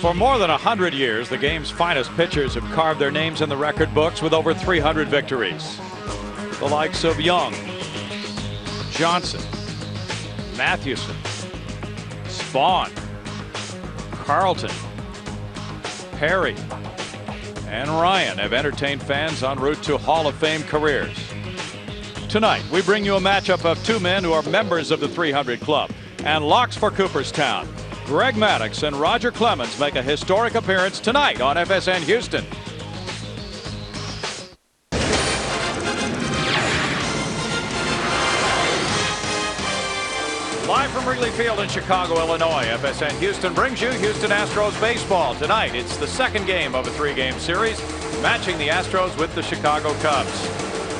For more than 100 years, the game's finest pitchers have carved their names in the record books with over 300 victories. The likes of Young, Johnson, Mathewson, Spawn, Carlton, Perry, and Ryan have entertained fans en route to Hall of Fame careers. Tonight, we bring you a matchup of two men who are members of the 300 Club and locks for Cooperstown. Greg Maddux and Roger Clemens make a historic appearance tonight on FSN Houston. Live from Wrigley Field in Chicago, Illinois, FSN Houston brings you Houston Astros baseball. Tonight, it's the second game of a three-game series, matching the Astros with the Chicago Cubs.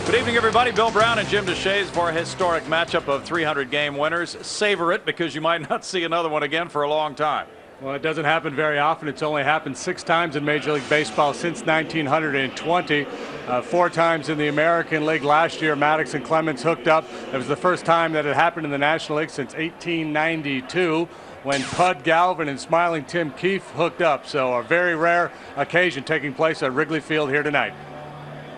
Good evening, everybody. Bill Brown and Jim DeShays for a historic matchup of 300-game winners. Savor it, because you might not see another one again for a long time. Well, it doesn't happen very often. It's only happened 6 times in Major League Baseball since 1920. 4 times in the American League. Last year, Maddux and Clemens hooked up. It was the first time that it happened in the National League since 1892, when Pud Galvin and Smiling Tim Keefe hooked up. So a very rare occasion taking place at Wrigley Field here tonight.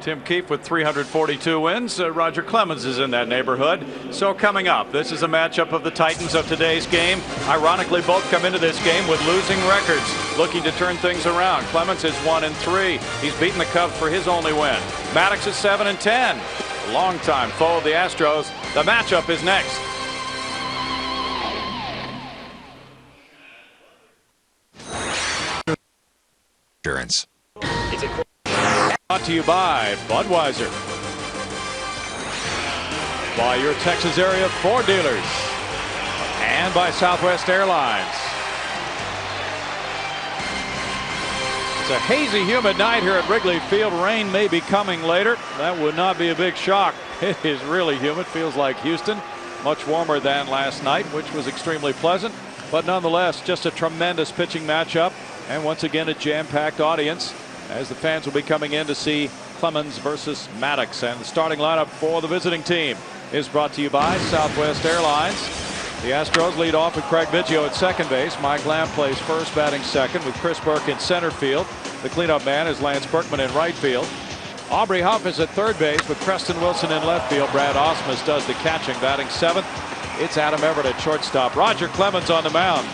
Tim Keefe with 342 wins. Roger Clemens is in that neighborhood. So coming up, this is a matchup of the Titans of today's game. Ironically, both come into this game with losing records, looking to turn things around. Clemens is 1-3. He's beaten the Cubs for his only win. Maddux is 7-10. Longtime foe of the Astros. The matchup is next. Insurance. Brought to you by Budweiser, by your Texas area Ford dealers, and by Southwest Airlines. It's a hazy, humid night here at Wrigley Field. Rain may be coming later. That would not be a big shock. It is really humid. Feels like Houston. Much warmer than last night, which was extremely pleasant. But nonetheless, just a tremendous pitching matchup. And once again, a jam-packed audience, as the fans will be coming in to see Clemens versus Maddux. And the starting lineup for the visiting team is brought to you by Southwest Airlines. The Astros lead off with Craig Biggio at second base. Mike Lamb plays first, batting second, with Chris Burke in center field. The cleanup man is Lance Berkman in right field. Aubrey Huff is at third base, with Preston Wilson in left field. Brad Ausmus does the catching, batting seventh. It's Adam Everett at shortstop. Roger Clemens on the mound.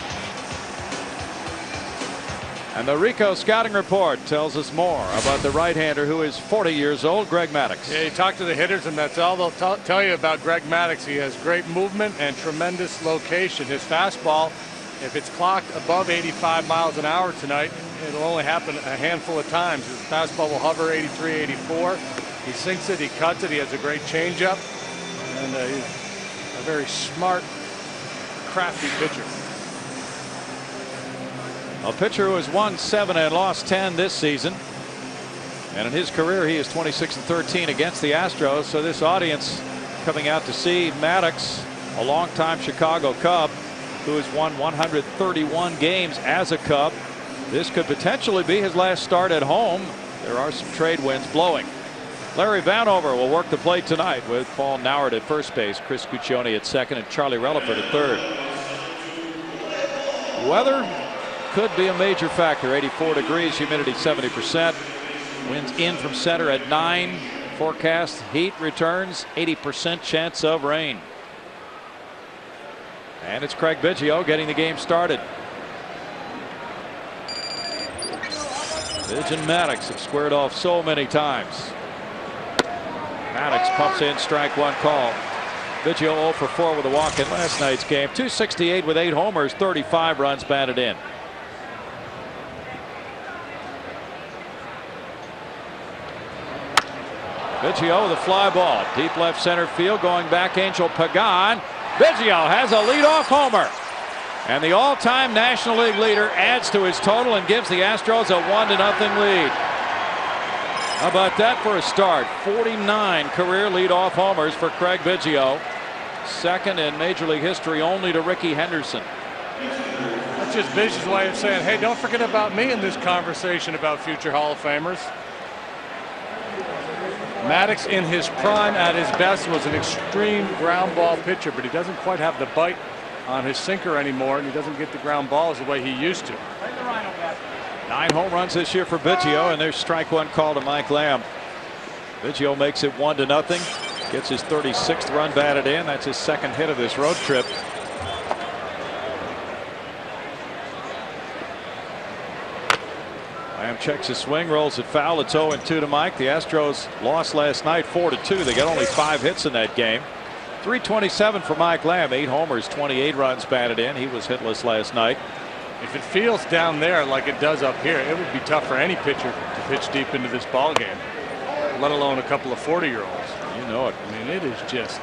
And the Rico scouting report tells us more about the right-hander who is 40 years old, Greg Maddux. Yeah, you talk to the hitters, and that's all they'll tell you about Greg Maddux. He has great movement and tremendous location. His fastball, if it's clocked above 85 miles an hour tonight, it'll only happen a handful of times. His fastball will hover 83, 84. He sinks it, he cuts it, he has a great changeup, and he's a very smart, crafty pitcher. A pitcher who has won 7 and lost 10 this season. And in his career, he is 26-13 against the Astros. So this audience coming out to see Maddux, a longtime Chicago Cub who has won 131 games as a Cub. This could potentially be his last start at home. There are some trade winds blowing. Larry Vanover will work the plate tonight, with Paul Nauert at first base, Chris Cuccione at second, and Charlie Relaford at third. Weather could be a major factor. 84 degrees, humidity 70%. Winds in from center at 9. Forecast heat returns, 80% chance of rain. And it's Craig Biggio getting the game started. Bidge and Maddux have squared off so many times. Maddux pumps in, strike one call. Biggio 0 for 4 with a walk in last night's game. 268 with 8 homers, 35 runs batted in. Biggio with a fly ball, deep left center field, going back Angel Pagan. Biggio has a leadoff homer, and the all-time National League leader adds to his total and gives the Astros a 1-0 lead. How about that for a start? 49 career leadoff homers for Craig Biggio, second in Major League history only to Rickey Henderson. That's just Biggio's way of saying, hey, don't forget about me in this conversation about future Hall of Famers. Maddux in his prime at his best was an extreme ground ball pitcher, but he doesn't quite have the bite on his sinker anymore, and he doesn't get the ground balls the way he used to. 9 home runs this year for Biggio, and there's strike one call to Mike Lamb. Biggio makes it 1-0. Gets his 36th run batted in. That's his second hit of this road trip. Lamb checks his swing, rolls it foul. It's 0-2 to Mike. The Astros lost last night 4-2. They got only 5 hits in that game. 327 for Mike Lamb. 8 homers, 28 runs batted in. He was hitless last night. If it feels down there like it does up here, it would be tough for any pitcher to pitch deep into this ball game, let alone a couple of 40-year-olds. You know it. I mean, it is just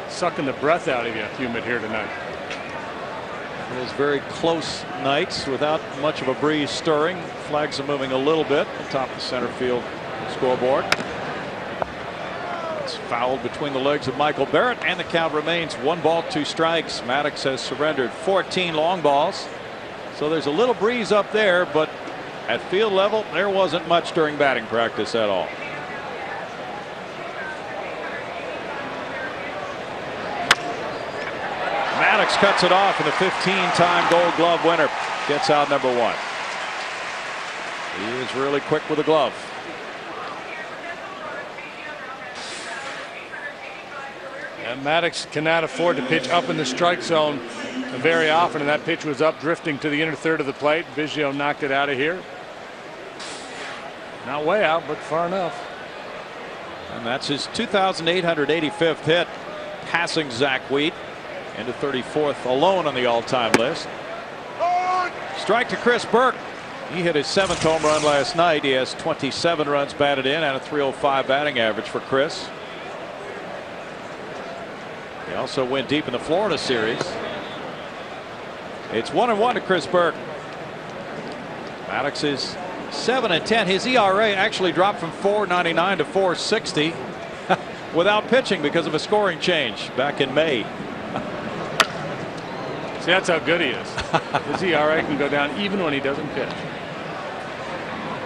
sucking the breath out of you humid here tonight. Those very close nights without much of a breeze stirring. Flags are moving a little bit atop the center field scoreboard. It's fouled between the legs of Michael Barrett, and the count remains 1 ball, 2 strikes. Maddux has surrendered 14 long balls. So there's a little breeze up there, but at field level, there wasn't much during batting practice at all. Maddux cuts it off, and the 15-time Gold Glove winner gets out number 1. He is really quick with the glove. And Maddux cannot afford to pitch up in the strike zone very often, and that pitch was up drifting to the inner third of the plate. Biggio knocked it out of here. Not way out, but far enough. And that's his 2,885th hit, passing Zach Wheat into 34th alone on the all-time list. Strike to Chris Burke. He hit his 7th home run last night. He has 27 runs batted in and a .305 batting average for Chris. He also went deep in the Florida series. It's 1-1 to Chris Burke. Maddux is 7-10. His ERA actually dropped from 4.99 to 4.60 without pitching because of a scoring change back in May. See, that's how good he is. His ERA can go down even when he doesn't pitch.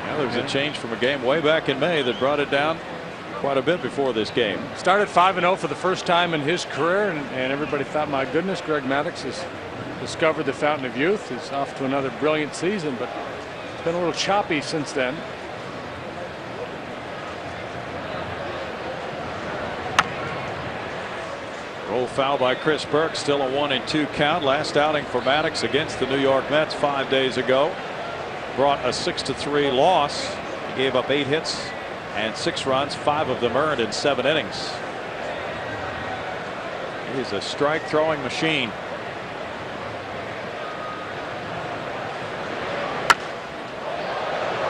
Well, there was a change from a game way back in May that brought it down quite a bit before this game. Started 5-0 for the first time in his career, and everybody thought, my goodness, Greg Maddux has discovered the fountain of youth. He's off to another brilliant season, but it's been a little choppy since then. Roll foul by Chris Burke. Still a 1-2 count. Last outing for Maddux against the New York Mets 5 days ago brought a 6-3 loss. He gave up 8 hits and 6 runs, 5 of them earned in 7 innings. He's a strike throwing machine.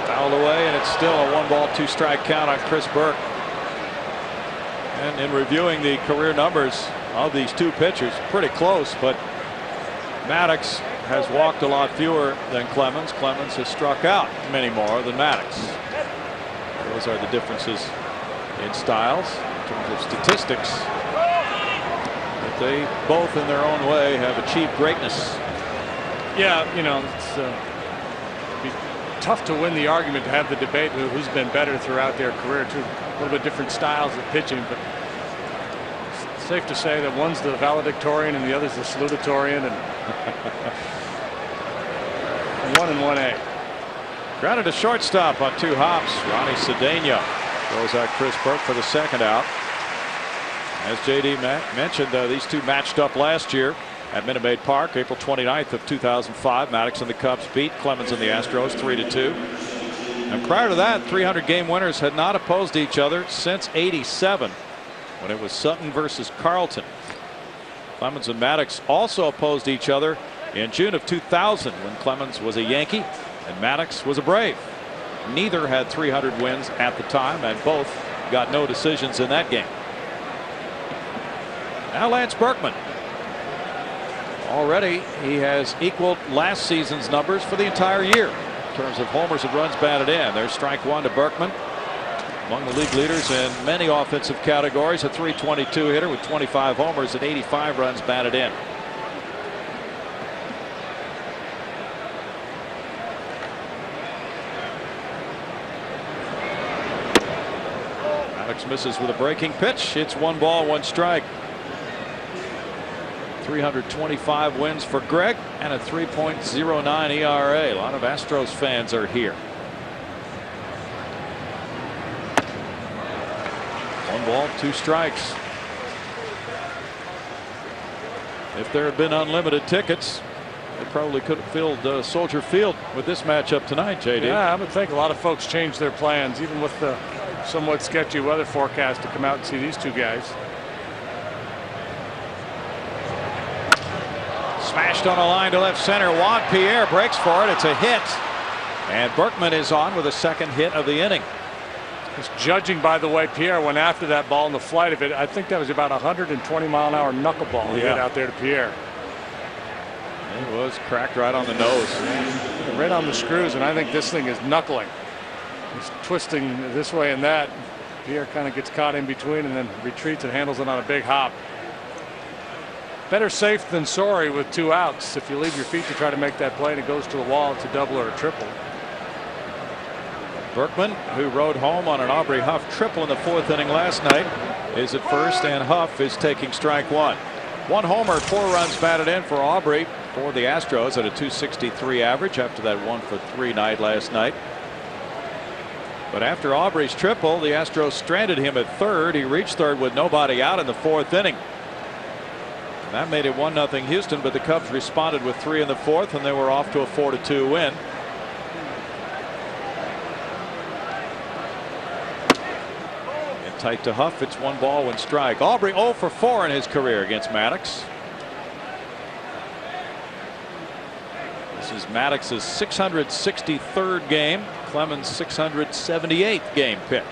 Fouled away, and it's still a 1 ball, 2 strike count on Chris Burke. And in reviewing the career numbers of these 2 pitchers, pretty close, but Maddux has walked a lot fewer than Clemens. Clemens has struck out many more than Maddux. Those are the differences in styles, in terms of statistics. But they both, in their own way, have achieved greatness. Yeah, you know, it's be tough to win the argument, to have the debate who's been better throughout their career. 2 a little bit different styles of pitching, but it's safe to say that one's the valedictorian and the other's the salutatorian, and 1 and 1A. Grounded to shortstop on 2 hops. Ronnie Cedeno throws out Chris Burke for the 2nd out. As JD mentioned, these 2 matched up last year at Minute Maid Park, April 29th of 2005. Maddux and the Cubs beat Clemens and the Astros 3-2. And prior to that, 300-game winners had not opposed each other since '87, when it was Sutton versus Carlton. Clemens and Maddux also opposed each other in June of 2000, when Clemens was a Yankee and Maddux was a Brave. Neither had 300 wins at the time, and both got no decisions in that game. Now Lance Berkman. Already he has equaled last season's numbers for the entire year in terms of homers and runs batted in. There's strike 1 to Berkman, among the league leaders in many offensive categories. A .322 hitter with 25 homers and 85 runs batted in. Maddux misses with a breaking pitch. It's 1 ball, 1 strike. 325 wins for Greg and a 3.09 ERA. A lot of Astros fans are here. 1 ball, 2 strikes. If there had been unlimited tickets, they probably could have filled Soldier Field with this matchup tonight, JD. Yeah, I would think a lot of folks changed their plans, even with the somewhat sketchy weather forecast, to come out and see these 2 guys. Smashed on a line to left center. Juan Pierre breaks for it. It's a hit. And Berkman is on with a second hit of the inning. Just judging by the way Pierre went after that ball in the flight of it, I think that was about 120-mile-an-hour knuckleball he hit out there to Pierre. It was cracked right on the nose. Right on the screws, and I think this thing is knuckling. He's twisting this way and that. Pierre kind of gets caught in between and then retreats and handles it on a big hop. Better safe than sorry with 2 outs. If you leave your feet to try to make that play and it goes to the wall, it's a double or a triple. Berkman, who rode home on an Aubrey Huff triple in the 4th inning last night, is at first, and Huff is taking strike 1. 1 homer, 4 runs batted in for Aubrey for the Astros at a .263 average after that 1-for-3 night last night. But after Aubrey's triple, the Astros stranded him at third. He reached third with nobody out in the 4th inning. And that made it 1-0 Houston, but the Cubs responded with 3 in the 4th, and they were off to a 4-2 win. And tight to Huff. It's 1 ball, 1 strike. Aubrey 0 for 4 in his career against Maddux. This is Maddux's 663rd game. Clemens' 678th game pitched.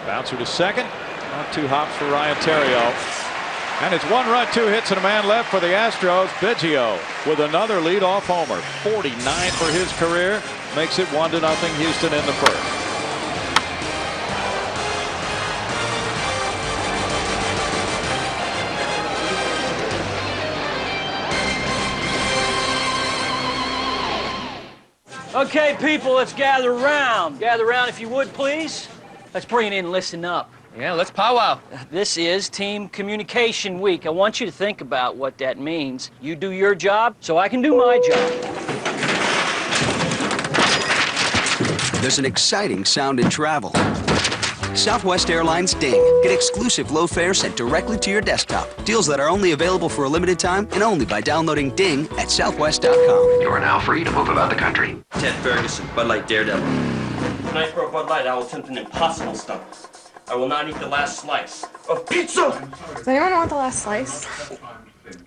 Bouncer to second. On 2 hops for Ryan Theriot. And it's 1 run, 2 hits, and a man left for the Astros. Biggio with another leadoff homer. 49 for his career. Makes it 1-0 Houston in the 1st. Okay, people, let's gather around. Gather around if you would, please. Let's bring it in and listen up. Yeah, let's powwow. This is Team Communication Week. I want you to think about what that means. You do your job, so I can do my job. There's an exciting sound in travel. Southwest Airlines Ding. Get exclusive low fares sent directly to your desktop. Deals that are only available for a limited time and only by downloading Ding at southwest.com. You are now free to move about the country. Ted Ferguson, Bud Light Daredevil. Tonight for a Bud Light, I will attempt an impossible stunt. I will not eat the last slice of pizza! Does anyone want the last slice?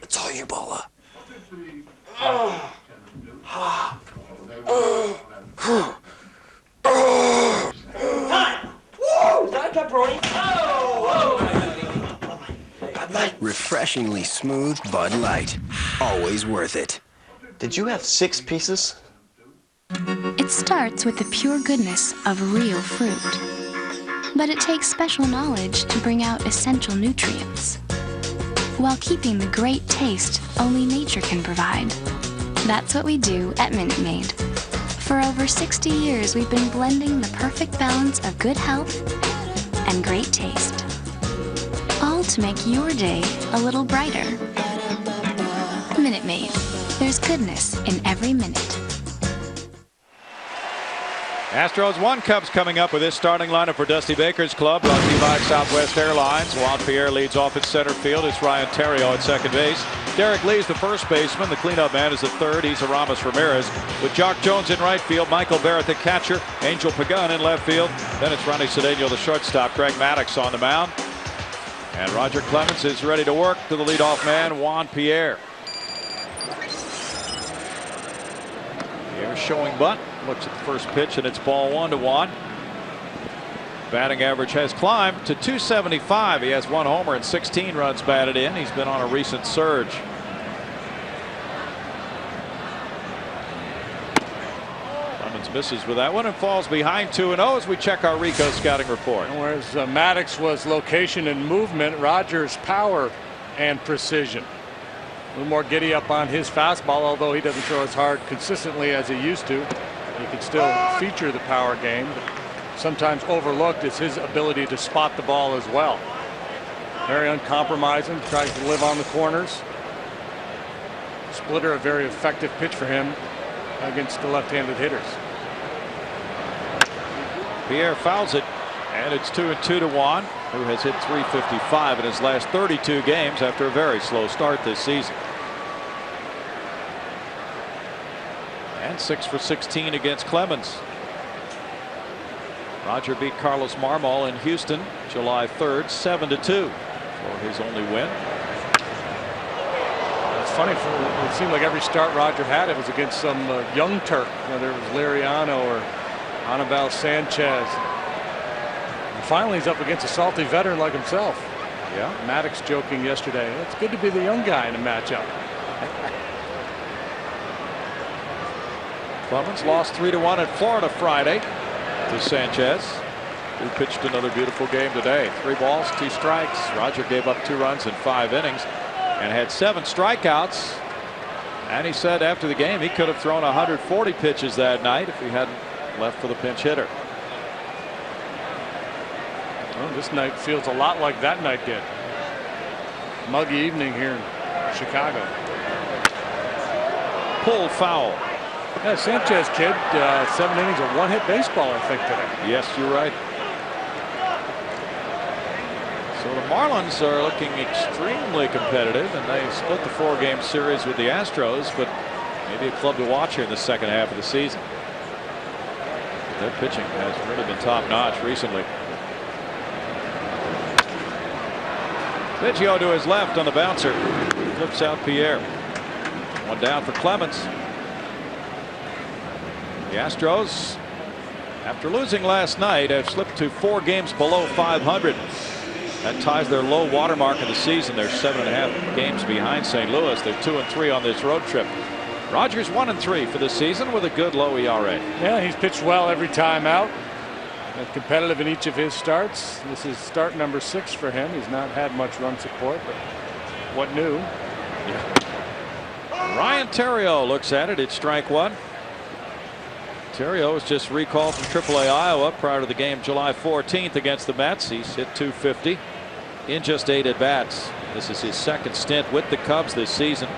It's all you, Bola. Time! Woo! Is that a pepperoni? Bud Light. Refreshingly smooth Bud Light. Always worth it. Did you have 6 pieces? It starts with the pure goodness of real fruit. But it takes special knowledge to bring out essential nutrients, while keeping the great taste only nature can provide. That's what we do at Minute Maid. For over 60 years, we've been blending the perfect balance of good health and great taste. All to make your day a little brighter. Minute Maid. There's goodness in every minute. Astros 1, Cubs coming up with this starting lineup for Dusty Baker's club. Brought to you by Southwest Airlines. Juan Pierre leads off at center field. It's Ryan Theriot at second base. Derek Lee's the first baseman. The cleanup man is at third. He's Aramis Ramirez. With Jock Jones in right field, Michael Barrett the catcher, Angel Pagan in left field. Then it's Ronnie Cedeno the shortstop. Greg Maddux on the mound. And Roger Clemens is ready to work to the leadoff man, Juan Pierre. Pierre showing bunt. Looks at the first pitch, and it's ball 1-1. Batting average has climbed to .275. He has 1 homer and 16 runs batted in. He's been on a recent surge. Clemens misses with that one and falls behind 2-0 as we check our Rico scouting report. And whereas Maddux was location and movement, Rogers power and precision. A little more giddy up on his fastball, although he doesn't throw as hard consistently as he used to. He can still feature the power game, but sometimes overlooked is his ability to spot the ball as well. Very uncompromising, tries to live on the corners. Splitter, a very effective pitch for him against the left-handed hitters. Pierre fouls it, and it's 2-2 to Juan, who has hit .355 in his last 32 games after a very slow start this season. And 6 for 16 against Clemens. Roger beat Carlos Marmol in Houston July 3rd, 7-2 for his only win. It's funny, it seemed like every start Roger had, it was against some young Turk, whether it was Liriano or Anibal Sanchez. And finally, he's up against a salty veteran like himself. Yeah. Maddux joking yesterday, it's good to be the young guy in a matchup. Clemens lost 3-1 at Florida Friday to Sanchez, who pitched another beautiful game today. 3 balls, 2 strikes. Roger gave up 2 runs in 5 innings and had 7 strikeouts. And he said after the game he could have thrown 140 pitches that night if he hadn't left for the pinch hitter. Well, this night feels a lot like that night did. Muggy evening here in Chicago. Pulled foul. Yeah, Sanchez kid, 7 innings of 1-hit baseball, I think, today. Yes, you're right. So the Marlins are looking extremely competitive, and they split the 4-game series with the Astros, but maybe a club to watch here in the second half of the season. Their pitching has really been top-notch recently. Biggio to his left on the bouncer. Flips out Pierre. 1 down for Clemens. The Astros, after losing last night, have slipped to 4 games below 500. That ties their low watermark of the season. They're 7.5 games behind St. Louis. They're 2-3 on this road trip. Rogers 1-3 for the season with a good low ERA. Yeah, he's pitched well every time out. Been competitive in each of his starts. This is start number 6 for him. He's not had much run support, but what new? Yeah. Ryan Theriot looks at it. It's strike 1. Theriot was just recalled from AAA Iowa prior to the game July 14th against the Mets. He's hit .250 in just 8 at-bats. This is his second stint with the Cubs this season.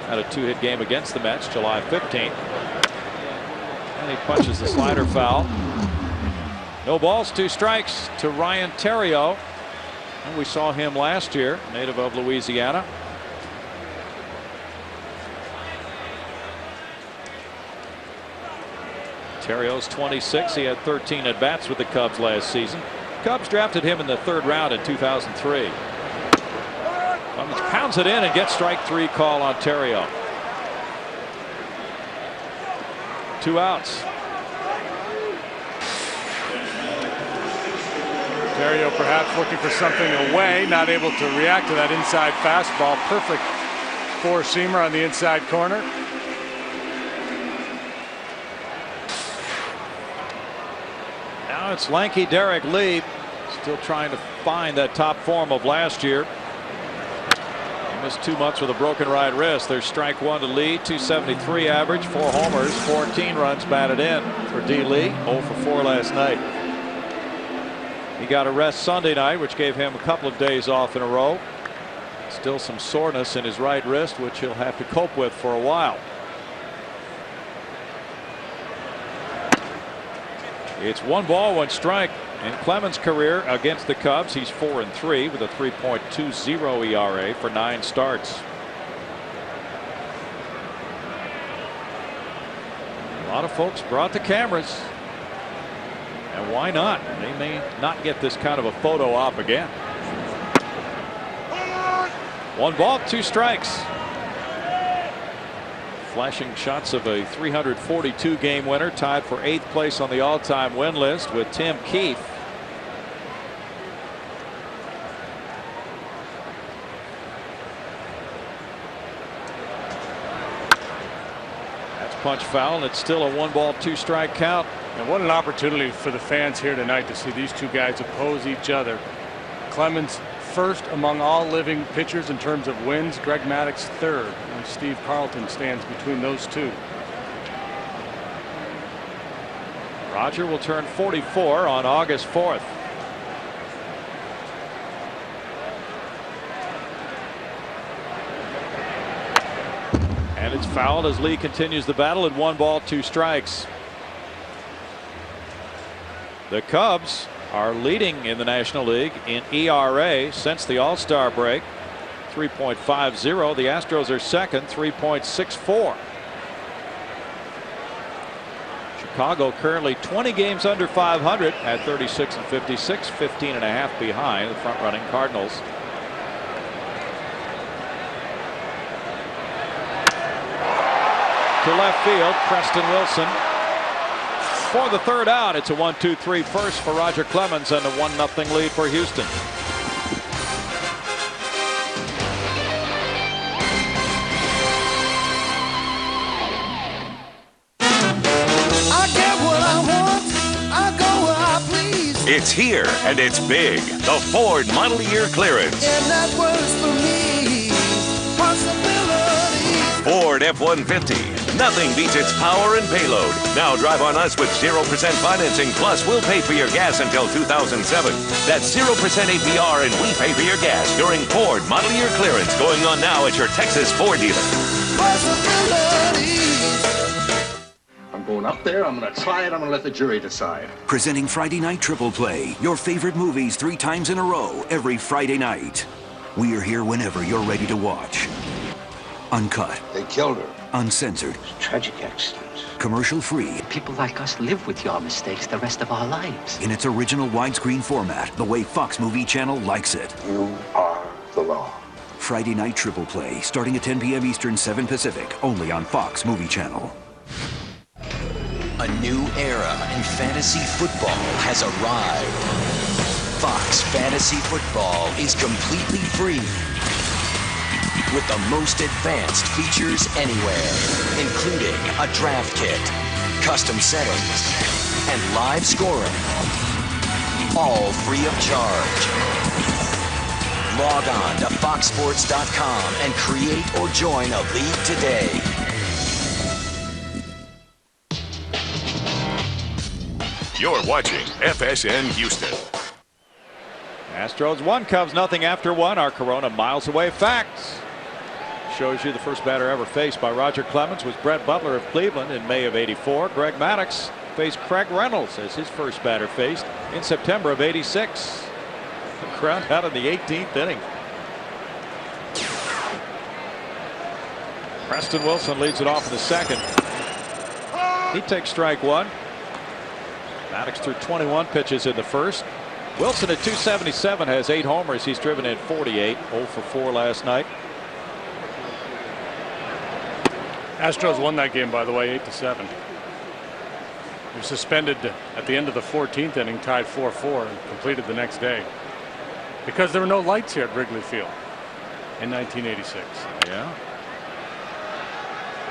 Had a 2-hit game against the Mets July 15th. And he punches the slider foul. No balls, 2 strikes to Ryan Theriot. And we saw him last year, native of Louisiana. Theriot's 26. He had 13 at-bats with the Cubs last season. Cubs drafted him in the 3rd round in 2003. Clemens pounds it in and gets strike 3 call on Theriot. 2 outs. Theriot perhaps looking for something away, not able to react to that inside fastball. Perfect 4-seamer on the inside corner. Now it's lanky Derek Lee, still trying to find that top form of last year. He missed 2 months with a broken right wrist. There's strike 1 to Lee. .273 average, 4 homers, 14 runs batted in for D. Lee. 0 for 4 last night. He got a rest Sunday night, which gave him a couple of days off in a row. Still some soreness in his right wrist, which he'll have to cope with for a while. It's 1 ball, 1 strike in Clemens' career against the Cubs. He's 4-3 with a 3.20 ERA for 9 starts. A lot of folks brought the cameras. And why not? They may not get this kind of a photo op again. 1 ball, 2 strikes. Flashing shots of a 342 game winner, tied for 8th place on the all-time win list with Tim Keefe. That's punch foul, and it's still a 1 ball, 2 strike count. And what an opportunity for the fans here tonight to see these 2 guys oppose each other. Clemens first among all living pitchers in terms of wins. Greg Maddux 3rd, and Steve Carlton stands between those 2. Roger will turn 44 on August 4th. And it's fouled as Lee continues the battle at 1 ball, 2 strikes. The Cubs are leading in the National League in ERA since the All-Star break, 3.50. The Astros are second, 3.64. Chicago currently 20 games under 500 at 36 and 56, 15.5 behind the front-running Cardinals. To left field, Preston Wilson for the 3rd out. It's a 1-2-3 first for Roger Clemens and a 1-0 lead for Houston. It's here and it's big. The Ford Model Year Clearance. And that works for me. Possibility. Ford F-150. Nothing beats its power and payload. Now drive on us with 0% financing, plus we'll pay for your gas until 2007. That's 0% APR and we pay for your gas during Ford Model Year Clearance going on now at your Texas Ford dealer. I'm going up there, I'm going to try it, I'm going to let the jury decide. Presenting Friday Night Triple Play. Your favorite movies 3 times in a row every Friday night. We are here whenever you're ready to watch. Uncut. They killed her. Uncensored. Tragic accident. Commercial free. People like us live with your mistakes the rest of our lives. In its original widescreen format, the way Fox Movie Channel likes it. You are the law. Friday Night Triple Play, starting at 10 p.m. Eastern, 7 Pacific, only on Fox Movie Channel. A new era in fantasy football has arrived. Fox Fantasy Football is completely free with the most advanced features anywhere, including a draft kit, custom settings, and live scoring, all free of charge. Log on to foxsports.com and create or join a league today. You're watching FSN Houston. Astros 1, Cubs nothing after 1. Our Corona miles away facts. Shows you the first batter ever faced by Roger Clemens was Brett Butler of Cleveland in May of '84. Greg Maddux faced Craig Reynolds as his first batter faced in September of '86. Ground out in the 18th inning. Preston Wilson leads it off in the 2nd. He takes strike 1. Maddux threw 21 pitches in the 1st. Wilson at 277 has 8 homers. He's driven in 48. 0 for 4 last night. Astros won that game, by the way, 8-7. They were suspended at the end of the 14th inning, tied 4-4, and completed the next day because there were no lights here at Wrigley Field in 1986. Yeah.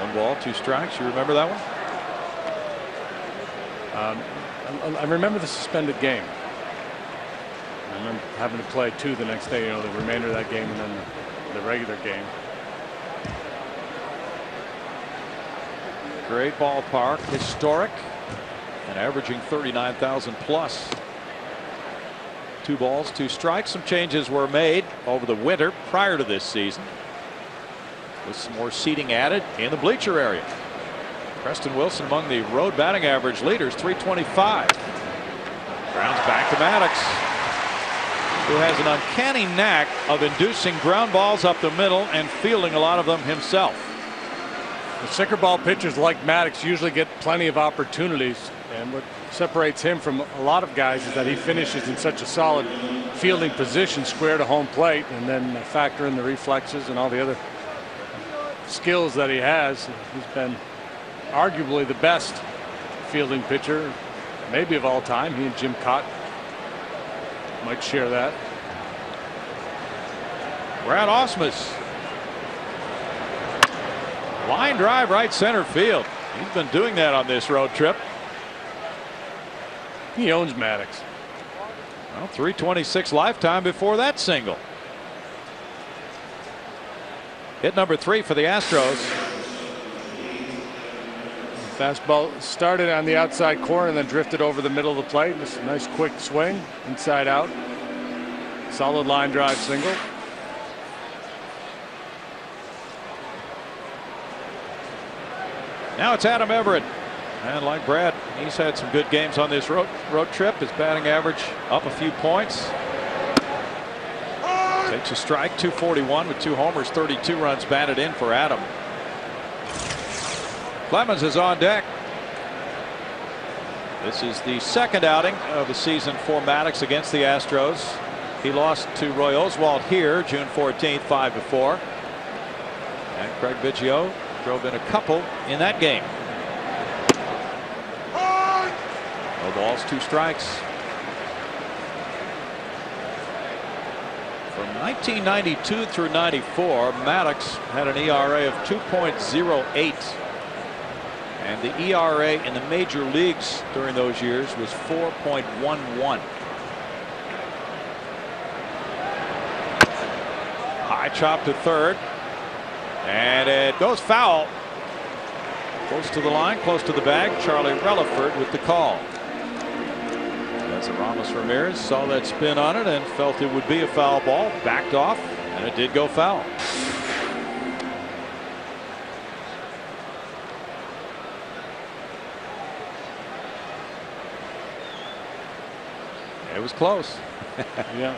1 ball, 2 strikes. You remember that one? I remember the suspended game. I remember having to play 2 the next day, you know, the remainder of that game and then the regular game. Great ballpark, historic, and averaging 39,000 plus. 2 balls, 2 strikes. Some changes were made over the winter prior to this season, with some more seating added in the bleacher area. Preston Wilson among the road batting average leaders, 325. Grounds back to Maddux, who has an uncanny knack of inducing ground balls up the middle and fielding a lot of them himself. The sinker ball pitchers like Maddux usually get plenty of opportunities, and what separates him from a lot of guys is that he finishes in such a solid fielding position square to home plate, and then factor in the reflexes and all the other skills that he has. He's been arguably the best fielding pitcher maybe of all time. He and Jim Cott might share that. Brad Ausmus. Line drive right center field. He's been doing that on this road trip. He owns Maddux. Well, 326 lifetime before that single. Hit number 3 for the Astros. Fastball started on the outside corner and then drifted over the middle of the plate. Just a nice quick swing, inside out. Solid line drive single. Now it's Adam Everett. And like Brad, he's had some good games on this road trip. His batting average up a few points. Takes a strike, 241 with 2 homers, 32 runs batted in for Adam. Clemens is on deck. This is the second outing of the season for Maddux against the Astros. He lost to Roy Oswalt here June 14th, 5-4. And Craig Biggio drove in a couple in that game. No balls, 2 strikes. From 1992 through 94, Maddux had an ERA of 2.08. And the ERA in the major leagues during those years was 4.11. High chop to third. And it goes foul. Close to the line, close to the bag. Charlie Relaford with the call. As Ramos Ramirez saw that spin on it and felt it would be a foul ball, backed off, and it did go foul. It was close. Yeah.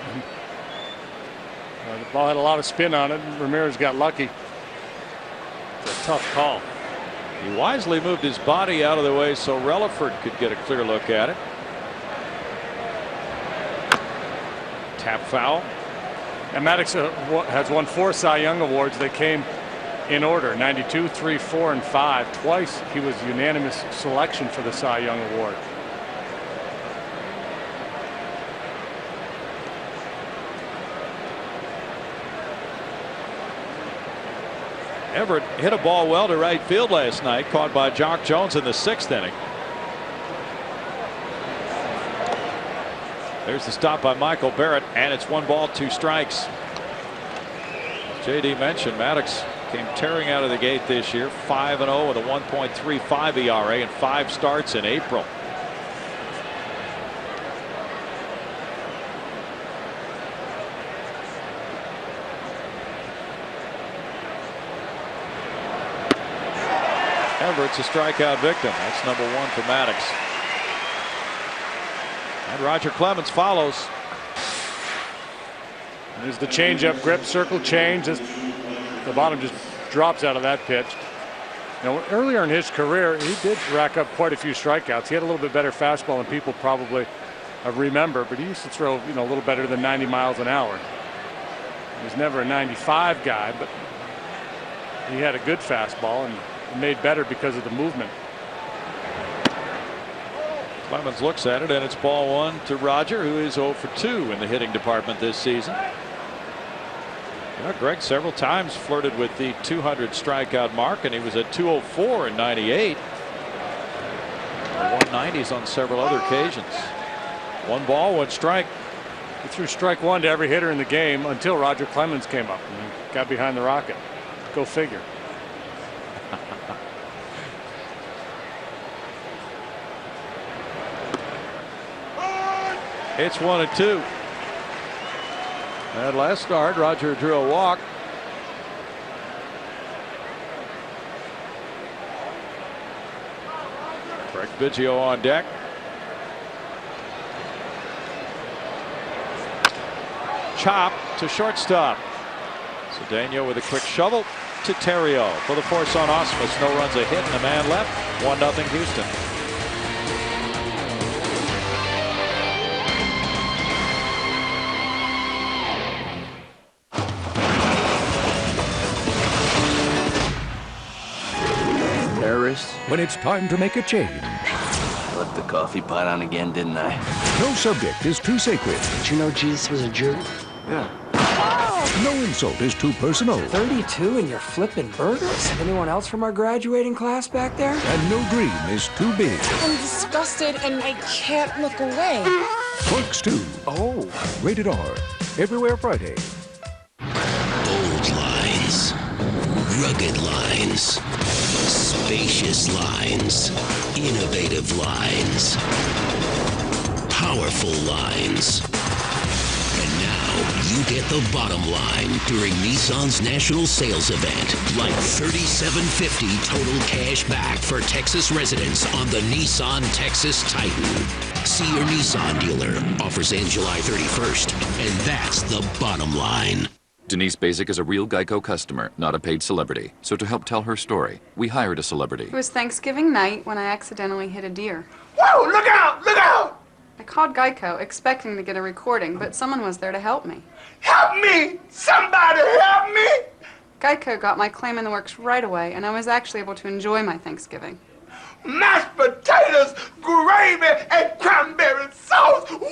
The ball had a lot of spin on it, and Ramirez got lucky. It's a tough call. He wisely moved his body out of the way so Relaford could get a clear look at it. Tap foul. And Maddux has won 4 Cy Young awards. They came in order: 92, 3, 4, and 5. Twice he was unanimous selection for the Cy Young award. Everett hit a ball well to right field last night, caught by Jock Jones in the 6th inning. There's the stop by Michael Barrett, and it's 1 ball, 2 strikes. As JD mentioned, Maddux came tearing out of the gate this year, 5-0 with a 1.35 ERA and 5 starts in April. Everett's a strikeout victim. That's number 1 for Maddux. And Roger Clemens follows. There's the changeup grip, circle change. The bottom just drops out of that pitch. You know, earlier in his career, he did rack up quite a few strikeouts. He had a little bit better fastball than people probably remember, but he used to throw, a little better than 90 miles an hour. He was never a 95 guy, but he had a good fastball and made better because of the movement. Clemens looks at it, and it's ball 1 to Roger, who is 0 for 2 in the hitting department this season. Greg several times flirted with the 200 strikeout mark, and he was at 204 in '98. 190s on several other occasions. 1 ball, 1 strike. He threw strike 1 to every hitter in the game until Roger Clemens came up and got behind the rocket. Go figure. It's 1-2. That last start, Roger drew a walk. Craig Biggio on deck. Chop to shortstop. Cedeno with a quick shovel to Terrio for the force on Osmus. No runs, a hit, and a man left. 1-0 Houston. When it's time to make a change. I left the coffee pot on again, didn't I? No subject is too sacred. Did you know Jesus was a Jew? Yeah. No insult is too personal. 32 and you're flipping burgers? Anyone else from our graduating class back there? And no dream is too big. I'm disgusted and I can't look away. Clerks 2. Oh. Rated R. Everywhere Friday. Bold lines. Rugged lines. Spacious lines, innovative lines, powerful lines. And now you get the bottom line during Nissan's national sales event. Like $3,750 total cash back for Texas residents on the Nissan Texas Titan. See your Nissan dealer. Offers end July 31st. And that's the bottom line. Denise Basic is a real Geico customer, not a paid celebrity. So to help tell her story, we hired a celebrity. It was Thanksgiving night when I accidentally hit a deer. Whoa, look out, look out! I called Geico expecting to get a recording, but someone was there to help me. Help me! Somebody help me! Geico got my claim in the works right away, and I was actually able to enjoy my Thanksgiving. Mashed potatoes, gravy, and cranberry sauce! Woo!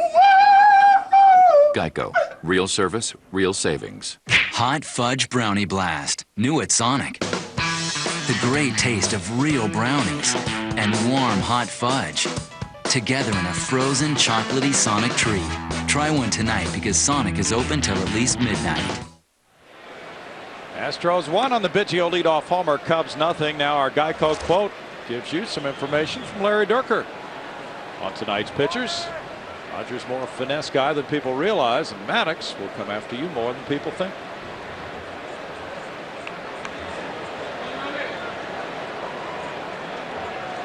Geico. Real service, real savings. Hot Fudge Brownie Blast. New at Sonic. The great taste of real brownies and warm hot fudge. Together in a frozen chocolatey Sonic treat. Try one tonight because Sonic is open till at least midnight. Astros won on the Biggio leadoff homer. Cubs nothing. Now our Geico quote gives you some information from Larry Durker on tonight's pitchers. Rogers more a finesse guy than people realize, and Maddux will come after you more than people think.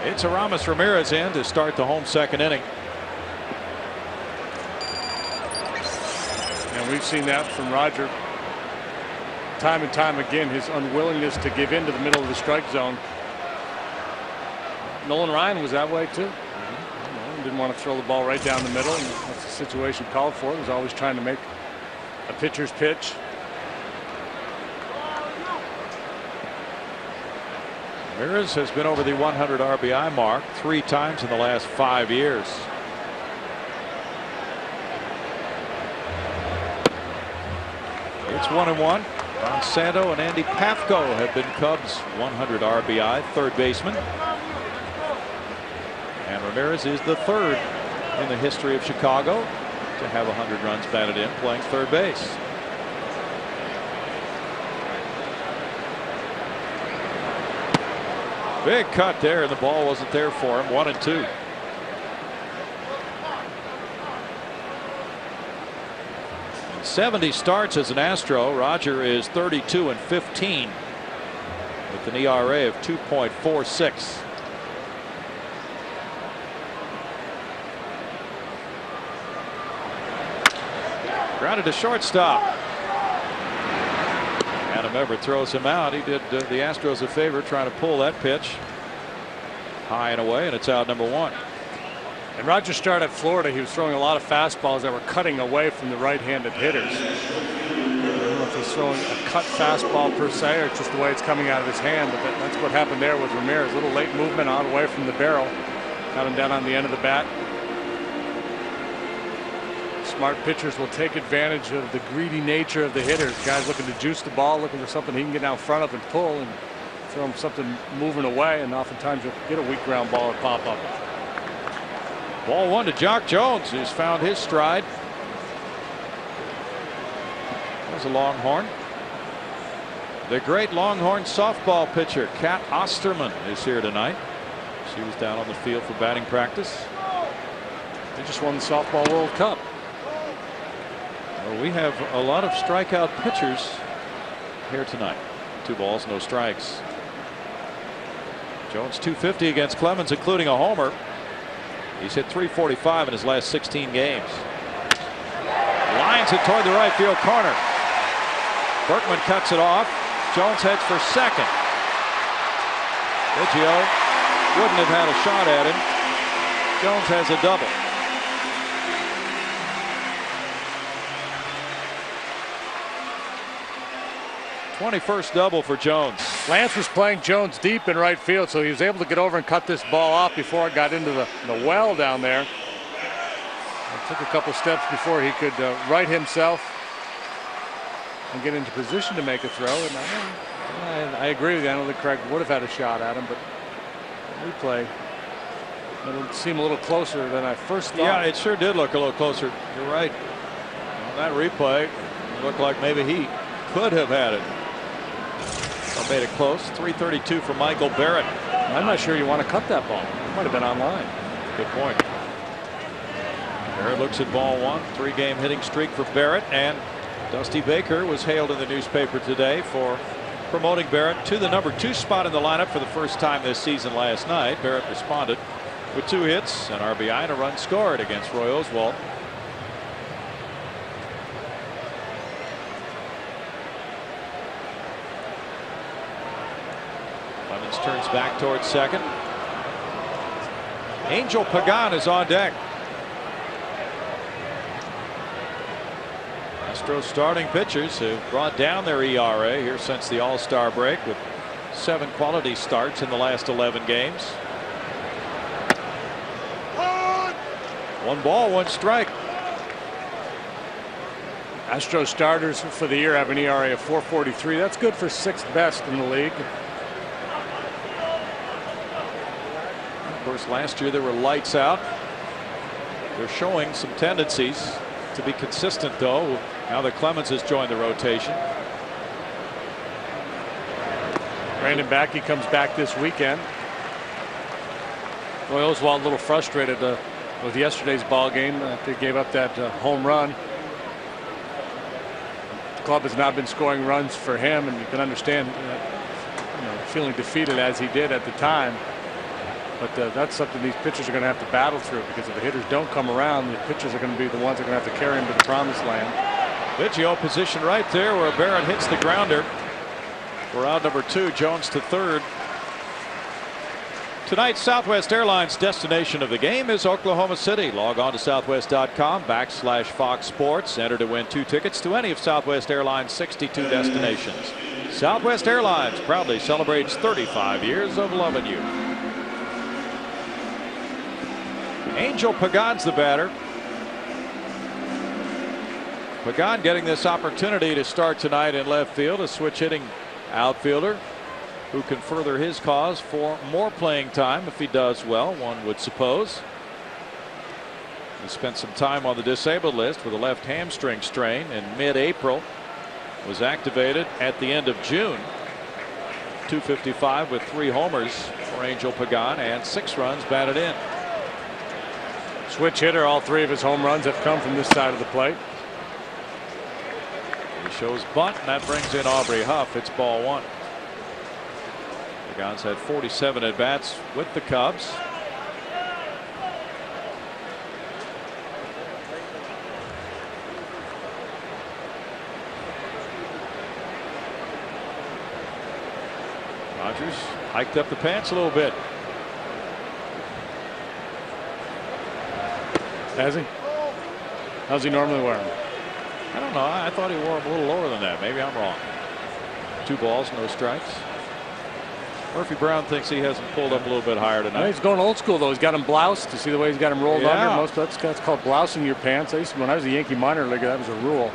It's Aramis Ramirez in to start the home second inning. And we've seen that from Roger time and time again, his unwillingness to give in to the middle of the strike zone. Nolan Ryan was that way too. Didn't want to throw the ball right down the middle, and that's the situation called for. He was always trying to make a pitcher's pitch. Ramirez has been over the 100 RBI mark 3 times in the last 5 years. It's 1-1. Monsanto and Andy Pafko have been Cubs 100 RBI third baseman. And Ramirez is the third in the history of Chicago to have 100 runs batted in playing third base. Big cut there, and the ball wasn't there for him. 1-2. In 70 starts as an Astro, Roger is 32-15 with an ERA of 2.46. Grounded to shortstop. Adam Everett throws him out. He did the Astros a favor trying to pull that pitch high and away, and it's out number 1. And Roger started at Florida. He was throwing a lot of fastballs that were cutting away from the right-handed hitters. I don't know if he's throwing a cut fastball per se, or just the way it's coming out of his hand, but that's what happened there with Ramirez. A little late movement out away from the barrel. Got him down on the end of the bat. Smart pitchers will take advantage of the greedy nature of the hitters. Guys looking to juice the ball, looking for something he can get out in front of and pull, and throw him something moving away, and oftentimes you'll get a weak ground ball or pop up. Ball 1 to Jock Jones, who's found his stride. There's a Longhorn. The great Longhorn softball pitcher Kat Osterman is here tonight. She was down on the field for batting practice. They just won the softball World Cup. Well, we have a lot of strikeout pitchers here tonight. 2 balls, no strikes. Jones 250 against Clemens, including a homer. He's hit .345 in his last 16 games. Lines it toward the right field corner. Berkman cuts it off. Jones heads for second. Biggio wouldn't have had a shot at him. Jones has a double. '21st double for Jones. Lance was playing Jones deep in right field, so he was able to get over and cut this ball off before it got into the well down there. It took a couple steps before he could right himself and get into position to make a throw. And I agree with you. I don't think Craig would have had a shot at him, but replay, it'll seem a little closer than I first thought. Yeah, it sure did look a little closer. You're right. On that replay, it looked like maybe he could have had it. Well, made it close. 332 for Michael Barrett. I'm not sure you want to cut that ball. It might have been on line. Good point. Barrett looks at ball one. 3-game hitting streak for Barrett, and Dusty Baker was hailed in the newspaper today for promoting Barrett to the number 2 spot in the lineup for the first time this season last night. Barrett responded with 2 hits, an RBI, and a run scored against Roy Oswalt. Clemens turns back towards second. Angel Pagan is on deck. Astros starting pitchers have brought down their ERA here since the All-Star break with 7 quality starts in the last 11 games. 1 ball, 1 strike. Astros starters for the year have an ERA of 4.43. That's good for 6th best in the league. Of course, last year there were lights out. They're showing some tendencies to be consistent, though, now that Clemens has joined the rotation. Brandon Backey comes back this weekend. Roy Oswalt a little frustrated with yesterday's ball game. They gave up that home run. The club has not been scoring runs for him, and you can understand feeling defeated as he did at the time. But that's something these pitchers are going to have to battle through, because if the hitters don't come around, the pitchers are going to be the ones that are going to have to carry him to the promised land. Biggio position right there where Barrett hits the grounder. We're out number 2, Jones to third. Tonight's Southwest Airlines destination of the game is Oklahoma City. Log on to southwest.com/Fox Sports. Enter to win 2 tickets to any of Southwest Airlines' 62 destinations. Southwest Airlines proudly celebrates 35 years of loving you. Angel Pagan's the batter. Pagan getting this opportunity to start tonight in left field, a switch hitting outfielder who can further his cause for more playing time if he does well, one would suppose. He spent some time on the disabled list with a left hamstring strain in mid-April. Was activated at the end of June. .255 with 3 homers for Angel Pagan and 6 runs batted in. Switch hitter, all 3 of his home runs have come from this side of the plate. He shows bunt, and that brings in Aubrey Huff. It's ball 1. Pagan's had 47 at bats with the Cubs. Rogers hiked up the pants a little bit. Has he? How's he normally wear them? I don't know. I thought he wore them a little lower than that. Maybe I'm wrong. 2 balls, no strikes. Murphy Brown thinks he hasn't pulled up a little bit higher tonight. Yeah, he's going old school, though. He's got him bloused. You see the way he's got him rolled Yeah. under? That's called blousing your pants. When I was a Yankee minor leaguer, that was a rule.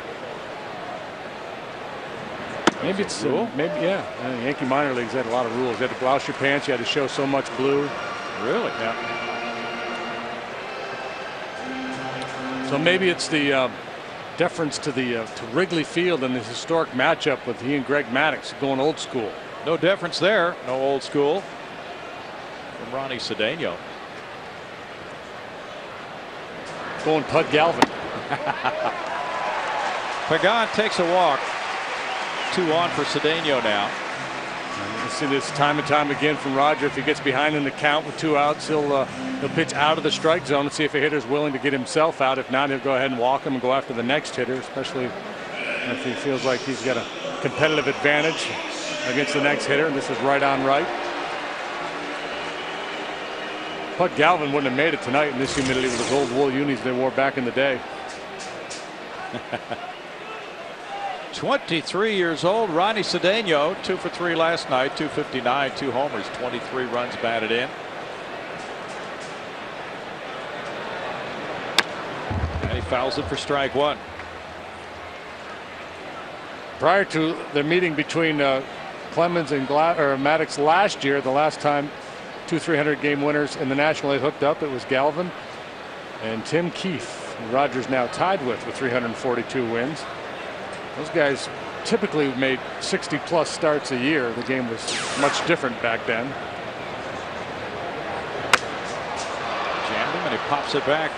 Maybe it's maybe Yankee minor leagues had a lot of rules. You had to blouse your pants. You had to show so much blue. Really? Yeah. So maybe it's the deference to Wrigley Field and the historic matchup with he and Greg Maddux going old school. No deference there. No old school from Ronnie Cedeno. Going Pud Galvin. Pagan takes a walk. 2 on for Cedeno now. You see this time and time again from Roger. If he gets behind in the count with 2 outs, he'll pitch out of the strike zone and see if a hitter's willing to get himself out. If not, he'll go ahead and walk him and go after the next hitter, especially if he feels like he's got a competitive advantage against the next hitter. And this is right on right. Pud Galvin wouldn't have made it tonight in this humidity with those old wool unis they wore back in the day. 23 years old, Ronnie Cedeno, 2 for 3 last night, .259, 2 homers, 23 runs batted in. And he fouls it for strike 1. Prior to the meeting between Clemens and Maddux last year, the last time 2 300-game winners in the National League hooked up, it was Galvin and Tim Keefe, who Rogers now tied with 342 wins. Those guys typically made 60-plus starts a year. The game was much different back then. Jammed him, and he pops it back.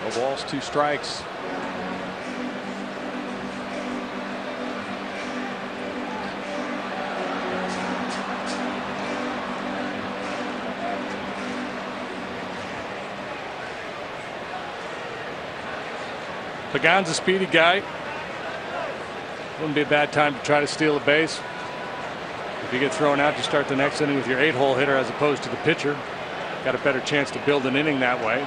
No balls, 2 strikes. Pagan's a speedy guy. Wouldn't be a bad time to try to steal a base. If you get thrown out to start the next inning with your 8-hole hitter as opposed to the pitcher, got a better chance to build an inning that way.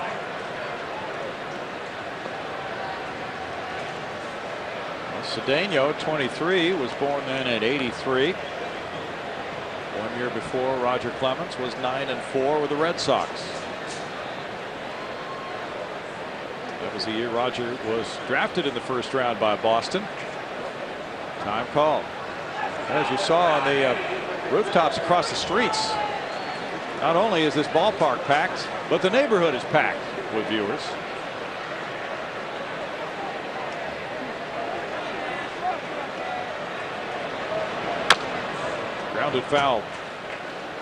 Well, Cedeno, 23, was born then at 83. 1 year before, Roger Clemens was 9-4 with the Red Sox. That was the year Roger was drafted in the first round by Boston. Time called. As you saw on the rooftops across the streets, not only is this ballpark packed, but the neighborhood is packed with viewers. Grounded foul.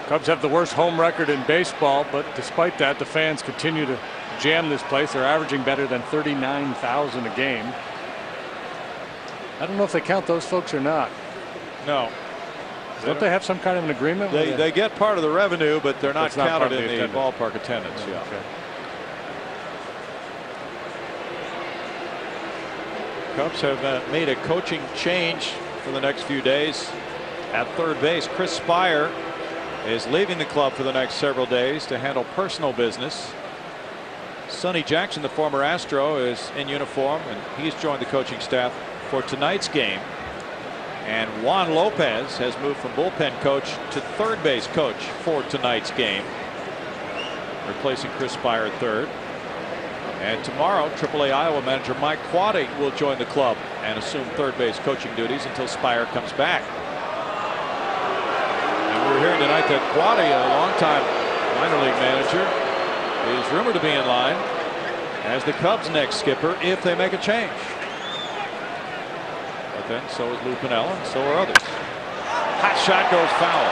Cubs have the worst home record in baseball, but despite that, the fans continue to jam this place. They're averaging better than 39,000 a game. I don't know if they count those folks or not. No. Don't they have some kind of an agreement? They get part of the revenue, but they're not counted in the ballpark attendance. Yeah. Okay. Cubs have made a coaching change for the next few days. At third base, Chris Spire is leaving the club for the next several days to handle personal business. Sonny Jackson, the former Astro, is in uniform, and he's joined the coaching staff for tonight's game. And Juan Lopez has moved from bullpen coach to third base coach for tonight's game, replacing Chris Spire at third. And tomorrow, AAA Iowa manager Mike Quade will join the club and assume third base coaching duties until Spire comes back. And we're hearing tonight that Quade, a longtime minor league manager, is rumored to be in line as the Cubs' next skipper if they make a change. But then so is Lou Piniella, and so are others. Hot shot goes foul.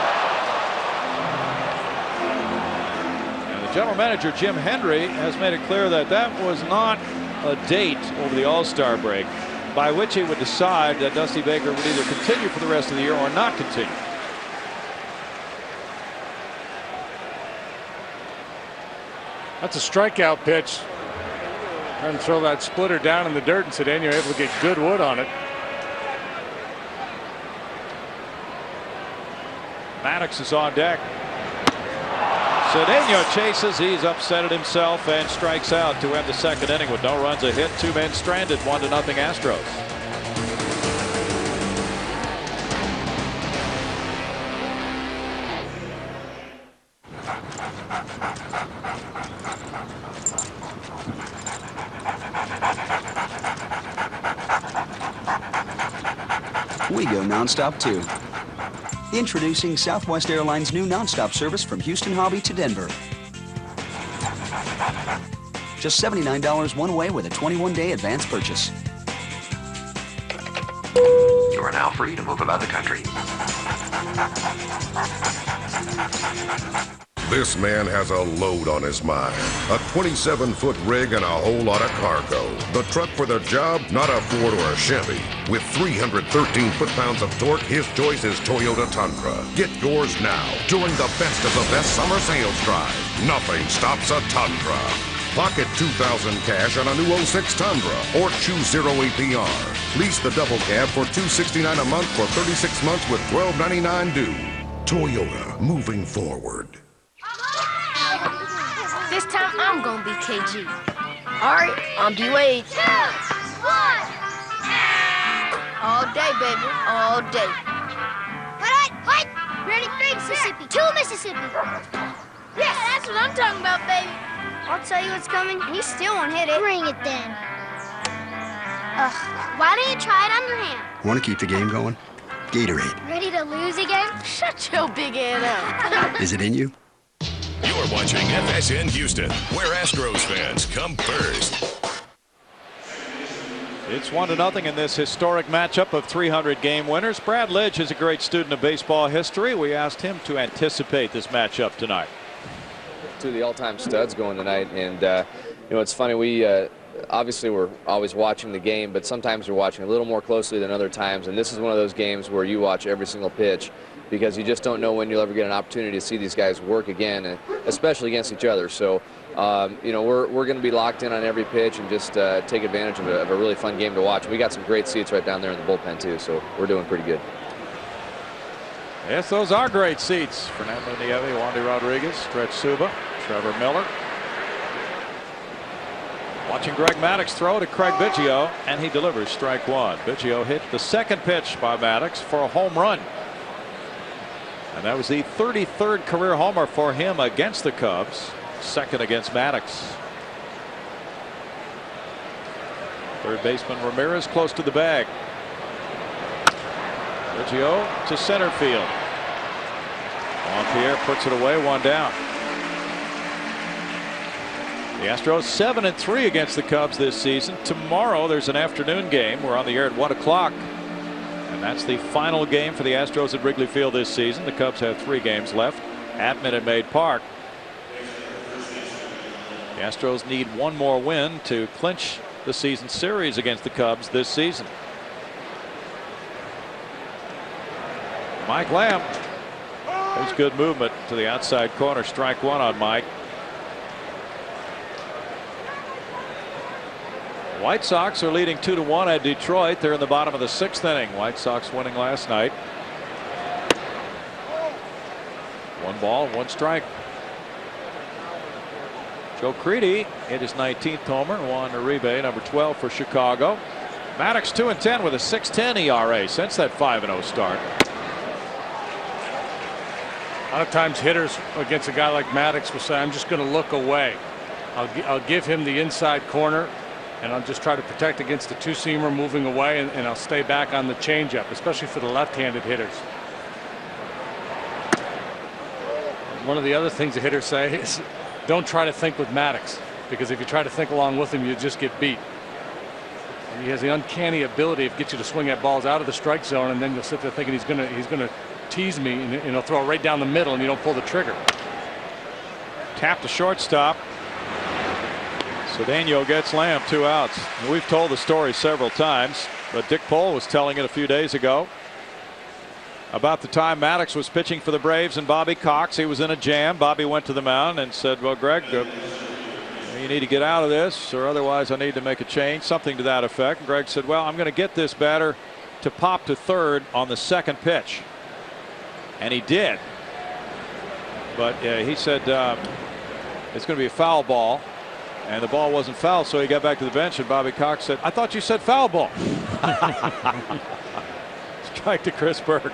And the general manager, Jim Hendry, has made it clear that that was not a date over the All-Star break by which he would decide that Dusty Baker would either continue for the rest of the year or not continue. That's a strikeout pitch. Trying to throw that splitter down in the dirt, and Cedeno able to get good wood on it. Maddux is on deck. Cedeno chases. He's upset it himself and strikes out to end the second inning with no runs, a hit, 2 men stranded, 1-0 Astros. We go nonstop too. Introducing Southwest Airlines' new nonstop service from Houston Hobby to Denver. Just $79 one way with a 21-day advance purchase. You are now free to move about the country. This man has a load on his mind. A 27-foot rig and a whole lot of cargo. The truck for the job, not a Ford or a Chevy. With 313 foot-pounds of torque, his choice is Toyota Tundra. Get yours now during the best of the best summer sales drive. Nothing stops a Tundra. Pocket $2,000 cash on a new 06 Tundra or choose 0 APR. Lease the double cab for $269 a month for 36 months with $12.99 due. Toyota, moving forward. This time I'm gonna be KG. All right, I'm D-Wade. 2, 1. All day, baby, all day. What? Ready, Mississippi. 2 Mississippi. Yeah, that's what I'm talking about, baby. I'll tell you what's coming, and you still won't hit it. Bring it then. Why don't you try it underhand? Want to keep the game going? Gatorade. Ready to lose again? Shut your big head up. Is it in you? You're watching FSN Houston, where Astros fans come first. It's 1-0 in this historic matchup of 300 game winners. Brad Lidge is a great student of baseball history. We asked him to anticipate this matchup tonight. Two of the all-time studs going tonight, and you know, it's funny, we obviously we're always watching the game, but sometimes we're watching a little more closely than other times, and this is one of those games where you watch every single pitch because you just don't know when you'll ever get an opportunity to see these guys work again, and especially against each other. So you know, we're going to be locked in on every pitch and just take advantage of a really fun game to watch. We got some great seats right down there in the bullpen too, so we're doing pretty good. Yes, those are great seats. Fernando Nieve, Wandy Rodriguez, Stretch Suba, Trevor Miller. Watching Greg Maddux throw to Craig Biggio, and he delivers strike one. Biggio hit the second pitch by Maddux for a home run. And that was the 33rd career homer for him against the Cubs. Second against Maddux. Third baseman Ramirez close to the bag. Biggio to center field. Pierre puts it away, one down. The Astros 7-3 against the Cubs this season. Tomorrow there's an afternoon game. We're on the air at 1 o'clock. And that's the final game for the Astros at Wrigley Field this season. The Cubs have 3 games left at Minute Maid Park. The Astros need one more win to clinch the season series against the Cubs this season. Mike Lamb. There's good movement to the outside corner. Strike one on Mike. White Sox are leading 2-1 at Detroit. They're in the bottom of the 6th inning. White Sox winning last night. 1 ball, 1 strike. Joe Crede hit his 19th homer. Juan Uribe, number 12 for Chicago. Maddux 2-10 with a 6.10 ERA since that 5-0 start. A lot of times hitters against a guy like Maddux will say, I'm just going to look away. I'll give him the inside corner, and I'll just try to protect against the two-seamer moving away, and I'll stay back on the changeup, especially for the left-handed hitters. One of the other things the hitters say is don't try to think with Maddux, because if you try to think along with him, you just get beat. And he has the uncanny ability to get you to swing at balls out of the strike zone, and then you'll sit there thinking he's going to tease me, and he'll throw it right down the middle, and you don't pull the trigger. Tap to shortstop. Cedeno gets Lamb, 2 outs. And we've told the story several times, but Dick Pohl was telling it a few days ago about the time Maddux was pitching for the Braves and Bobby Cox. He was in a jam. Bobby went to the mound and said, well, Greg, you need to get out of this, or otherwise I need to make a change, something to that effect. And Greg said, well, I'm going to get this batter to pop to third on the second pitch. And he did. But he said it's going to be a foul ball. And the ball wasn't foul, so he got back to the bench, and Bobby Cox said, I thought you said foul ball. Strike to Chris Berg.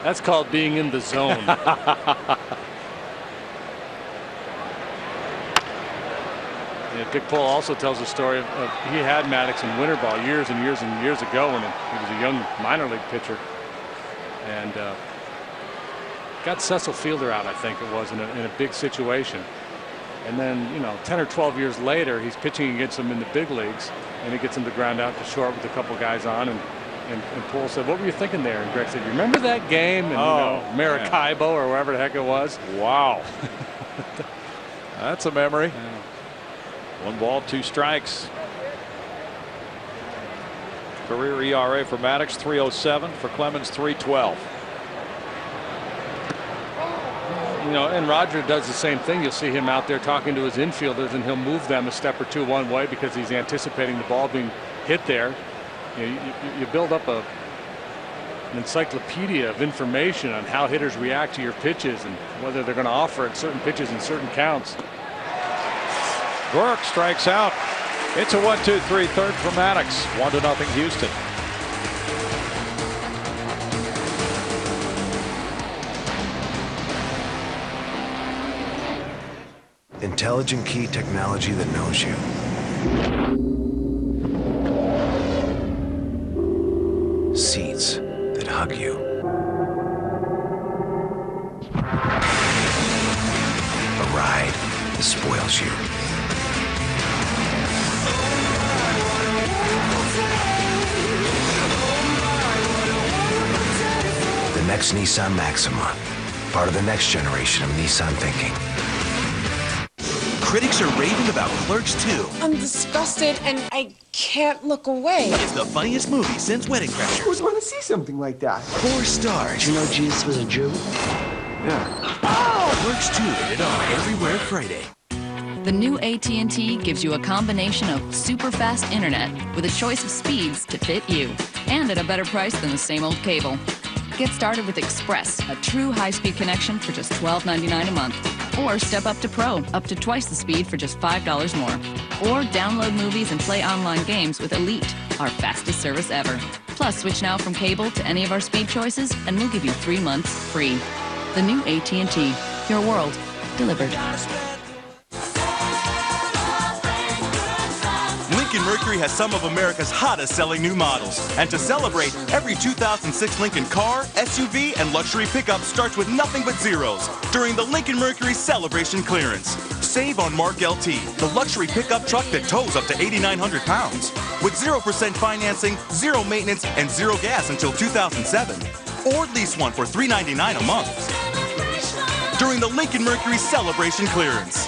That's called being in the zone. Dick Pohl also tells a story of he had Maddux in winter ball years and years and years ago when he was a young minor league pitcher, and got Cecil Fielder out, I think it was, in a big situation. And then, you know, 10 or 12 years later, he's pitching against him in the big leagues, and he gets him to ground out to short with a couple guys on. And Pohl said, what were you thinking there? And Greg said, you remember that game in Maracaibo or wherever the heck it was? Wow. That's a memory. 1 ball, 2 strikes. Career ERA for Maddux, 3.07. For Clemens, 3.12. You know, and Roger does the same thing. You'll see him out there talking to his infielders, and he'll move them a step or two one way because he's anticipating the ball being hit there. You know, you build up an encyclopedia of information on how hitters react to your pitches and whether they're going to offer at certain pitches and certain counts. Burke strikes out. It's a 1-2-3 third for Maddux. 1-0 Houston. Intelligent key technology that knows you. Seats that hug you. A ride that spoils you. next Nissan Maxima. Part of the next generation of Nissan thinking. Critics are raving about Clerks 2. I'm disgusted and I can't look away. It's the funniest movie since Wedding Crashers. Who's want to see something like that? 4 stars. Did you know Jesus was a Jew? Yeah. Oh! Clerks 2 rated R everywhere Friday. The new AT&T gives you a combination of super fast internet with a choice of speeds to fit you, and at a better price than the same old cable. Get started with Express, a true high-speed connection for just $12.99 a month. Or step up to Pro, up to twice the speed for just $5 more. Or download movies and play online games with Elite, our fastest service ever. Plus, switch now from cable to any of our speed choices, and we'll give you 3 months free. The new AT&T, your world, delivered. Lincoln Mercury has some of America's hottest selling new models. And to celebrate, every 2006 Lincoln car, SUV, and luxury pickup starts with nothing but zeros during the Lincoln Mercury Celebration Clearance. Save on Mark LT, the luxury pickup truck that tows up to 8,900 pounds. With 0% financing, 0 maintenance, and 0 gas until 2007. Or lease one for $399 a month. During the Lincoln Mercury Celebration Clearance.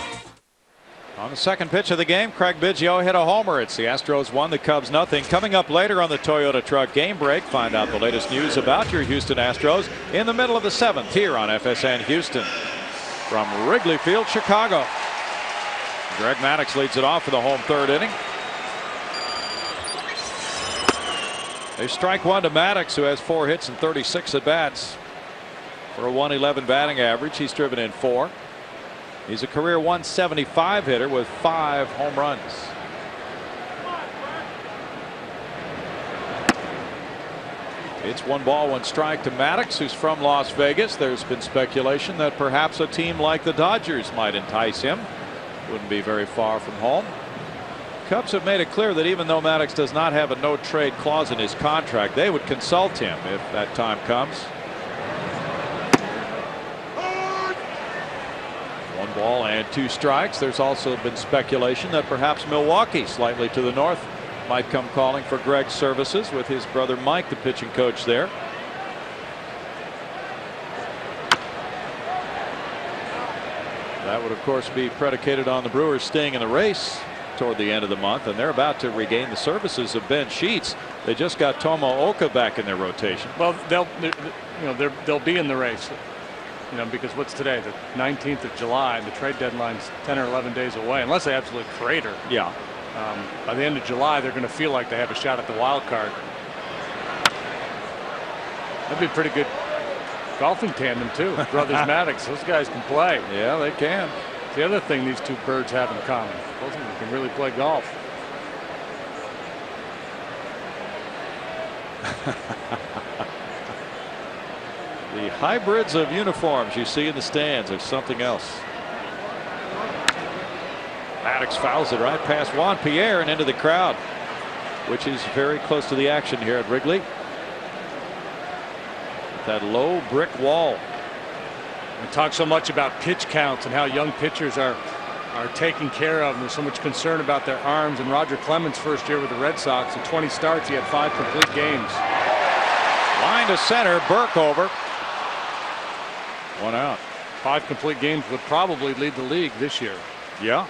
On the second pitch of the game, Craig Biggio hit a homer. It's the Astros 1, the Cubs nothing. Coming up later on the Toyota Truck Game Break, find out the latest news about your Houston Astros in the middle of the 7th here on FSN Houston. From Wrigley Field, Chicago. Greg Maddux leads it off for the home 3rd inning. They strike 1 to Maddux, who has 4 hits and 36 at bats. For a 111 batting average, he's driven in 4. He's a career 175 hitter with 5 home runs. It's 1 ball, 1 strike to Maddux, who's from Las Vegas. There's been speculation that perhaps a team like the Dodgers might entice him. Wouldn't be very far from home. Cubs have made it clear that even though Maddux does not have a no-trade clause in his contract, they would consult him if that time comes. 1 ball and 2 strikes. There's also been speculation that perhaps Milwaukee, slightly to the north, might come calling for Greg's services with his brother Mike, the pitching coach there. That would, of course, be predicated on the Brewers staying in the race toward the end of the month, and they're about to regain the services of Ben Sheets. They just got Tomo-Oka back in their rotation. Well, they'll be in the race. Because what's today, the 19th of July, and the trade deadline's 10 or 11 days away, unless they absolutely crater. Yeah. By the end of July, they're going to feel like they have a shot at the wild card. That'd be a pretty good golfing tandem too. Brothers Maddux, those guys can play. Yeah, they can. It's the other thing these 2 birds have in common. Both of them can really play golf. The hybrids of uniforms you see in the stands are something else. Maddux fouls it right past Juan Pierre and into the crowd, which is very close to the action here at Wrigley. With that low brick wall. We talk so much about pitch counts and how young pitchers are taken care of, and there's so much concern about their arms. And Roger Clemens' first year with the Red Sox, in 20 starts, he had 5 complete games. Line to center, Burke over. 1 out. 5 complete games would probably lead the league this year. Yeah.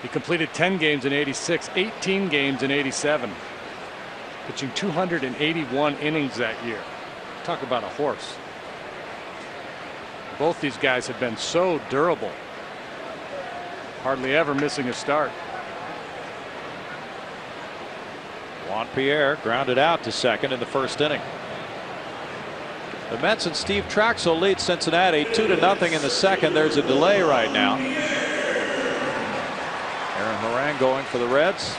He completed 10 games in '86, 18 games in '87, pitching 281 innings that year. Talk about a horse. Both these guys have been so durable, hardly ever missing a start. Juan Pierre grounded out to second in the 1st inning. The Mets and Steve Traxel lead Cincinnati 2-0 in the 2nd. There's a delay right now. Aaron Moran going for the Reds.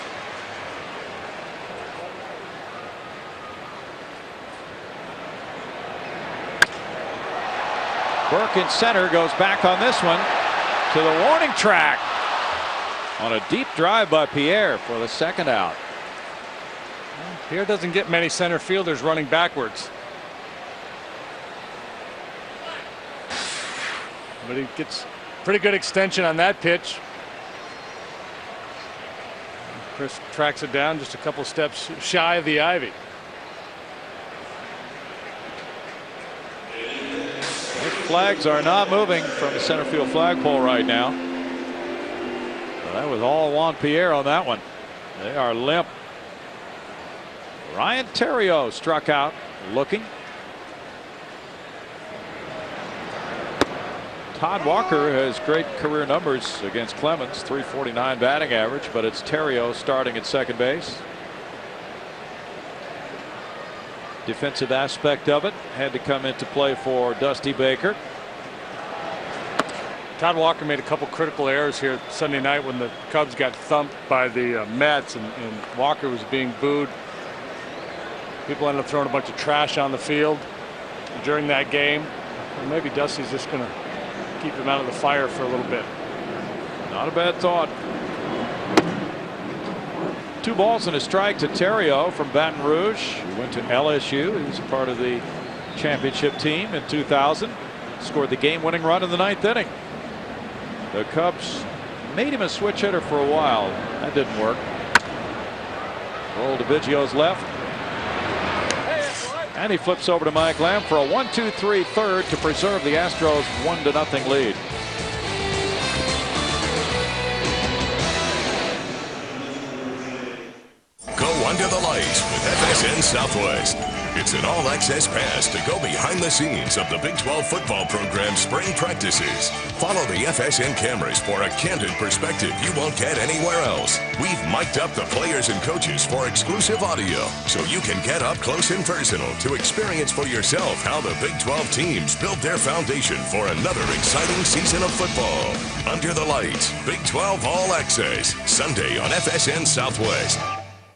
Burke in center, goes back on this one to the warning track on a deep drive by Pierre for the 2nd out. Pierre doesn't get many center fielders running backwards. But he gets pretty good extension on that pitch. Chris tracks it down just a couple steps shy of the ivy. flags are not moving from the center field flagpole right now. So that was all Juan Pierre on that one. They are limp. Ryan Theriot struck out looking. Todd Walker has great career numbers against Clemens, .349 batting average, but it's Theriot starting at second base. Defensive aspect of it had to come into play for Dusty Baker. Todd Walker made a couple critical errors here Sunday night when the Cubs got thumped by the Mets, and Walker was being booed. People ended up throwing a bunch of trash on the field during that game. And maybe Dusty's just going to keep him out of the fire for a little bit. Not a bad thought. 2 balls and a strike to Theriot from Baton Rouge. He went to LSU. He was a part of the championship team in 2000. Scored the game-winning run in the 9th inning. The Cubs made him a switch hitter for a while. That didn't work. Roll to Biggio's left. And he flips over to Mike Lamb for a 1-2-3 third to preserve the Astros 1-0 lead. Go under the lights with FSN Southwest. It's an all-access pass to go behind the scenes of the Big 12 football program spring practices. Follow the FSN cameras for a candid perspective you won't get anywhere else. We've mic'd up the players and coaches for exclusive audio, so you can get up close and personal to experience for yourself how the Big 12 teams build their foundation for another exciting season of football. Under the lights, Big 12 All Access, Sunday on FSN Southwest.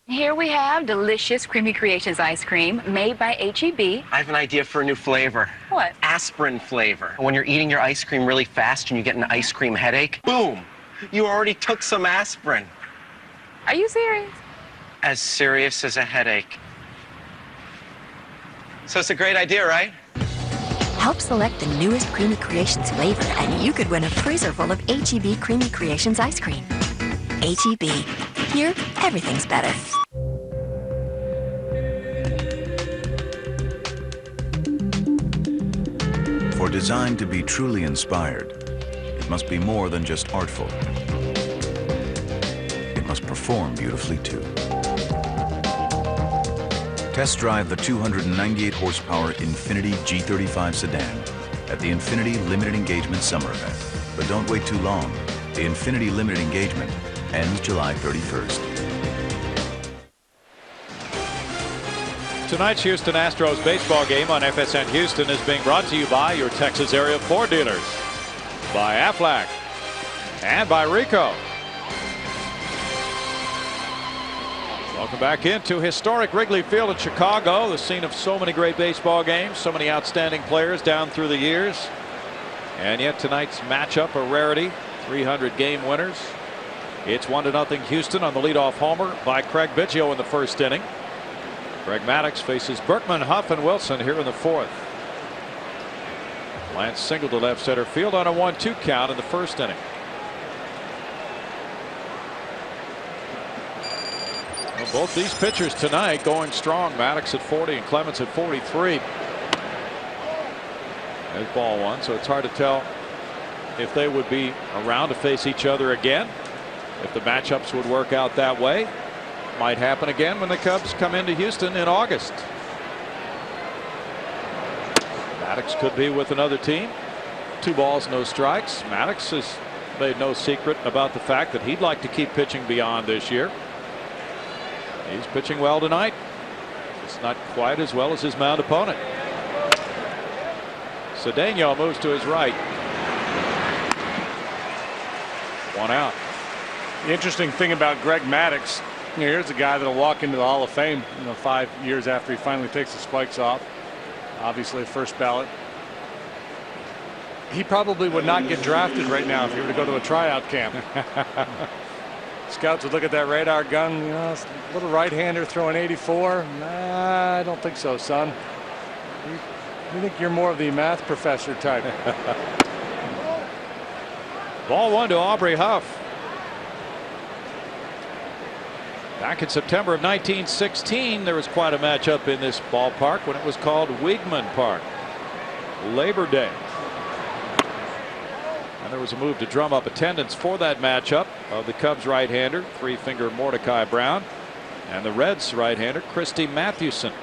Here we have delicious Creamy Creations ice cream made by H-E-B. I have an idea for a new flavor. What? Aspirin flavor. When you're eating your ice cream really fast and you get an ice cream headache, boom, you already took some aspirin. Are you serious? As serious as a headache. So it's a great idea, right? Help select the newest Creamy Creations flavor and you could win a freezer full of H-E-B Creamy Creations ice cream. H-E-B. Here, everything's better. For design to be truly inspired, it must be more than just artful. It must perform beautifully too. Test drive the 298 horsepower Infiniti G35 sedan at the Infiniti Limited Engagement Summer Event. But don't wait too long. The Infiniti Limited Engagement ends July 31st. Tonight's Houston Astros baseball game on FSN Houston is being brought to you by your Texas area Ford dealers, by Aflac, and by Rico. Welcome back into historic Wrigley Field in Chicago, the scene of so many great baseball games, so many outstanding players down through the years. And yet tonight's matchup a rarity, 300 game winners. It's 1-0 Houston on the leadoff homer by Craig Biggio in the first inning. Greg Maddux faces Berkman, Huff, and Wilson here in the 4th. Lance singled to left center field on a 1-2 count in the first inning. Well, both these pitchers tonight going strong. Maddux at 40 and Clemens at 43. There's ball 1, so it's hard to tell if they would be around to face each other again. If the matchups would work out that way. Might happen again when the Cubs come into Houston in August. Maddux could be with another team. 2 balls, no strikes. Maddux has made no secret about the fact that he'd like to keep pitching beyond this year. He's pitching well tonight. It's not quite as well as his mound opponent. Cedeno moves to his right. 1 out. The interesting thing about Greg Maddux, here's a guy that'll walk into the Hall of Fame 5 years after he finally takes the spikes off. Obviously first ballot. He probably would not get drafted right now if he were to go to a tryout camp. Scouts would look at that radar gun, little right-hander throwing 84. Nah, I don't think so, son. You think you're more of the math professor type. Ball 1 to Aubrey Huff. Back in September of 1916, there was quite a matchup in this ballpark when it was called Weigman Park. Labor Day. And there was a move to drum up attendance for that matchup of the Cubs right-hander, three-finger Mordecai Brown, and the Reds right-hander, Christy Mathewson.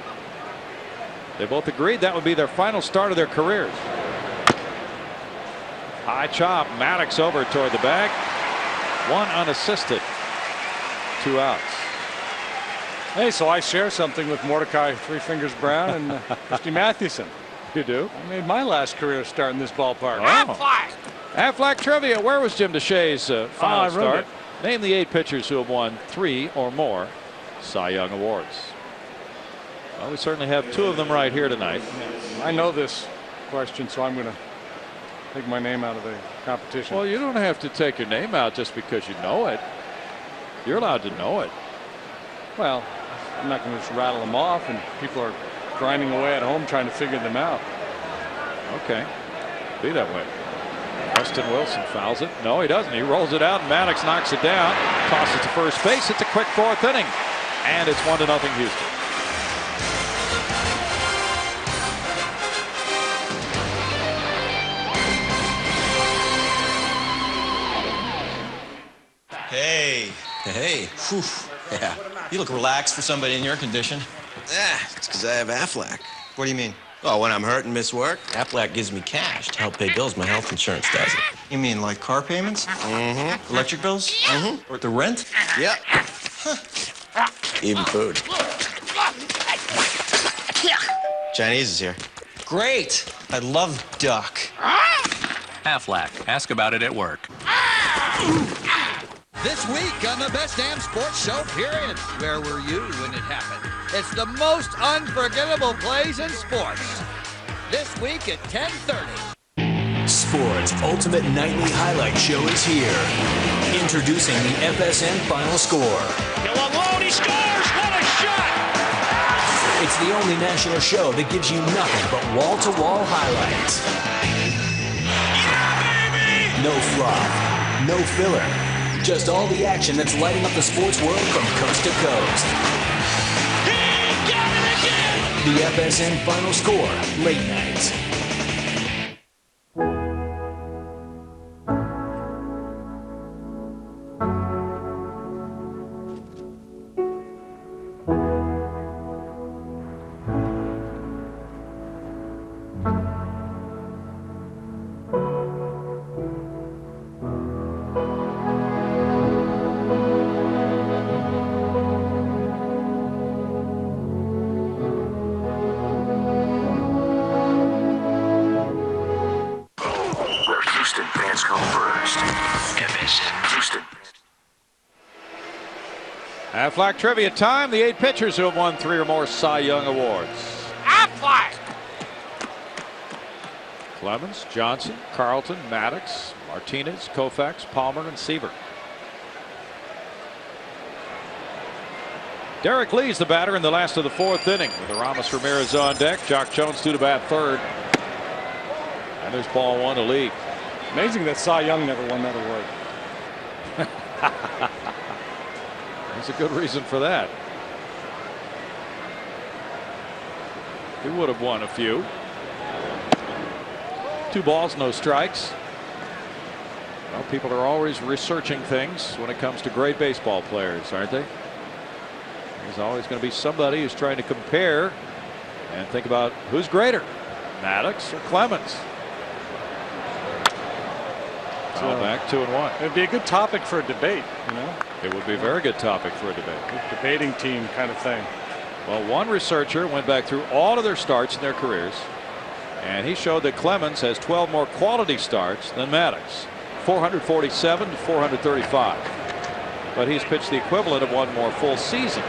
They both agreed that would be their final start of their careers. High chop, Maddux over toward the bag. One unassisted. 2 outs. Hey, so I share something with Mordecai Three Fingers Brown and Christy Mathewson. You do? I made my last career start in this ballpark. Oh. Aflac trivia. Where was Jim DeShay's final start? Name the 8 pitchers who have won 3 or more Cy Young awards. Well, we certainly have 2 of them right here tonight. I know this question, so I'm going to take my name out of the competition. Well, you don't have to take your name out just because you know it. You're allowed to know it. Well, I'm not going to just rattle them off, and people are grinding away at home trying to figure them out. Okay. Be that way. Preston Wilson fouls it. No, he doesn't. He rolls it out, and Maddux knocks it down. Tosses to first base. It's a quick 4th inning. And it's 1-0 Houston. Hey. Hey. Whew. Yeah. You look relaxed for somebody in your condition. It's because I have Aflac. What do you mean? Well, when I'm hurt and miss work, Aflac gives me cash to help pay bills my health insurance doesn't. You mean like car payments? Mm-hmm. Electric bills? Mm-hmm. Or the rent? Yep. Even food. Chinese is here. Great. I love duck. Aflac. Ask about it at work. This week on the Best Damn Sports Show, period. Where were you when it happened? It's the most unforgettable plays in sports. This week at 10:30. Sports' ultimate nightly highlight show is here. Introducing the FSN Final Score. He'll unload, he scores! What a shot! It's the only national show that gives you nothing but wall-to-wall highlights. Yeah, baby! No fluff, no filler. Just all the action that's lighting up the sports world from coast to coast. He got it again! The FSN Final Score, late nights. Aflac trivia time. The 8 pitchers who have won 3 or more Cy Young awards. Aflac! Clemens, Johnson, Carlton, Maddux, Martinez, Koufax, Palmer, and Seaver. Derek Lee's the batter in the last of the 4th inning with Aramis Ramirez on deck. Jock Jones due to bat 3rd. And there's ball 1 to Lee. Amazing that Cy Young never won that award. There's a good reason for that. He would have won a few. 2 balls, no strikes. Well, people are always researching things when it comes to great baseball players, aren't they? There's always going to be somebody who's trying to compare and think about who's greater, Maddux or Clemens. Back 2-1. It'd be a good topic for a debate, you know. It would be a very good topic for a debate. Debating team kind of thing. Well, one researcher went back through all of their starts in their careers, and he showed that Clemens has 12 more quality starts than Maddux, 447 to 435. But he's pitched the equivalent of 1 more full season.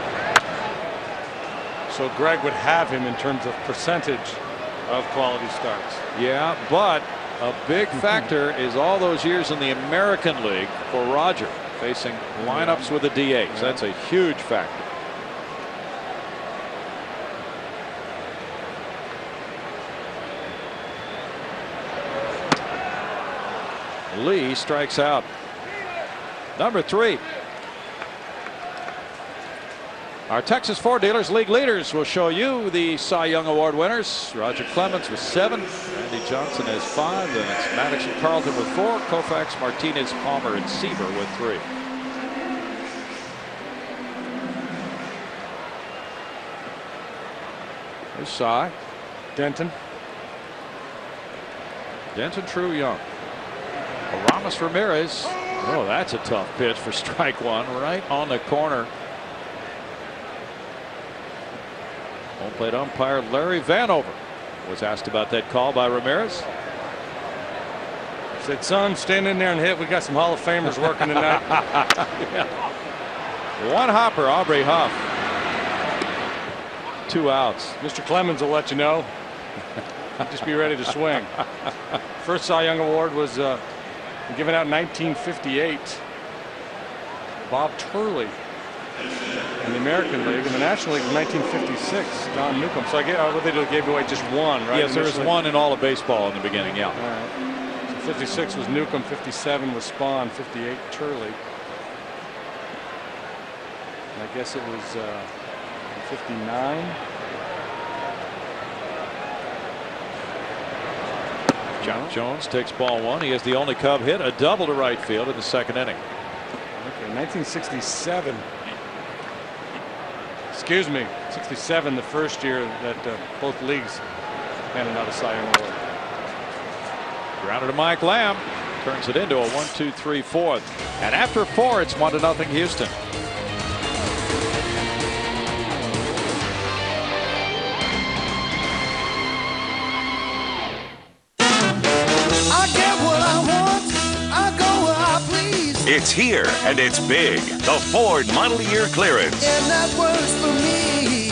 So Greg would have him in terms of percentage of quality starts. Yeah, but a big factor is all those years in the American League for Roger, facing lineups with the DH. That's a huge factor. Lee strikes out. Number 3. Our Texas Ford dealers league leaders will show you the Cy Young Award winners. Roger Clemens with 7, Randy Johnson has 5, then it's Maddux and Carlton with 4, Koufax, Martinez, Palmer, and Seaver with 3. There's Cy. Denton, True, Young. Ramos Ramirez. Oh, that's a tough pitch for strike 1, right on the corner. Home plate umpire Larry Vanover was asked about that call by Ramirez. Said, son, stand in there and hit. We got some Hall of Famers working tonight. Yeah. 1 hopper, Aubrey Huff. 2 outs. Mr. Clemens will let you know. Just be ready to swing. First Cy Young Award was given out in 1958. Bob Turley in the American League. In the National League in 1956, Don Newcomb. So what they gave away just 1, right? Yes, there was 1 in all of baseball in the beginning, yeah. All right. So 56 was Newcomb, 57 was Spahn, 58 Turley. And I guess it was 59. John Jones takes ball 1. He has the only Cub hit, a double to right field in the 2nd inning. Okay, 1967. Excuse me, 67, the first year that both leagues handed out a Cy Young Award. Grounded to Mike Lamb. Turns it into a 1-2-3-4. And after 4, it's 1-0 Houston. It's here, and it's big. The Ford Model Year Clearance. And that works for me.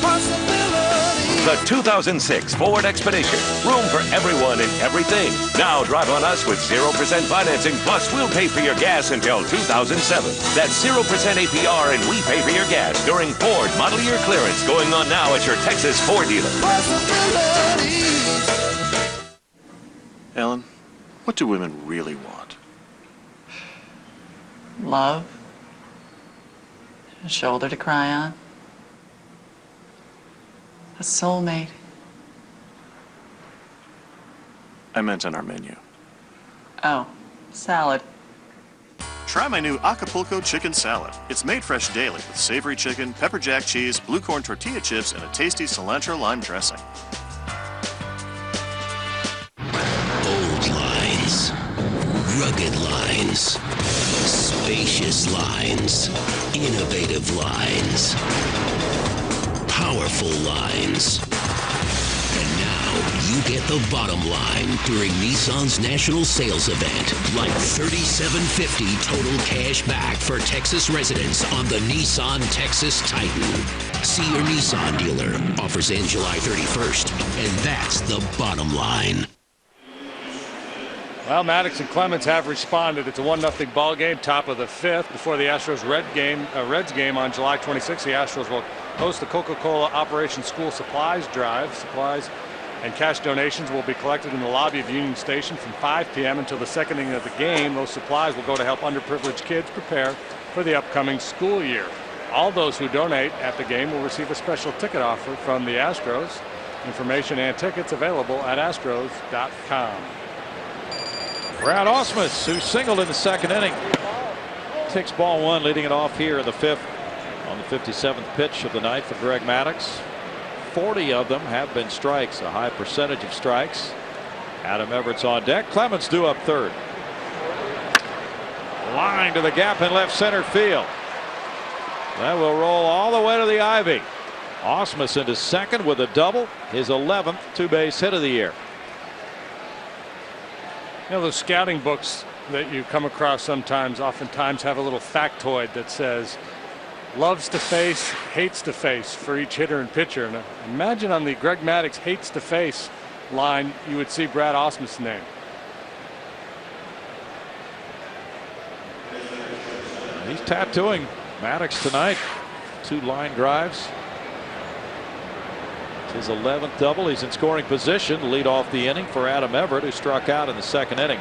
Possibility. The 2006 Ford Expedition. Room for everyone and everything. Now drive on us with 0% financing, plus we'll pay for your gas until 2007. That's 0% APR, and we pay for your gas during Ford Model Year Clearance, going on now at your Texas Ford dealer. Ellen, what do women really want? Love, a shoulder to cry on, a soulmate. I meant on our menu. Oh, salad. Try my new Acapulco chicken salad. It's made fresh daily with savory chicken, pepper jack cheese, blue corn tortilla chips, and a tasty cilantro lime dressing. Old lines, rugged lines, spacious lines, innovative lines, powerful lines. And now you get the bottom line during Nissan's national sales event. Like $3,750 total cash back for Texas residents on the Nissan Texas Titan. See your Nissan dealer. Offers end July 31st. And that's the bottom line. Well, Maddux and Clemens have responded. It's a 1-0 ball game, top of the 5th. Before the Astros Reds game on July 26th, the Astros will host the Coca-Cola Operation School Supplies Drive. Supplies and cash donations will be collected in the lobby of Union Station from 5 p.m. until the 2nd inning of the game. Those supplies will go to help underprivileged kids prepare for the upcoming school year. All those who donate at the game will receive a special ticket offer from the Astros. Information and tickets available at astros.com. Brad Ausmus, who singled in the 2nd inning, takes ball 1, leading it off here in the 5th on the 57th pitch of the night for Greg Maddux. 40 of them have been strikes, a high percentage of strikes. Adam Everett's on deck. Clemens due up 3rd. Line to the gap in left center field. That will roll all the way to the ivy. Ausmus into 2nd with a double, his 11th two-base hit of the year. You know, those scouting books that you come across oftentimes have a little factoid that says loves to face, hates to face for each hitter and pitcher. And imagine on the Greg Maddux hates to face line, you would see Brad Ausmus' name. He's tattooing Maddux tonight. 2 line drives. His 11th double. He's in scoring position to lead off the inning for Adam Everett, who struck out in the 2nd inning.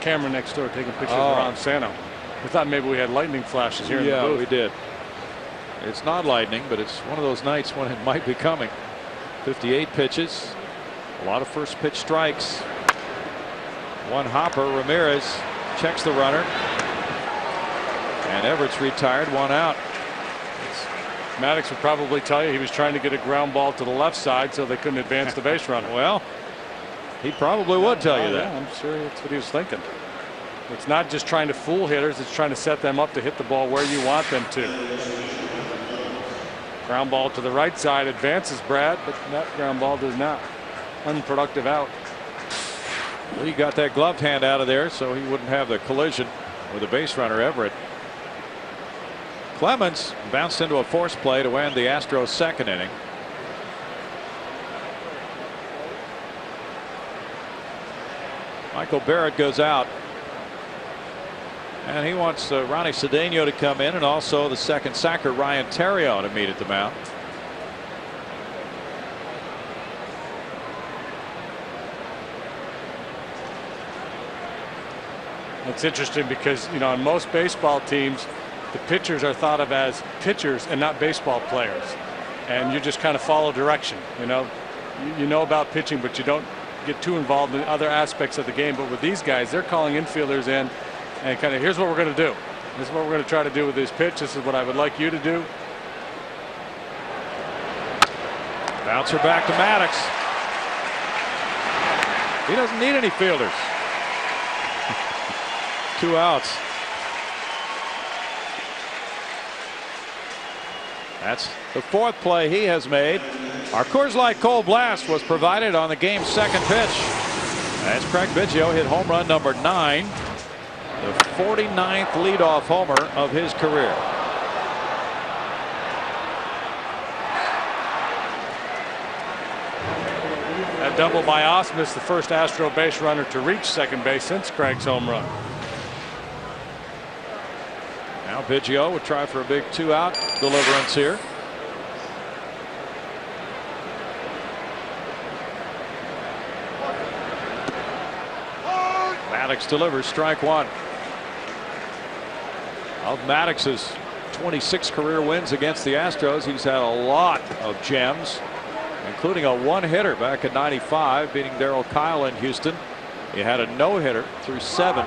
Camera next door taking pictures of Ron Santo. We thought maybe we had lightning flashes here in the booth. Yeah, we did. It's not lightning, but it's one of those nights when it might be coming. 58 pitches. A lot of first pitch strikes. One hopper. Ramirez checks the runner. And Everett's retired. One out. Maddux would probably tell you he was trying to get a ground ball to the left side so they couldn't advance the base runner. Well, he probably would tell you that. Yeah, I'm sure that's what he was thinking. It's not just trying to fool hitters, it's trying to set them up to hit the ball where you want them to. Ground ball to the right side advances Brad, but that ground ball does not. Unproductive out. Well, he got that gloved hand out of there so he wouldn't have the collision with the base runner Everett. Clemens bounced into a force play to end the Astros second inning. Michael Barrett goes out. And he wants Ronnie Cedeno to come in and also the second sacker Ryan Theriot to meet at the mound. It's interesting because, you know, on most baseball teams, the pitchers are thought of as pitchers and not baseball players. And you just kind of follow direction. You know about pitching, but you don't get too involved in other aspects of the game. But with these guys, they're calling infielders in and kind of, here's what we're going to do. This is what we're going to try to do with this pitch. This is what I would like you to do. Bouncer back to Maddux. He doesn't need any fielders. 2 outs. That's the 4th play he has made. Our Coors Light Cold Blast was provided on the game's second pitch. As Craig Biggio hit home run number 9. The 49th leadoff homer of his career. That double by Osmus, the first Astro base runner to reach second base since Craig's home run. Now Biggio would try for a big 2-out deliverance here. Maddux delivers strike 1. Of Maddux's 26 career wins against the Astros, he's had a lot of gems, including a 1-hitter back in '95, beating Darryl Kyle in Houston. He had a no-hitter through 7.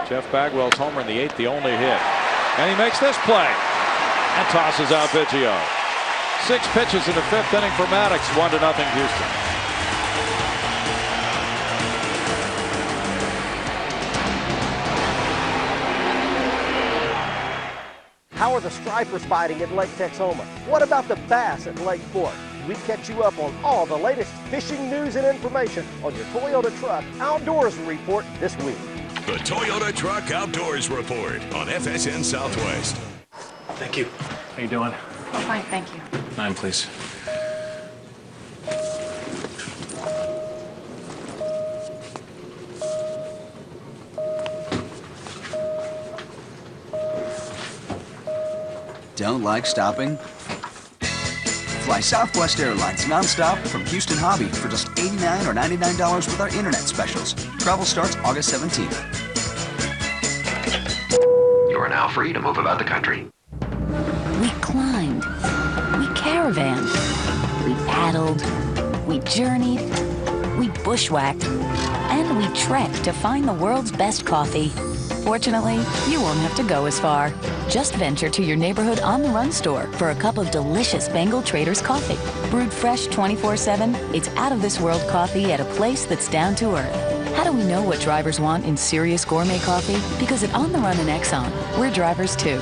Jeff Bagwell's homer in the 8th, the only hit. And he makes this play and tosses out Biggio. 6 pitches in the 5th inning for Maddux. 1-0 Houston. How are the stripers fighting at Lake Texoma? What about the bass at Lake Fork? We catch you up on all the latest fishing news and information on your Toyota Truck Outdoors Report this week. The Toyota Truck Outdoors Report on FSN Southwest. Thank you. How you doing? Oh, fine, thank you. 9, please. Don't like stopping? Fly Southwest Airlines nonstop from Houston Hobby for just $89 or $99 with our internet specials. Travel starts August 17th. You are now free to move about the country. We climbed. We caravanned. We paddled. We journeyed. We bushwhacked. And we trekked to find the world's best coffee. Fortunately, you won't have to go as far. Just venture to your neighborhood on-the-run store for a cup of delicious Bengal Traders coffee. Brewed fresh 24/7, it's out-of-this-world coffee at a place that's down to earth. How do we know what drivers want in serious gourmet coffee? Because at On the Run and Exxon, we're drivers too.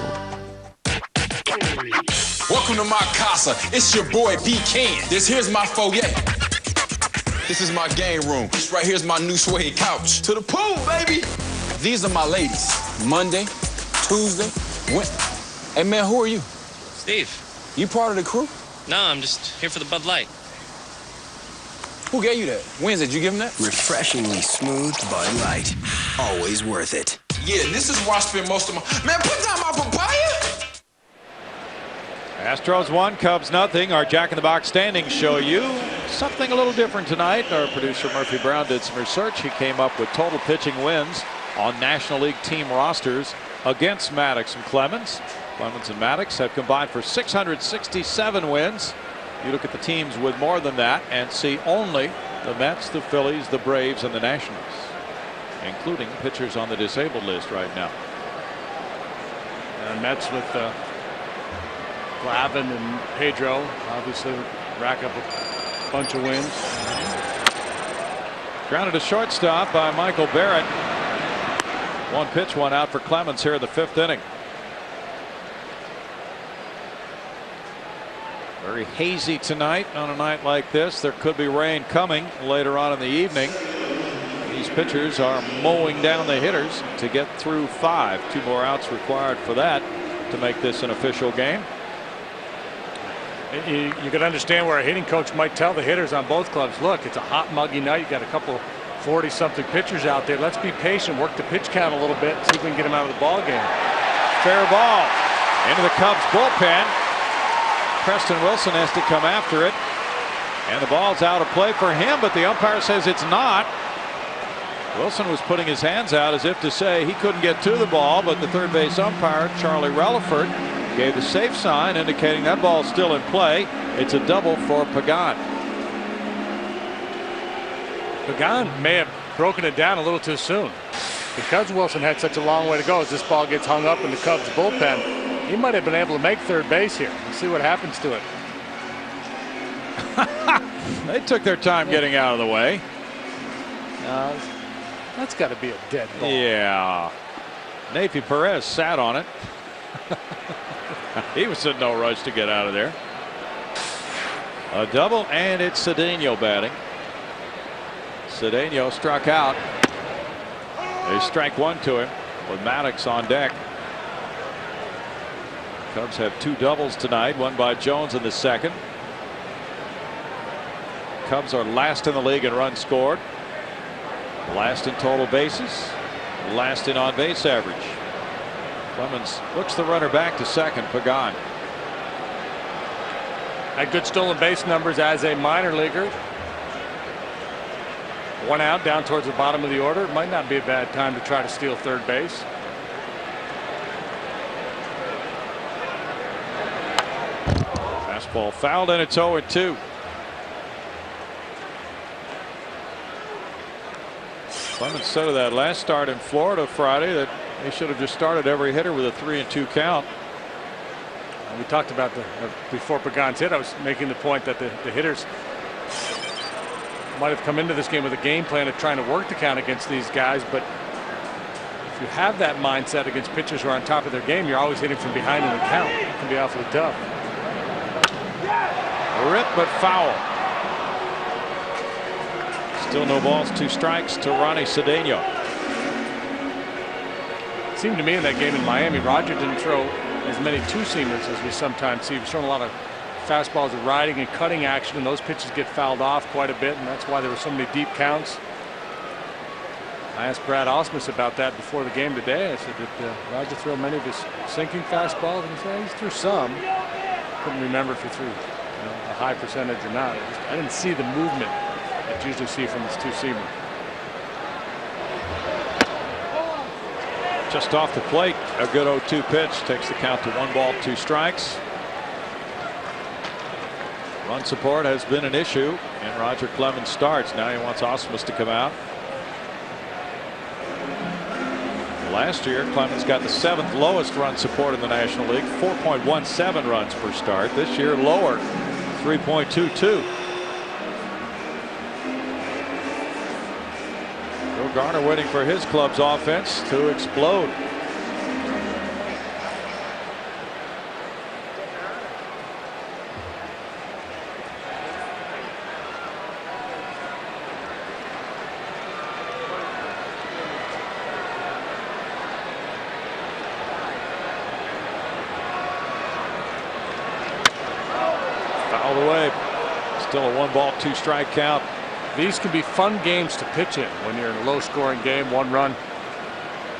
Welcome to my casa. It's your boy B. Ken. Here's my foyer. This is my game room. This right here's my new suede couch. To the pool, baby. These are my ladies. Monday, Tuesday, Wednesday. Hey man, who are you? Steve. You part of the crew? No, I'm just here for the Bud Light. Who gave you that? Wednesday, did you give him that? Refreshingly smooth Bud Light. Always worth it. Yeah, this is where I spend most of my... Man, put down my papaya! Astros 1, Cubs 0. Our Jack in the Box standings show you something a little different tonight. Our producer Murphy Brown did some research. He came up with total pitching wins on National League team rosters against Maddux and Clemens. Clemens and Maddux have combined for 667 wins. You look at the teams with more than that and see only the Mets, the Phillies, the Braves, and the Nationals, including pitchers on the disabled list right now. And Mets with Glavine and Pedro obviously rack up a bunch of wins. Grounded to shortstop by Michael Barrett. One pitch, one out for Clemens here in the 5th inning. Very hazy tonight. On a night like this, there could be rain coming later on in the evening. These pitchers are mowing down the hitters to get through 5. 2 more outs required for that to make this an official game. You can understand where a hitting coach might tell the hitters on both clubs, look, it's a hot, muggy night. You got a couple 40-something pitchers out there. Let's be patient, work the pitch count a little bit, see if we can get them out of the ball game. Fair ball into the Cubs bullpen. Preston Wilson has to come after it, and the ball's out of play for him, but the umpire says it's not. Wilson was putting his hands out as if to say he couldn't get to the ball, but the third base umpire, Charlie Relaford, gave the safe sign indicating that ball's still in play. It's a double for Pagan. Pagan may have broken it down a little too soon. Because Wilson had such a long way to go as this ball gets hung up in the Cubs bullpen, he might have been able to make third base here. Let's see what happens to it. They took their time getting out of the way. That's got to be a dead ball. Yeah. Neifi Perez sat on it. He was in no rush to get out of there. A double, and it's Cedeno batting. Cedeno struck out. They strike 1 to him with Maddux on deck. Cubs have 2 doubles tonight, one by Jones in the 2nd. Cubs are last in the league in runs scored, last in total bases, last in on base average. Clemens looks the runner back to second. Pagan had good stolen base numbers as a minor leaguer. 1 out down towards the bottom of the order. It might not be a bad time to try to steal third base. Fastball fouled, and it's 0-2. Clemens said of that last start in Florida Friday that they should have just started every hitter with a 3-2 count. We talked about before Pagan's hit. I was making the point that the hitters might have come into this game with a game plan of trying to work the count against these guys, but if you have that mindset against pitchers who are on top of their game, you're always hitting from behind in the count. It can be awfully tough. Rip, but foul. Still no balls, 2 strikes to Ronnie Cedeno. It seemed to me in that game in Miami, Roger didn't throw as many 2-seamers as we sometimes see. He's thrown a lot of fastballs with riding and cutting action, and those pitches get fouled off quite a bit, and that's why there were so many deep counts. I asked Brad Ausmus about that before the game today. I said, did Roger throw many of his sinking fastballs? And he said, he threw some. Couldn't remember if he threw a high percentage or not. I didn't see the movement that you usually see from his 2-seamer. Just off the plate, a good 0-2 pitch takes the count to 1 ball, 2 strikes. Run support has been an issue in Roger Clemens starts. Now he wants Ausmus to come out. Last year, Clemens got the 7th lowest run support in the National League, 4.17 runs per start. This year, lower, 3.22. Joe Garner waiting for his club's offense to explode. Fouled away. Still a 1 ball, 2 strike count. These can be fun games to pitch in when you're in a low-scoring game, 1 run.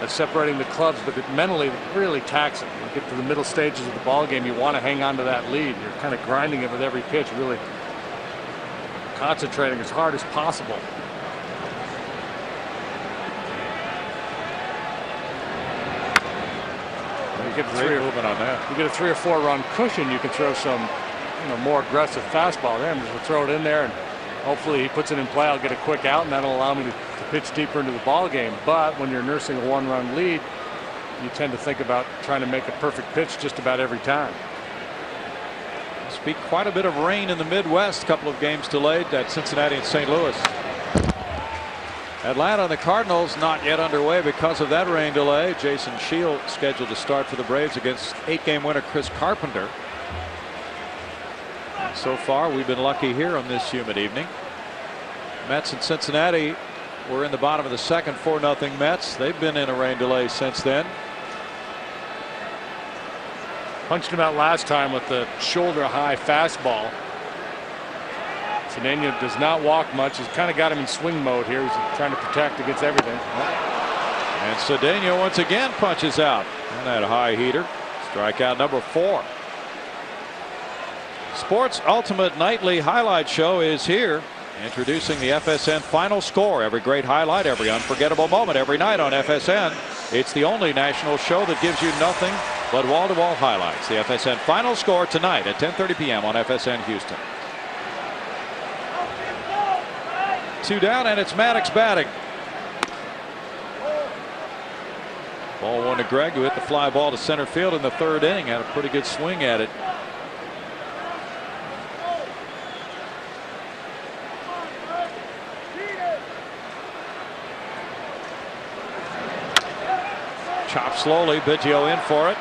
That's separating the clubs, but mentally really taxing. You get to the middle stages of the ball game, you want to hang on to that lead. You're kind of grinding it with every pitch, really concentrating as hard as possible. You get Great movement on that. You get a 3 or 4 run cushion. You can throw some, more aggressive fastball there. And just throw it in there, and hopefully he puts it in play. I'll get a quick out, and that'll allow me to pitch deeper into the ball game. But when you're nursing a 1-run lead, you tend to think about trying to make a perfect pitch just about every time. Must be quite a bit of rain in the Midwest. A couple of games delayed at Cincinnati and St. Louis. Atlanta and the Cardinals not yet underway because of that rain delay. Jason Shield scheduled to start for the Braves against 8-game winner Chris Carpenter. And so far we've been lucky here on this humid evening. Mets and Cincinnati were in the bottom of the second, 4-0 Mets. They've been in a rain delay since then. Punched him out last time with the shoulder high fastball. Cedeno does not walk much. He's kind of got him in swing mode here. He's trying to protect against everything. And Cedeno once again punches out on that high heater. Strikeout number 4. Sports Ultimate Nightly Highlight Show is here. Introducing the FSN Final Score. Every great highlight, every unforgettable moment, every night on FSN. It's the only national show that gives you nothing but wall-to-wall highlights. The FSN Final Score tonight at 10:30 p.m. on FSN Houston. 2 down, and it's Maddux batting. Ball 1 to Greg, who hit the fly ball to center field in the 3rd inning. Had a pretty good swing at it. Chop slowly, Biggio in for it.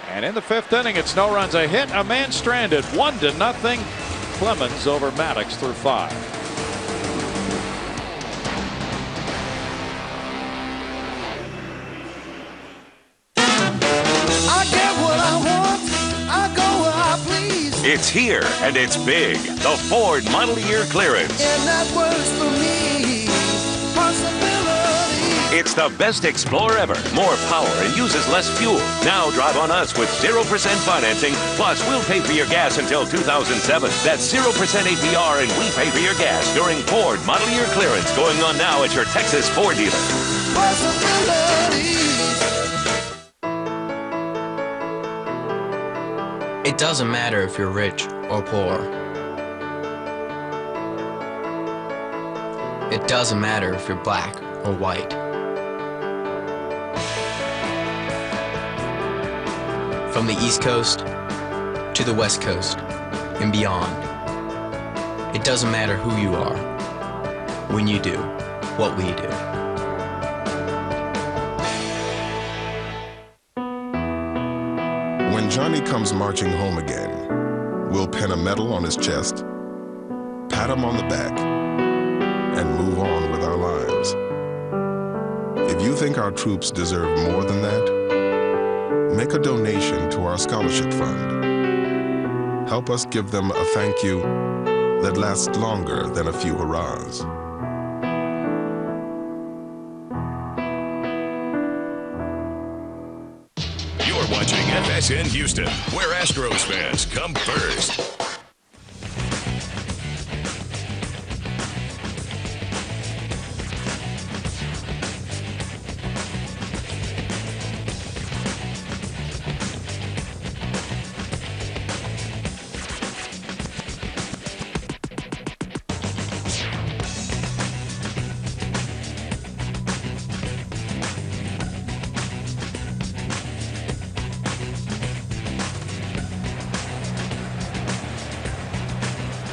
And in the 5th inning, it's no runs, a hit, a man stranded, 1-0. Clemens over Maddux through 5. I get what I want, I go where I please. It's here, and it's big. The Ford Model Year Clearance. And that works for me. Possibility. It's the best Explorer ever. More power and uses less fuel. Now drive on us with 0% financing. Plus, we'll pay for your gas until 2007. That's 0% APR, and we pay for your gas during Ford Model Year Clearance going on now at your Texas Ford dealer. It doesn't matter if you're rich or poor. It doesn't matter if you're black or white. From the East Coast to the West Coast and beyond. It doesn't matter who you are when you do what we do. When Johnny comes marching home again, we'll pin a medal on his chest, pat him on the back, and move on with our lives. If you think our troops deserve more than that, make a donation to our scholarship fund. Help us give them a thank you that lasts longer than a few hurrahs. You're watching FSN Houston, where Astros fans come first.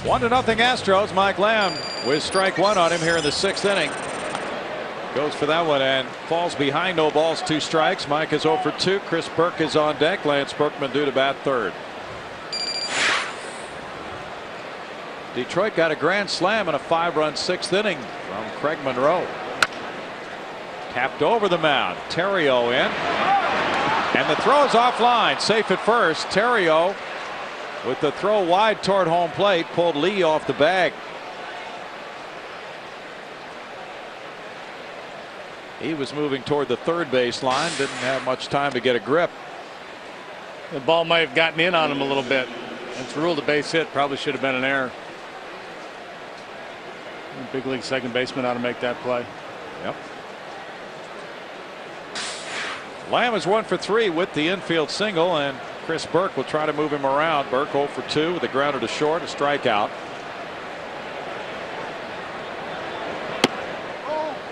One to nothing Astros. Mike Lamb with strike 1 on him here in the 6th inning. Goes for that one and falls behind. No balls, 2 strikes. Mike is 0 for 2. Chris Burke is on deck. Lance Berkman due to bat 3rd. Detroit got a grand slam in a 5-run 6th inning from Craig Monroe. Tapped over the mound. Terrio in. And the throw is offline. Safe at first. Terrio with the throw wide toward home plate pulled Lee off the bag. He was moving toward the 3rd base line. Didn't have much time to get a grip. The ball might have gotten in on him a little bit. It's ruled a base hit. Probably should have been an error. Big league second baseman ought to make that play. Yep. Lamb is 1 for 3 with the infield single, and Chris Burke will try to move him around. Burke 0 for 2 with a grounder to short, a strikeout.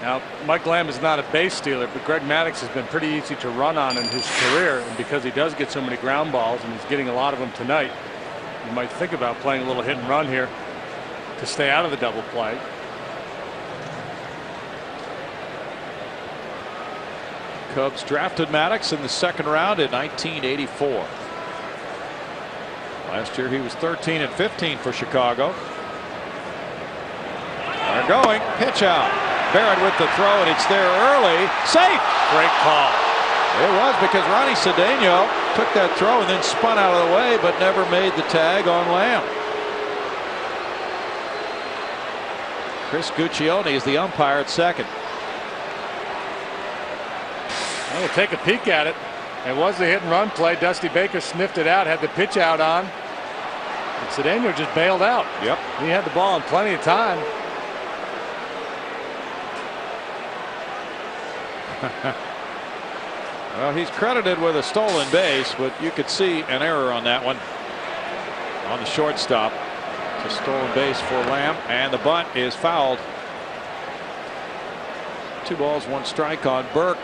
Now, Mike Lamb is not a base stealer, but Greg Maddux has been pretty easy to run on in his career, and because he does get so many ground balls, and he's getting a lot of them tonight, you might think about playing a little hit and run here to stay out of the double play. Cubs drafted Maddux in the second round in 1984. Last year he was 13 and 15 for Chicago. They're going, pitch out. Barrett with the throw, and it's there early. Safe. Great call. It was, because Ronnie Cedeno took that throw and then spun out of the way, but never made the tag on Lamb. Chris Guccione is the umpire at second. We'll take a peek at it. It was the hit and run play. Dusty Baker sniffed it out, had the pitch out on. And Cedeno just bailed out. Yep. He had the ball in plenty of time. Well, he's credited with a stolen base, but you could see an error on that one on the shortstop. It's a stolen base for Lamb, and the bunt is fouled. 2 balls, 1 strike on Burke.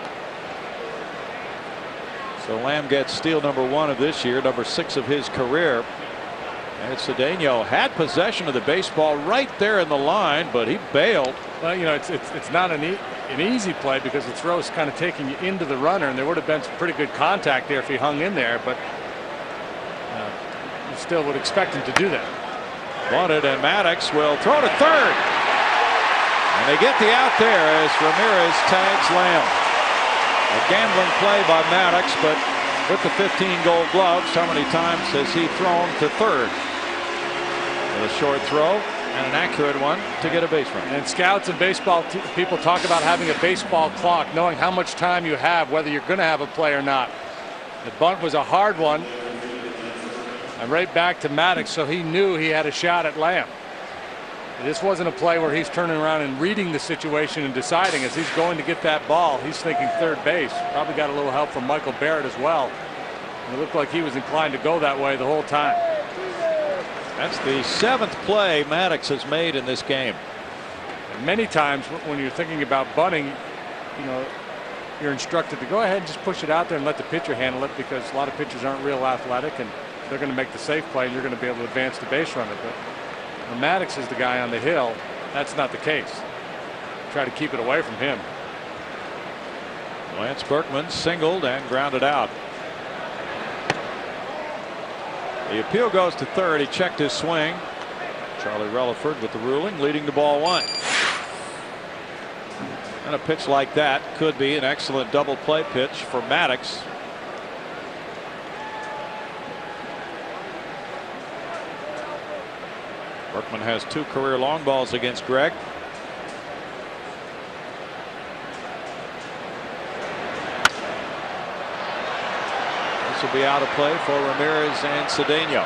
So Lamb gets steal number 1 of this year, number 6 of his career. And Cedeno had possession of the baseball right there in the line, but he bailed. Well, you know, it's not an easy play because the throw is kind of taking you into the runner, and there would have been some pretty good contact there if he hung in there, but you still would expect him to do that. Bunted, and Maddux will throw to third. And they get the out there as Ramirez tags Lamb. A gambling play by Maddux, but with the 15 Gold Gloves, how many times has he thrown to third? With a short throw and an accurate one to get a base run. And scouts and baseball people talk about having a baseball clock, knowing how much time you have, whether you're going to have a play or not. The bunt was a hard one, and right back to Maddux, so he knew he had a shot at Lamb. This wasn't a play where he's turning around and reading the situation and deciding as he's going to get that ball. He's thinking third base. Probably got a little help from Michael Barrett as well. And it looked like he was inclined to go that way the whole time. That's the 7th play Maddux has made in this game. And many times when you're thinking about bunting, you know, you're instructed to go ahead and just push it out there and let the pitcher handle it, because a lot of pitchers aren't real athletic and they're going to make the safe play and you're going to be able to advance the base runner. But when Maddux is the guy on the hill, that's not the case. Try to keep it away from him. Lance Berkman singled and grounded out. The appeal goes to third. He checked his swing. Charlie Relaford with the ruling, leading to ball 1. And a pitch like that could be an excellent double play pitch for Maddux. Berkman has 2 career long balls against Greg. This will be out of play for Ramirez and Cedeno.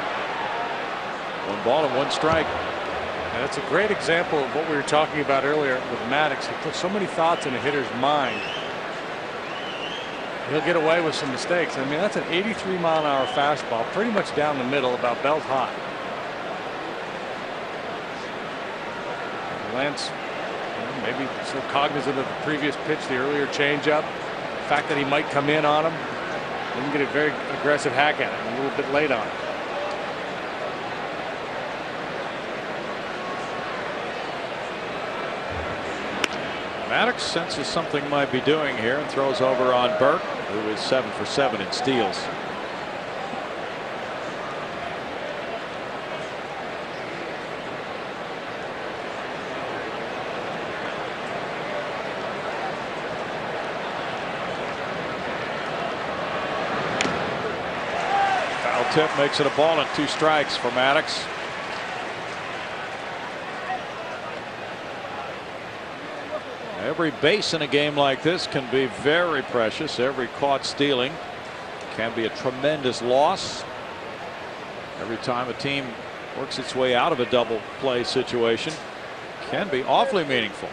1 ball and 1 strike. And that's a great example of what we were talking about earlier with Maddux. He puts so many thoughts in a hitter's mind. He'll get away with some mistakes. I mean, that's an 83-mile-an-hour fastball, pretty much down the middle, about belt high. Lance, maybe so cognizant of the previous pitch, the earlier changeup, the fact that he might come in on him, didn't get a very aggressive hack at it, a little bit late on it. Maddux senses something might be doing here and throws over on Burke, who is 7 for 7 in steals. Foul tip makes it a ball and 2 strikes for Maddux. Every base in a game like this can be very precious. Every caught stealing can be a tremendous loss. Every time a team works its way out of a double play situation can be awfully meaningful.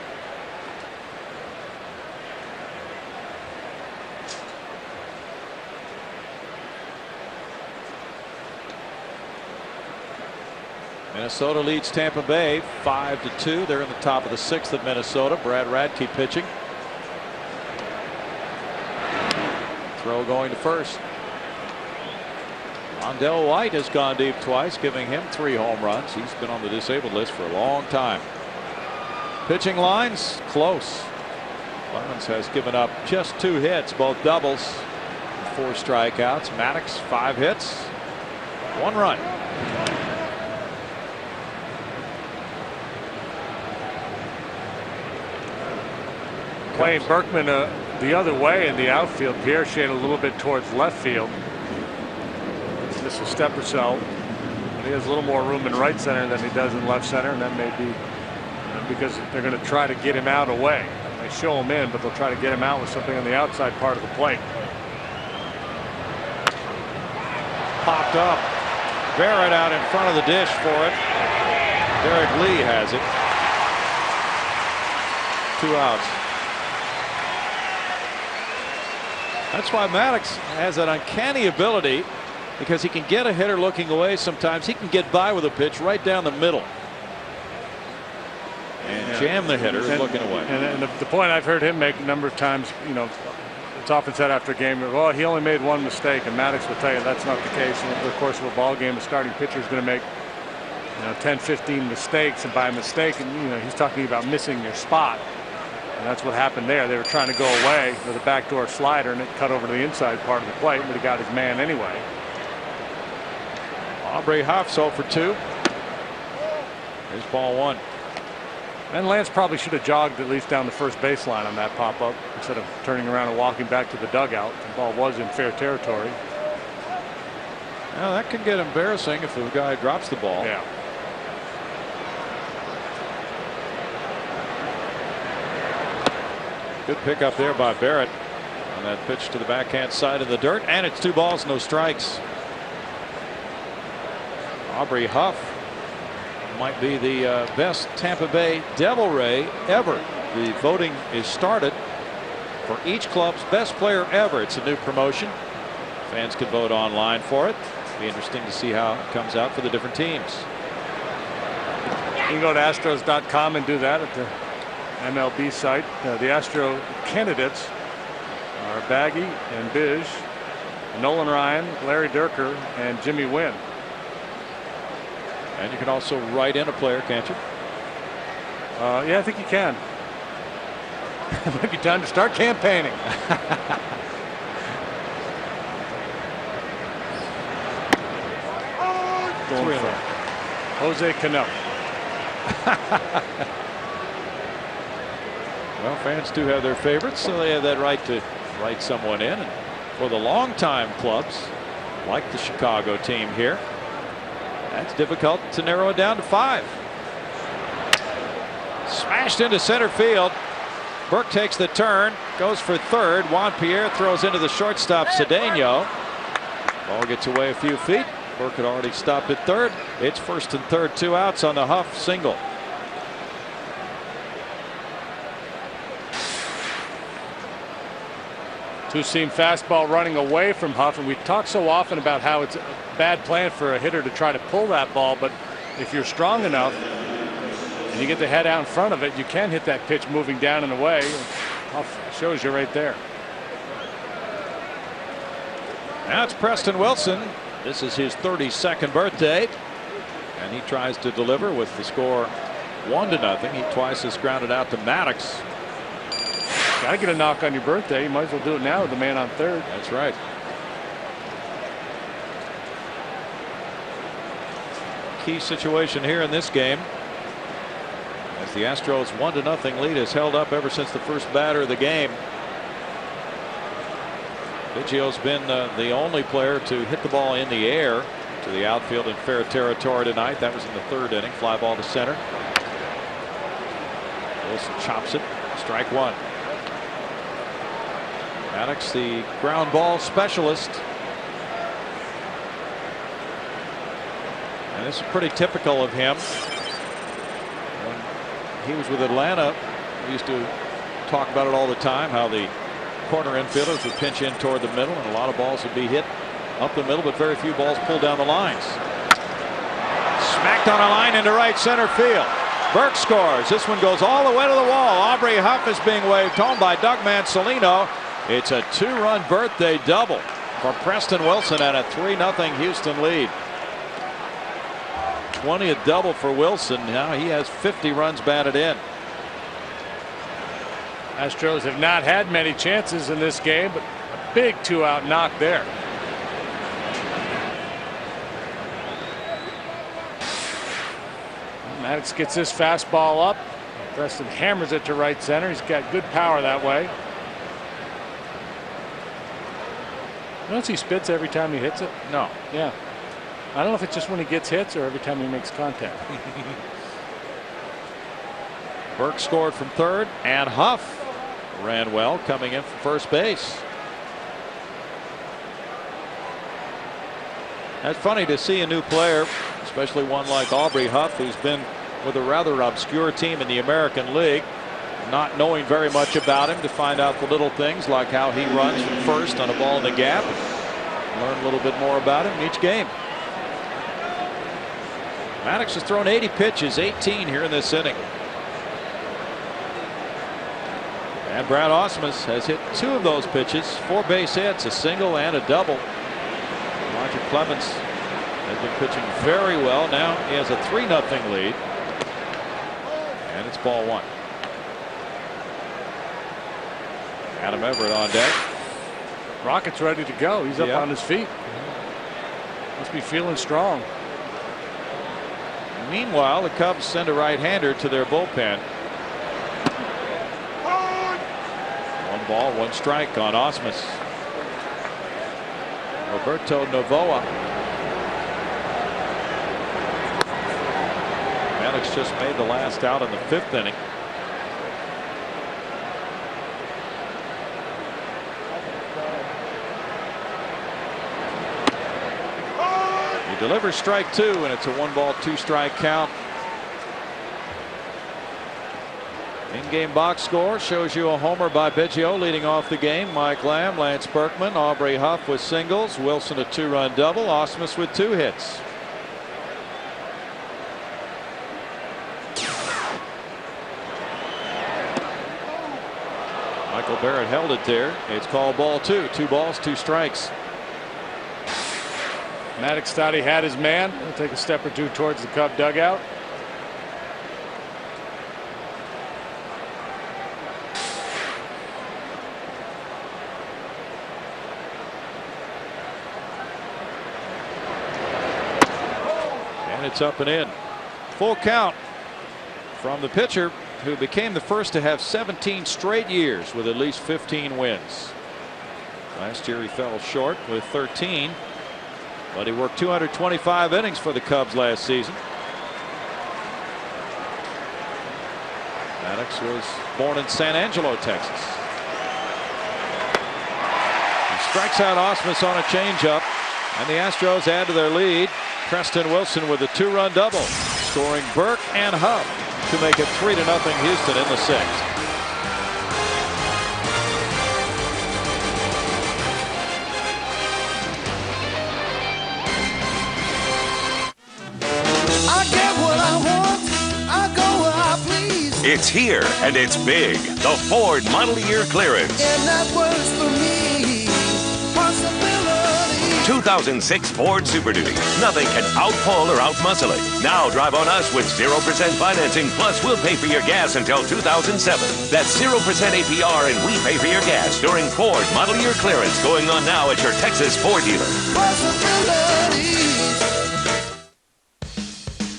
Minnesota leads Tampa Bay 5-2. They're in the top of the 6th at Minnesota. Brad Radke pitching. Throw going to first. Rondell White has gone deep twice, giving him 3 home runs. He's been on the disabled list for a long time. Pitching lines close. Clemens has given up just 2 hits, both doubles, 4 strikeouts. Maddux 5 hits, 1 run. Playing Berkman the other way in the outfield. Pierre shaded a little bit towards left field. It's just a step or so. He has a little more room in right center than he does in left center, and that may be because they're going to try to get him out away. They show him in, but they'll try to get him out with something on the outside part of the plate. Popped up. Barrett out in front of the dish for it. Derek Lee has it. 2 outs. That's why Maddux has that uncanny ability, because he can get a hitter looking away sometimes. He can get by with a pitch right down the middle and jam the hitter looking away. And the point I've heard him make a number of times, you know, it's often said after a game, well, he only made 1 mistake, and Maddux will tell you that's not the case. And over the course of a ball game, the starting pitcher is going to make 10, 15 mistakes, and by mistake, and he's talking about missing your spot. And that's what happened there. They were trying to go away with a backdoor slider, and it cut over to the inside part of the plate, but he got his man anyway. Aubrey Huff 0 for 2. Here's ball 1. And Lance probably should have jogged at least down the first baseline on that pop-up instead of turning around and walking back to the dugout. The ball was in fair territory. Now that can get embarrassing if the guy drops the ball. Yeah. Good pickup there by Barrett on that pitch to the backhand side of the dirt, and it's 2 balls, no strikes. Aubrey Huff might be the best Tampa Bay Devil Ray ever. The voting is started for each club's best player ever. It's a new promotion. Fans can vote online for it. It'll be interesting to see how it comes out for the different teams. You can go to Astros.com and do that at the MLB site. The Astro candidates are Baggy and Bish, Nolan Ryan, Larry Dierker, and Jimmy Wynn. And you can also write in a player, can't you? Yeah, I think you can. It might be time to start campaigning. Going for Jose Cano. Well, fans do have their favorites, so they have that right to write someone in. And for the longtime clubs, like the Chicago team here, that's difficult to narrow it down to 5. Smashed into center field. Burke takes the turn, goes for third. Juan Pierre throws into the shortstop, Cedeno. Ball gets away a few feet. Burke had already stopped at third. It's first and third, 2 outs on the Huff single. Two-seam fastball running away from Huff, and we talk so often about how it's a bad plan for a hitter to try to pull that ball, but if you're strong enough and you get the head out in front of it, you can hit that pitch moving down and away. Huff shows you right there. Now it's Preston Wilson. This is his 32nd birthday, and he tries to deliver with the score 1-0. He twice has grounded out to Maddux. Got to get a knock on your birthday. You might as well do it now with the man on third. That's right. Key situation here in this game, as the Astros 1-0 lead is held up ever since the first batter of the game. Biggio's been the only player to hit the ball in the air to the outfield in fair territory tonight. That was in the 3rd inning. Fly ball to center. Wilson chops it. Strike 1. Maddux, the ground ball specialist. And this is pretty typical of him. When he was with Atlanta, we used to talk about it all the time, how the corner infielders would pinch in toward the middle, and a lot of balls would be hit up the middle, but very few balls pulled down the lines. Smacked on a line into right center field. Burke scores. This one goes all the way to the wall. Aubrey Huff is being waved home by Doug Mansolino. It's a 2-run birthday double for Preston Wilson and a 3-0 Houston lead. 20th double for Wilson. Now he has 50 runs batted in. Astros have not had many chances in this game, but a big 2-out knock there. Maddux gets this fastball up. Preston hammers it to right center. He's got good power that way. Notice he spits every time he hits it? No. Yeah. I don't know if it's just when he gets hits or every time he makes contact. Burke scored from third, and Huff ran well coming in from first base. That's funny to see a new player, especially one like Aubrey Huff, who's been with a rather obscure team in the American League, not knowing very much about him, to find out the little things like how he runs from first on a ball in the gap. Learn a little bit more about him in each game. Maddux has thrown 80 pitches, 18 here in this inning. And Brad Ausmus has hit 2 of those pitches, 4 base hits, a single and a double. Roger Clemens has been pitching very well. Now he has a 3-0 lead. And it's ball 1. Adam Everett on deck. Rocket's ready to go. He's up on his feet. Must be feeling strong. Meanwhile, the Cubs send a right-hander to their bullpen. 1 ball, 1 strike on Ausmus. Roberto Novoa. Maddux just made the last out in the 5th inning. He delivers strike 2, and it's a 1 ball, 2 strike count. In-game box score shows you a homer by Biggio leading off the game. Mike Lamb, Lance Berkman, Aubrey Huff with singles, Wilson a 2-run double, Ausmus with 2 hits. Michael Barrett held it there. It's called ball 2. 2 balls, 2 strikes. Maddux thought he had his man. He'll take a step or 2 towards the Cub dugout. And it's up and in. Full count from the pitcher who became the first to have 17 straight years with at least 15 wins. Last year he fell short with 13, but he worked 225 innings for the Cubs last season. Maddux was born in San Angelo, Texas. He strikes out Ausmus on a changeup, and the Astros add to their lead. Preston Wilson with a 2-run double, scoring Burke and Huff to make it 3-0 Houston in the 6th. I get what I want, I go where I please. It's here, and it's big. The Ford Model Year Clearance. And that works for me. Possibility. 2006 Ford Super Duty. Nothing can outpull or outmuscle it. Now drive on us with 0% financing, plus we'll pay for your gas until 2007. That's 0% APR and we pay for your gas during Ford Model Year Clearance going on now at your Texas Ford dealer.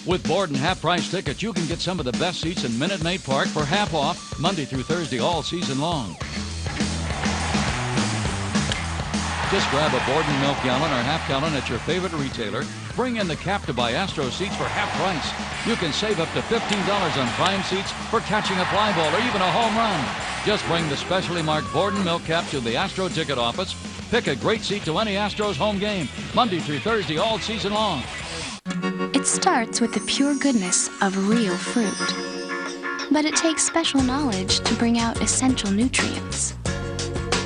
With Borden half-price tickets, you can get some of the best seats in Minute Maid Park for half off Monday through Thursday all season long. Just grab a Borden milk gallon or half gallon at your favorite retailer. Bring in the cap to buy Astros seats for half price. You can save up to $15 on prime seats for catching a fly ball or even a home run. Just bring the specially marked Borden milk cap to the Astro ticket office. Pick a great seat to any Astros home game, Monday through Thursday all season long. It starts with the pure goodness of real fruit. But it takes special knowledge to bring out essential nutrients,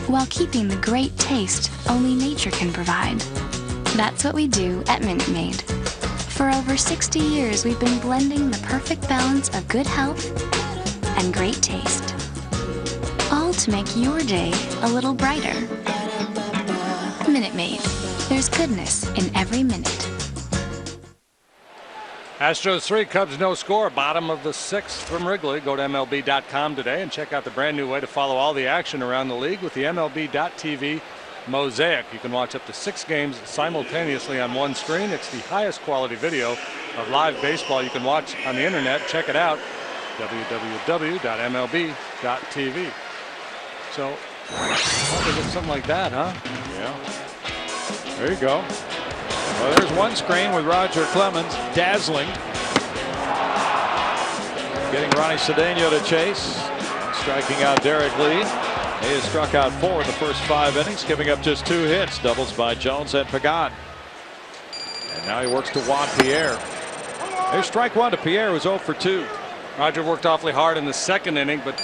while keeping the great taste only nature can provide. That's what we do at Minute Maid. For over 60 years, we've been blending the perfect balance of good health and great taste. All to make your day a little brighter. Minute Maid. There's goodness in every minute. Astros 3, Cubs no score. Bottom of the 6th from Wrigley. Go to MLB.com today and check out the brand new way to follow all the action around the league with the MLB.TV Mosaic. You can watch up to 6 games simultaneously on one screen. It's the highest quality video of live baseball you can watch on the internet. Check it out. www.mlb.tv. So, probably get something like that, huh? Yeah. There you go. Well, there's one screen with Roger Clemens dazzling. Getting Ronnie Cedeno to chase. Striking out Derek Lee. He has struck out 4 in the first 5 innings, giving up just 2 hits. Doubles by Jones and Pagan. And now he works to Juan Pierre. There's strike 1 to Pierre, who's 0 for 2. Roger worked awfully hard in the 2nd inning, but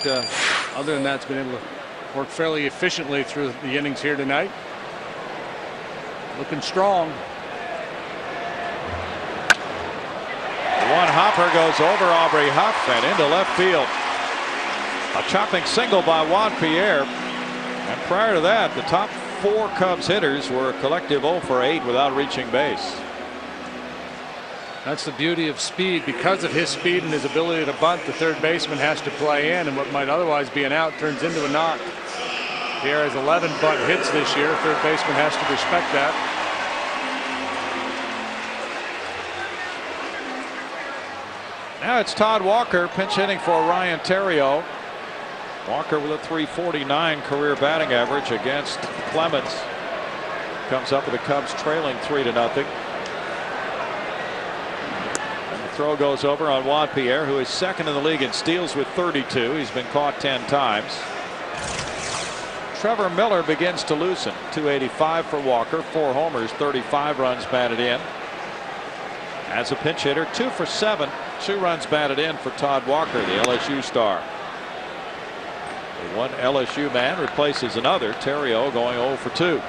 other than that, he's been able to work fairly efficiently through the innings here tonight. Looking strong. One hopper goes over Aubrey Huff and into left field. A chopping single by Juan Pierre. And prior to that, the top 4 Cubs hitters were a collective 0 for 8 without reaching base. That's the beauty of speed. Because of his speed and his ability to bunt, the third baseman has to play in, and what might otherwise be an out turns into a knock. Pierre has 11 bunt hits this year. Third baseman has to respect that. Now it's Todd Walker pinch hitting for Ryan Theriot. Walker with a .349 career batting average against Clemens. Comes up with the Cubs trailing 3-0. And the throw goes over on Juan Pierre, who is 2nd in the league in steals with 32. He's been caught 10 times. Trevor Miller begins to loosen. .285 for Walker, 4 homers, 35 runs batted in. As a pinch hitter, 2 for 7, 2 runs batted in for Todd Walker, the LSU star. The one LSU man replaces another. Theriot going 0 for 2.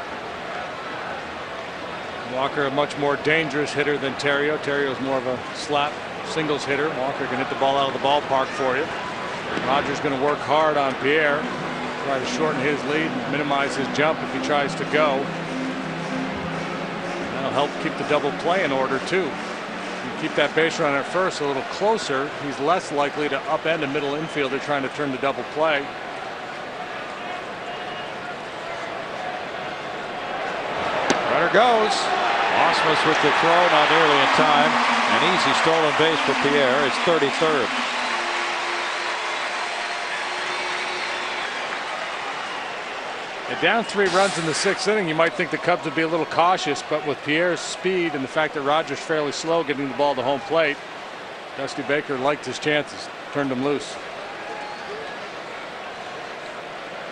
Walker a much more dangerous hitter than Theriot. Theriot's more of a slap singles hitter. Walker can hit the ball out of the ballpark for you. Rogers going to work hard on Pierre. Try to shorten his lead, minimize his jump if he tries to go. That'll help keep the double play in order too. You keep that base runner at first a little closer, he's less likely to upend a middle infielder trying to turn the double play. Runner goes. Osmus with the throw, not nearly in time. An easy stolen base for Pierre. It's 33rd. And down 3 runs in the 6th inning, you might think the Cubs would be a little cautious, but with Pierre's speed and the fact that Rogers fairly slow getting the ball to home plate, Dusty Baker liked his chances, turned him loose.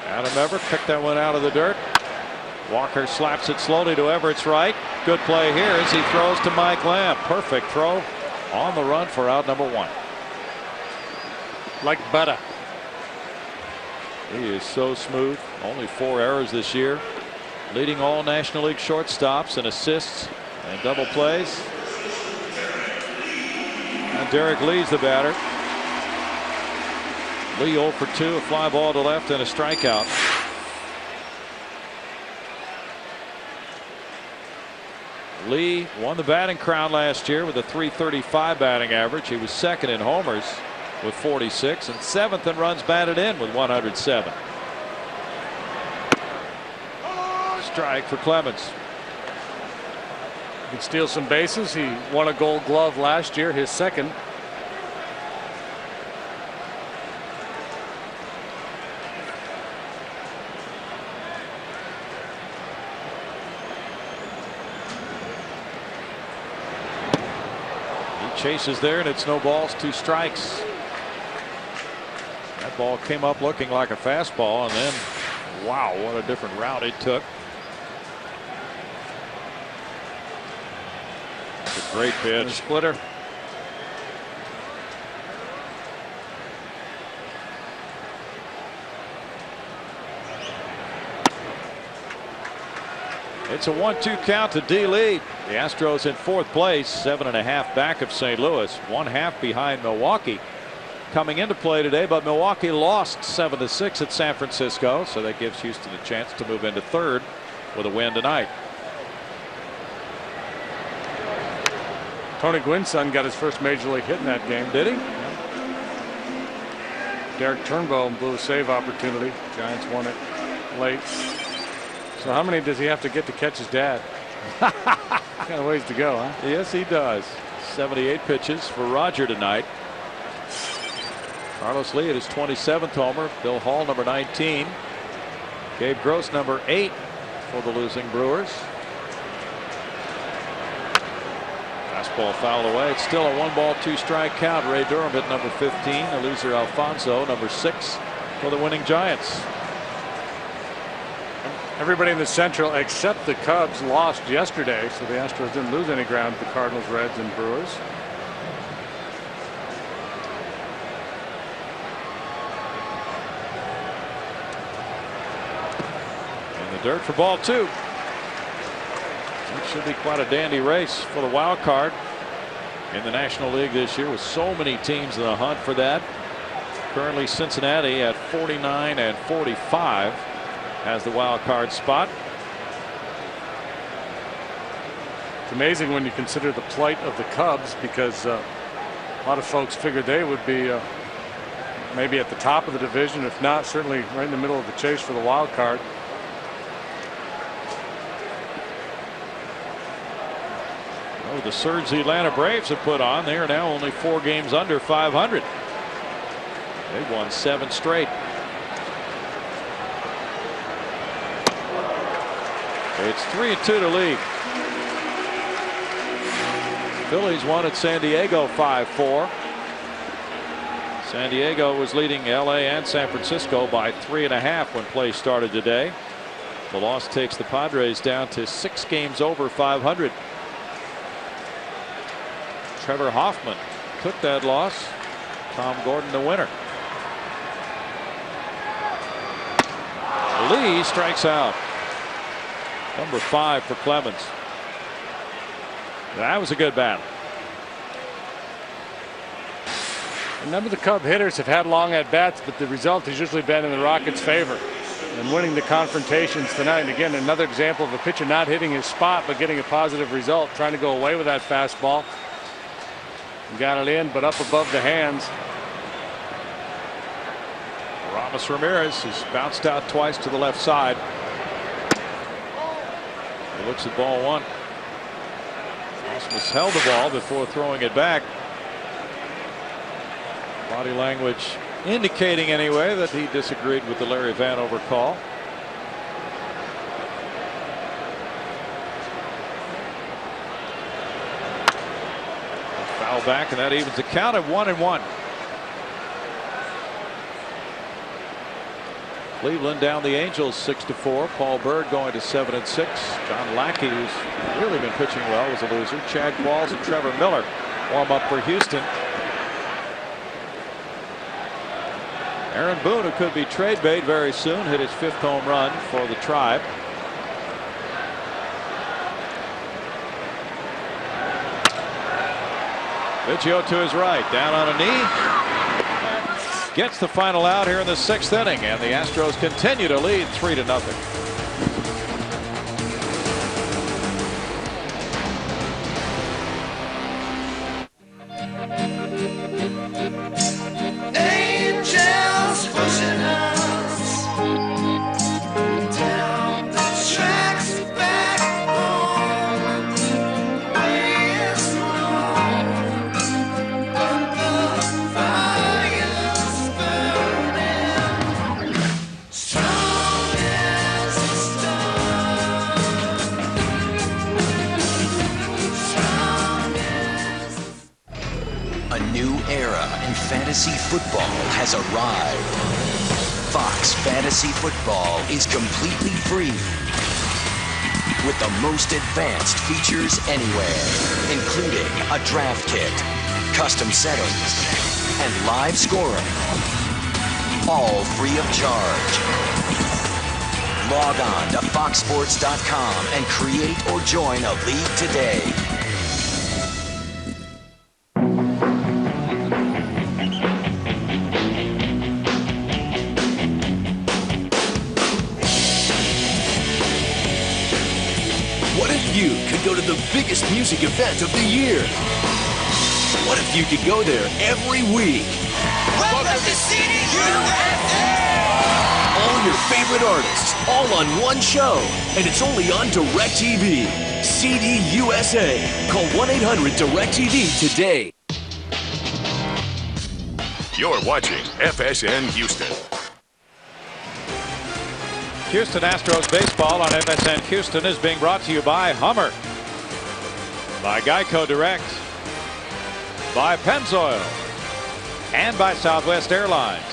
Adam Everett picked that one out of the dirt. Walker slaps it slowly to Everett's right. Good play here as he throws to Mike Lamb. Perfect throw on the run for out number 1. Like butter. He is so smooth. Only 4 errors this year. Leading all National League shortstops in assists and double plays. And Derek Lee's the batter. Lee 0 for 2, a fly ball to left and a strikeout. Lee won the batting crown last year with a .335 batting average. He was 2nd in homers with 46 and 7th in runs batted in with 107. Strike for Clemens. He can steal some bases. He won a Gold Glove last year, his 2nd. Chases there, and it's no balls, 2 strikes. That ball came up looking like a fastball, and then wow, what a different route it took. It's a great pitch. A splitter. It's a 1-2 count to D lead. The Astros in fourth place, 7.5 back of St. Louis, 1/2 behind Milwaukee coming into play today, but Milwaukee lost 7-6 at San Francisco, so that gives Houston a chance to move into third with a win tonight. Tony Gwynn's son got his first major league hit in that game. Did he? Derek Turnbow blew a save opportunity. Giants won it late. So how many does he have to get to catch his dad? Got a ways to go, huh? Yes, he does. 78 pitches for Roger tonight. Carlos Lee at his 27th homer. Bill Hall, number 19. Gabe Gross, number 8 for the losing Brewers. Fastball fouled away. It's still a 1-ball, 2-strike count. Ray Durham hit number 15. The loser Alfonso, number 6 for the winning Giants. Everybody in the Central except the Cubs lost yesterday, so the Astros didn't lose any ground to the Cardinals, Reds, and Brewers. In the dirt for ball 2. It should be quite a dandy race for the wild card in the National League this year, with so many teams in the hunt for that. Currently Cincinnati at 49 and 45 has the wild card spot. It's amazing when you consider the plight of the Cubs, because a lot of folks figured they would be maybe at the top of the division, if not certainly right in the middle of the chase for the wild card. Oh, the surge the Atlanta Braves have put on. They are now only 4 games under 500. They've won 7 straight. It's 3-2 to lead. Phillies won at San Diego 5-4. San Diego was leading LA and San Francisco by 3.5 when play started today. The loss takes the Padres down to 6 games over 500. Trevor Hoffman took that loss. Tom Gordon the winner. Lee strikes out. Number 5 for Clemens. That was a good battle. A number of the Cub hitters have had long at bats, but the result has usually been in the Rockets' favor. And winning the confrontations tonight, and again another example of a pitcher not hitting his spot but getting a positive result, trying to go away with that fastball. Got it in, but up above the hands. Ramos Ramirez has bounced out twice to the left side. He looks at ball 1. Osmus held the ball before throwing it back. Body language indicating anyway that he disagreed with the Larry Vanover call. Foul back, and that evens the count at 1-1. Cleveland down the Angels 6-4. Paul Bird going to 7-6. John Lackey, who's really been pitching well, was a loser. Chad Qualls and Trevor Miller warm up for Houston. Aaron Boone, who could be trade bait very soon, hit his 5th home run for the Tribe. Biggio to his right, down on a knee. Gets the final out here in the 6th inning, and the Astros continue to lead 3-0. Angels pushing us down the tracks back home. Way is long, but the fire's burning strong as a stone. Strong as A new era in fantasy football has arrived. Fox Fantasy Football is completely free with the most advanced features anywhere, including a draft kit, custom settings, and live scoring, all free of charge. Log on to foxsports.com and create or join a league today. What if you could go to the biggest music event of the year? What if you could go there every week? Welcome to CD USA! All your favorite artists, all on one show. And it's only on DirecTV. CD USA. Call 1-800-DirecTV today. You're watching FSN Houston. Houston Astros baseball on FSN Houston is being brought to you by Hummer, by Geico Direct, by Pennzoil, and by Southwest Airlines.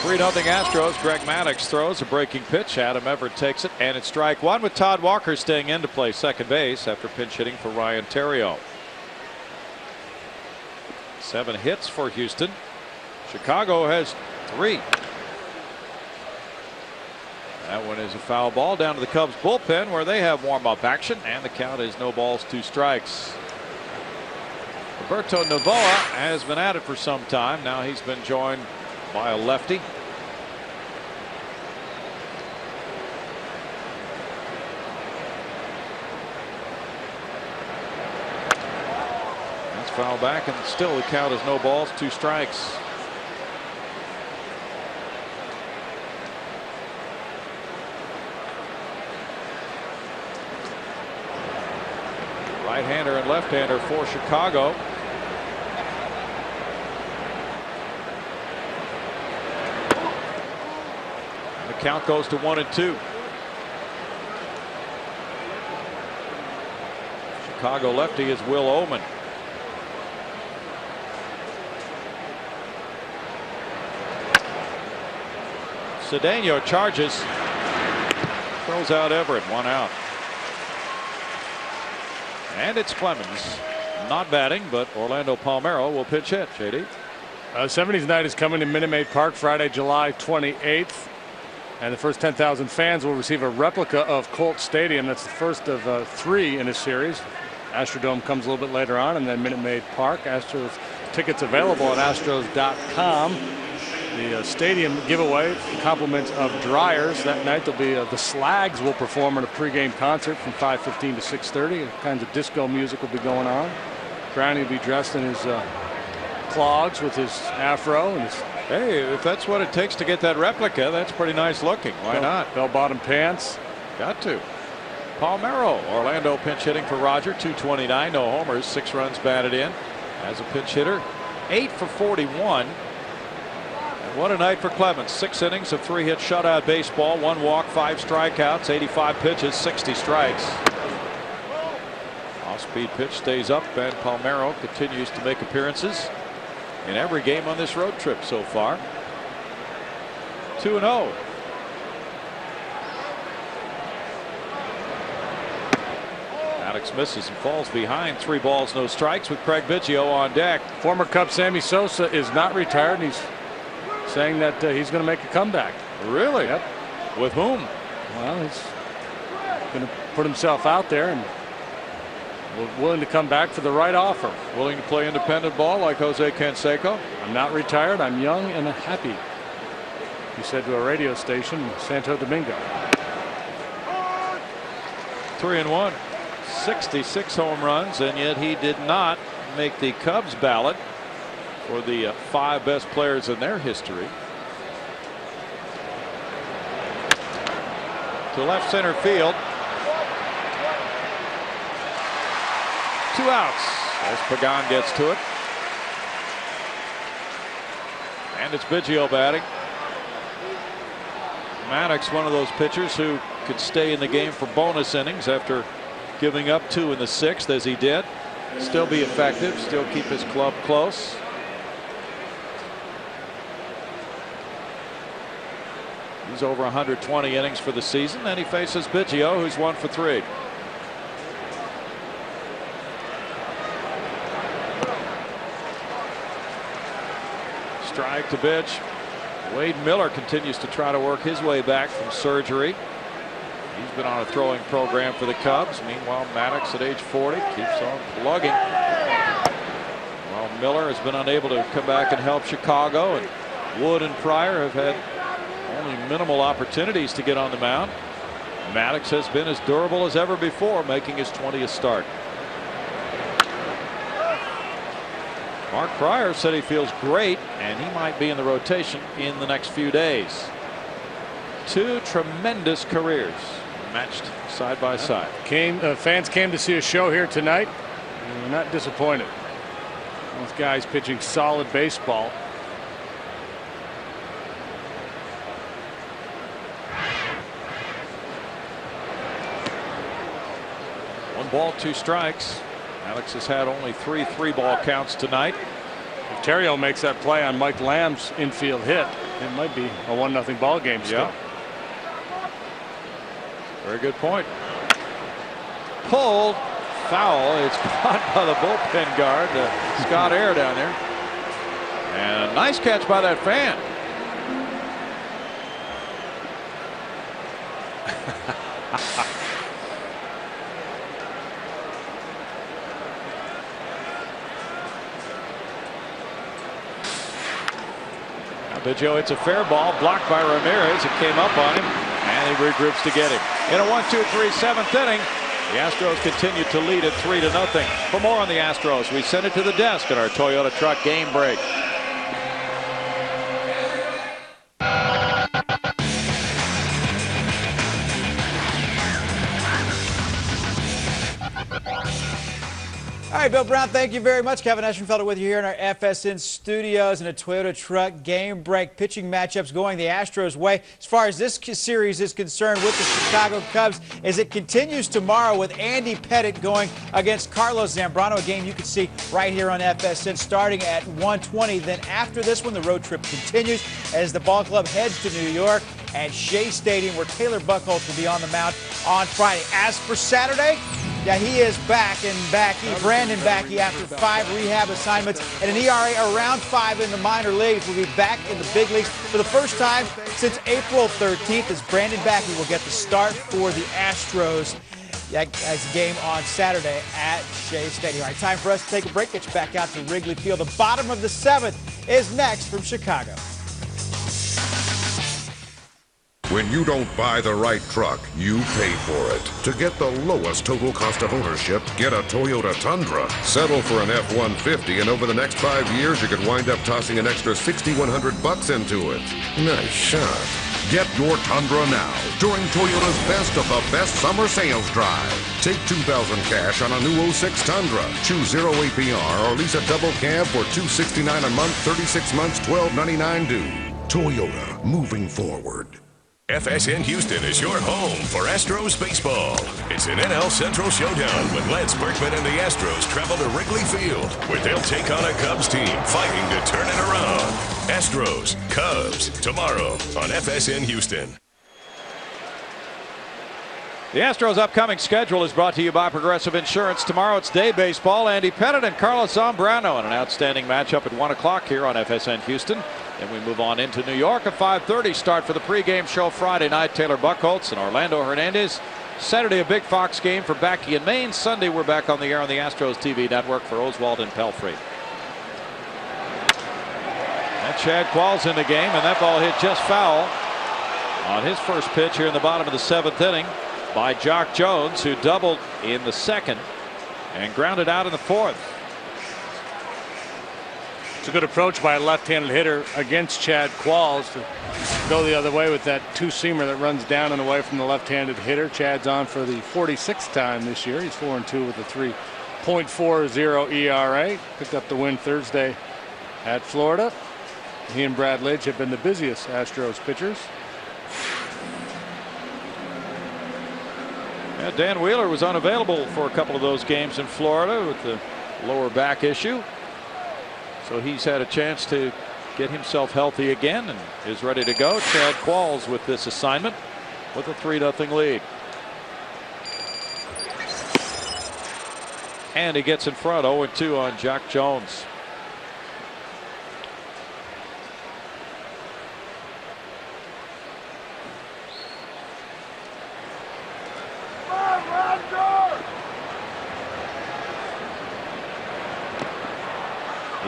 3-0 Astros. Greg Maddux throws a breaking pitch. Adam Everett takes it, and it's strike one with Todd Walker staying in to play second base after pinch hitting for Ryan Theriot. 7 hits for Houston. Chicago has 3. That one is a foul ball down to the Cubs bullpen where they have warm-up action, and the count is no balls, 2 strikes. Roberto Novoa has been at it for some time. Now he's been joined by a lefty. That's foul back, and still the count is no balls, 2 strikes. Right-hander and left-hander for Chicago. And the count goes to 1-2. Chicago lefty is Will Oman. Cedeno charges. Throws out Everett, 1 out. And it's Clemens not batting, but Orlando Palmeiro will pitch hit. JD. 70s night is coming to Minute Maid Park Friday, July 28th. And the first 10,000 fans will receive a replica of Colt Stadium. That's the first of 3 in a series. Astrodome comes a little bit later on, and then Minute Maid Park. Astros tickets available at astros.com. The stadium giveaway, compliments of Dryers. That night there'll be the Slags will perform at a pregame concert from 5:15 to 6:30. All kinds of disco music will be going on. Brownie will be dressed in his clogs with his afro and his. Hey, if that's what it takes to get that replica, that's pretty nice looking. Why not? Bell-bottom pants. Got to. Palmeiro, Orlando pinch hitting for Roger, 229, no homers, 6 runs batted in. As a pinch hitter, 8 for 41. What a night for Clemens. 6 innings of 3-hit shutout baseball, 1 walk, 5 strikeouts, 85 pitches, 60 strikes. Off-speed pitch stays up, and Palmeiro continues to make appearances in every game on this road trip so far. 2-0. Maddux misses and falls behind. 3 balls, no strikes with Craig Biggio on deck. Former Cub Sammy Sosa is not retired, and he's saying that he's going to make a comeback. Really? Yep. With whom? Well, he's going to put himself out there and willing to come back for the right offer. Willing to play independent ball like Jose Canseco? I'm not retired. I'm young and happy, he said to a radio station in Santo Domingo. 3-1. 66 home runs, and yet he did not make the Cubs ballot for the 5 best players in their history. To left center field. 2 outs as Pagan gets to it. And it's Biggio batting. Maddux, one of those pitchers who could stay in the game for bonus innings after giving up 2 in the 6th, as he did. Still be effective, still keep his club close. He's over 120 innings for the season, and he faces Biggio, who's 1 for 3. Strike to Bitch. Wade Miller continues to try to work his way back from surgery. He's been on a throwing program for the Cubs. Meanwhile, Maddux at age 40 keeps on plugging. While Miller has been unable to come back and help Chicago, and Wood and Pryor have had only minimal opportunities to get on the mound. Maddux has been as durable as ever before, making his 20th start. Mark Pryor said he feels great, and he might be in the rotation in the next few days. Two tremendous careers matched side by side. Fans came to see a show here tonight. We're not disappointed. Those guys pitching solid baseball. One ball, two strikes. Alex has had only 3 3-ball counts tonight. If Terrio makes that play on Mike Lamb's infield hit, it might be a 1-0 ball game still. Yeah. Very good point. Pulled, foul. It's caught by the bullpen guard, Scott Air down there. And a nice catch by that fan. Joe, it's a fair ball blocked by Ramirez. It came up on him and he regroups to get him. In a 1-2-3 7th inning, the Astros continue to lead at 3-0. For more on the Astros, we send it to the desk at our Toyota Truck Game Break. All right, Bill Brown, thank you very much. Kevin Eschenfelder with you here in our FSN studios and a Toyota Truck Game Break. Pitching matchups going the Astros' way as far as this series is concerned with the Chicago Cubs as it continues tomorrow with Andy Pettitte going against Carlos Zambrano, a game you can see right here on FSN starting at 1:20. Then after this one, the road trip continues as the ball club heads to New York at Shea Stadium, where Taylor Buchholz will be on the mound on Friday. As for Saturday, yeah, he is back, and Brandon Backey, after 5 rehab assignments and an ERA around 5 in the minor leagues, will be back in the big leagues for the first time since April 13th, as Brandon Backey will get the start for the Astros as a game on Saturday at Shea Stadium. All right, time for us to take a break. Get you back out to Wrigley Field. The bottom of the 7th is next from Chicago. When you don't buy the right truck, you pay for it. To get the lowest total cost of ownership, get a Toyota Tundra. Settle for an F-150, and over the next 5 years, you could wind up tossing an extra $6,100 into it. Nice shot. Get your Tundra now during Toyota's Best of the Best Summer Sales Drive. Take $2,000 cash on a new 06 Tundra. Choose 0 APR or lease a double cab for $269 a month, 36 months, $12.99 due. Toyota, moving forward. FSN Houston is your home for Astros baseball. It's an NL Central showdown when Lance Berkman and the Astros travel to Wrigley Field, where they'll take on a Cubs team fighting to turn it around. Astros, Cubs, tomorrow on FSN Houston. The Astros' upcoming schedule is brought to you by Progressive Insurance. Tomorrow it's day baseball. Andy Pettitte and Carlos Zambrano in an outstanding matchup at 1 o'clock here on FSN Houston. Then we move on into New York. A 5:30 start for the pregame show Friday night. Taylor Buchholz and Orlando Hernandez. Saturday, a big Fox game for Backey and Maine. Sunday, we're back on the air on the Astros TV network for Oswald and Pelfrey. And Chad Qualls in the game, and that ball hit just foul on his first pitch here in the bottom of the 7th inning by Jock Jones, who doubled in the 2nd and grounded out in the 4th. It's a good approach by a left-handed hitter against Chad Qualls to go the other way with that two-seamer that runs down and away from the left-handed hitter. Chad's on for the 46th time this year. He's 4-2 with a 3.40 ERA. Picked up the win Thursday at Florida. He and Brad Lidge have been the busiest Astros pitchers. Yeah, Dan Wheeler was unavailable for a couple of those games in Florida with the lower back issue. So he's had a chance to get himself healthy again and is ready to go. Chad Qualls with this assignment with a 3-0 lead. And he gets in front, 0-2 on Jock Jones.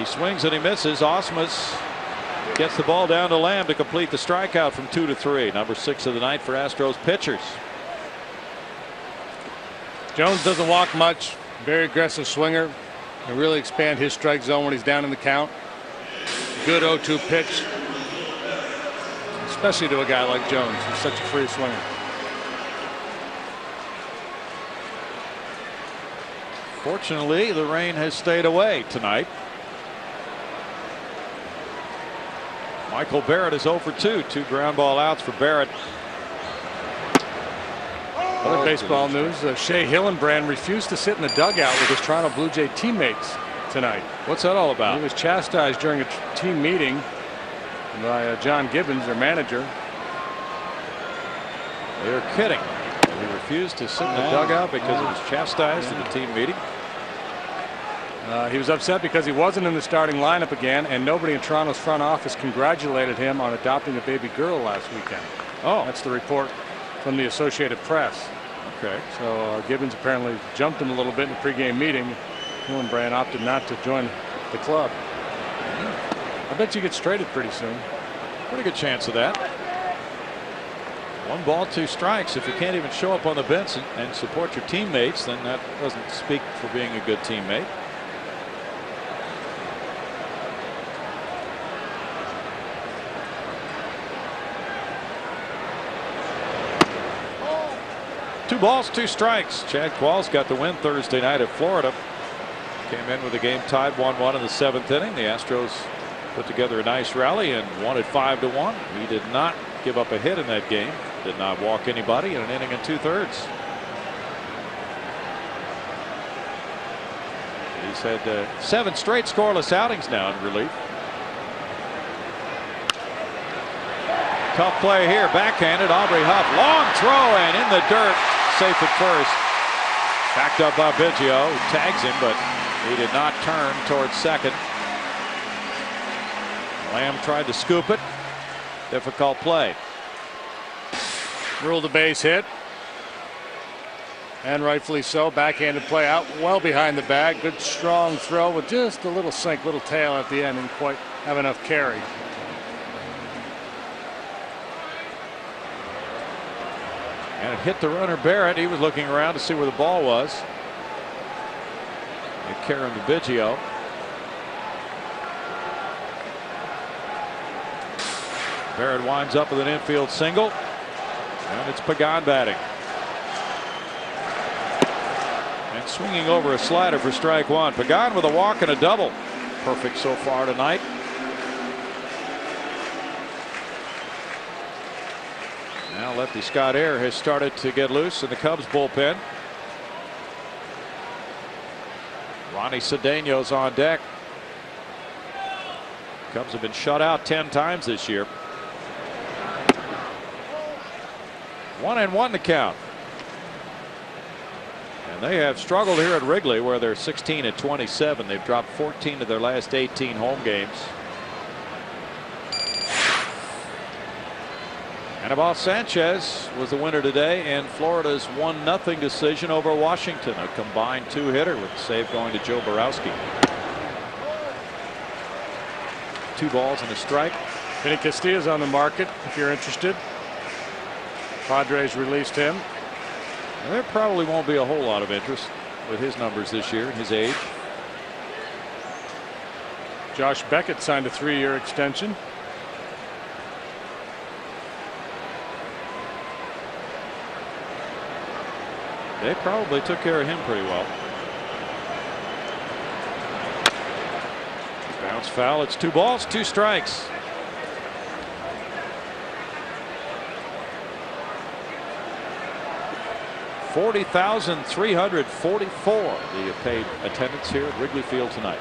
He swings and he misses. Ausmus gets the ball down to Lamb to complete the strikeout from 2 to 3. Number 6 of the night for Astros pitchers. Jones doesn't walk much. Very aggressive swinger. Can really expand his strike zone when he's down in the count. Good 0-2 pitch, especially to a guy like Jones. He's such a free swinger. Fortunately, the rain has stayed away tonight. Michael Barrett is 0 for 2. 2 ground ball outs for Barrett. Other baseball news, Shea Hillenbrand refused to sit in the dugout with his Toronto Blue Jay teammates tonight. What's that all about? He was chastised during a team meeting by John Gibbons, their manager. They're kidding. He refused to sit in the dugout because he was chastised in the team meeting. He was upset because he wasn't in the starting lineup again, and nobody in Toronto's front office congratulated him on adopting a baby girl last weekend. Oh, that's the report from the Associated Press. Okay. So Gibbons apparently jumped him a little bit in the pregame meeting. Hillenbrand opted not to join the club. I bet you get traded pretty soon. Pretty good chance of that. 1 ball, 2 strikes. If you can't even show up on the bench and support your teammates, then that doesn't speak for being a good teammate. Two balls, 2 strikes. Chad Qualls got the win Thursday night at Florida. Came in with the game tied 1-1 in the 7th inning. The Astros put together a nice rally and won it 5-1. He did not give up a hit in that game. Did not walk anybody in an inning and 2/3. He's had 7 straight scoreless outings now in relief. Tough play here, backhanded. Aubrey Huff, long throw and in the dirt. Safe at first. Backed up by Biggio, who tags him, but he did not turn towards second. Lamb tried to scoop it. Difficult play. Ruled the base hit. And rightfully so. Backhanded play out well behind the bag. Good strong throw with just a little sink, little tail at the end. Didn't quite have enough carry. And it hit the runner Barrett. He was looking around to see where the ball was. And Karen to Biggio. Barrett winds up with an infield single. And it's Pagan batting. And swinging over a slider for strike 1. Pagan with a walk and a double. Perfect so far tonight. Now lefty Scott Air has started to get loose in the Cubs bullpen. Ronnie Cedeno's on deck. Cubs have been shut out 10 times this year. 1-1 to count. And they have struggled here at Wrigley, where they're 16-27. They've dropped 14 of their last 18 home games. Anibal Sanchez was the winner today in Florida's 1-0 decision over Washington. A combined 2-hitter with the save going to Joe Borowski. 2 balls and a strike. Vinny Castilla's on the market if you're interested. Padres released him. There probably won't be a whole lot of interest with his numbers this year and his age. Josh Beckett signed a 3-year extension. They probably took care of him pretty well. Bounce foul. It's 2 balls, 2 strikes. $40,344 the paid attendance here at Wrigley Field tonight.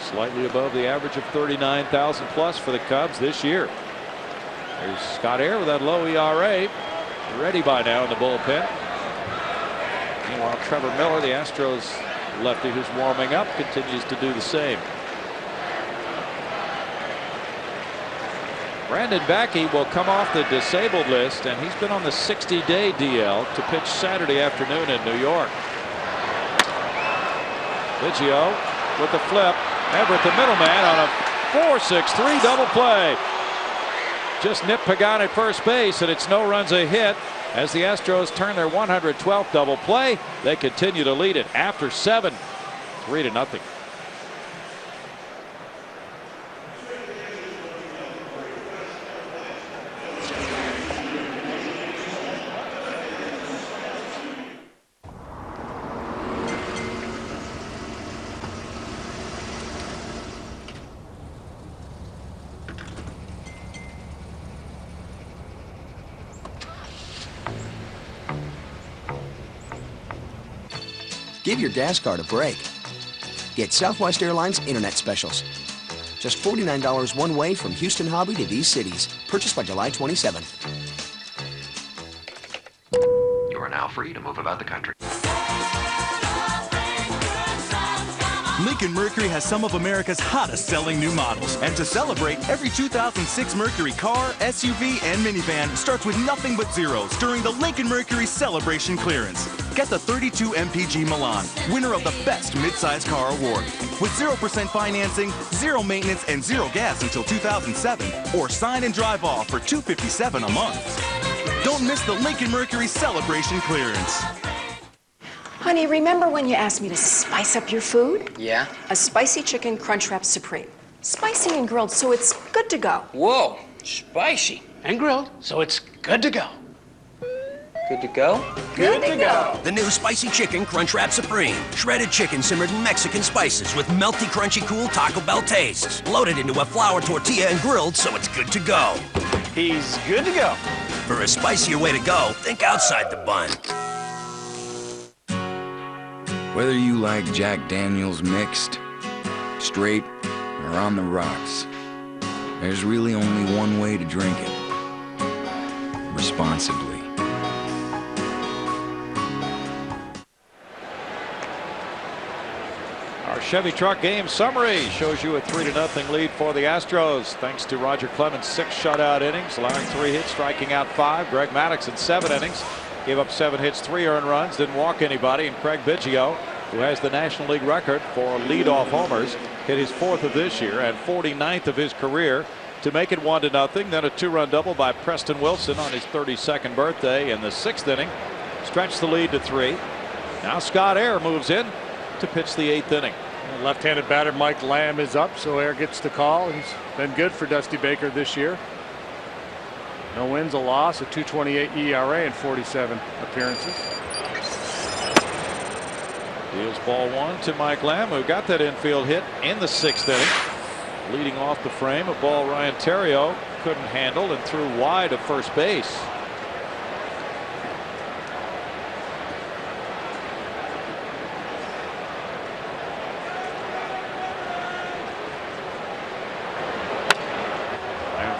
Slightly above the average of 39,000 plus for the Cubs this year. There's Scott Air with that low ERA. Ready by now in the bullpen. Meanwhile, Trevor Miller, the Astros lefty who's warming up, continues to do the same. Brandon Backey will come off the disabled list, and he's been on the 60-day DL to pitch Saturday afternoon in New York. Biggio with the flip. Everett, the middleman, on a 4-6-3 double play. Just nipped Pagan at first base, and it's no runs a hit as the Astros turn their 112th double play. They continue to lead it after 7, 3-0. Give your gas card a break. Get Southwest Airlines Internet Specials. Just $49 one way from Houston Hobby to these cities. Purchased by July 27th. You are now free to move about the country. Lincoln Mercury has some of America's hottest selling new models. And to celebrate, every 2006 Mercury car, SUV, and minivan starts with nothing but zeros during the Lincoln Mercury Celebration Clearance. Get the 32 MPG Milan, winner of the Best Midsize Car Award. With 0% financing, 0 maintenance, and 0 gas until 2007. Or sign and drive off for $257 a month. Don't miss the Lincoln Mercury Celebration Clearance. Honey, remember when you asked me to spice up your food? Yeah? A spicy chicken Crunchwrap Supreme. Spicy and grilled, so it's good to go. Whoa, spicy and grilled, so it's good to go. Good to go? Good to go. The new Spicy Chicken Crunchwrap Supreme. Shredded chicken simmered in Mexican spices with melty, crunchy, cool Taco Bell tastes. Loaded into a flour tortilla and grilled, so it's good to go. He's good to go. For a spicier way to go, think outside the bun. Whether you like Jack Daniels mixed, straight, or on the rocks, there's really only one way to drink it. Responsibly. Our Chevy Truck game summary shows you a 3-0 lead for the Astros, thanks to Roger Clemens' 6 shutout innings, allowing 3 hits, striking out 5. Greg Maddux in 7 innings. Gave up 7 hits, 3 earned runs, didn't walk anybody. And Craig Biggio, who has the National League record for leadoff homers, hit his 4th of this year and 49th of his career to make it 1-0. Then a 2-run double by Preston Wilson on his 32nd birthday in the 6th inning. Stretched the lead to 3. Now Scott Air moves in to pitch the 8th inning. Left-handed batter Mike Lamb is up, so Air gets the call. He's been good for Dusty Baker this year. No wins, a loss, a 2.28 ERA in 47 appearances. Deals ball 1 to Mike Lamb, who got that infield hit in the 6th inning. Leading off the frame, a ball Ryan Theriot couldn't handle and threw wide of first base.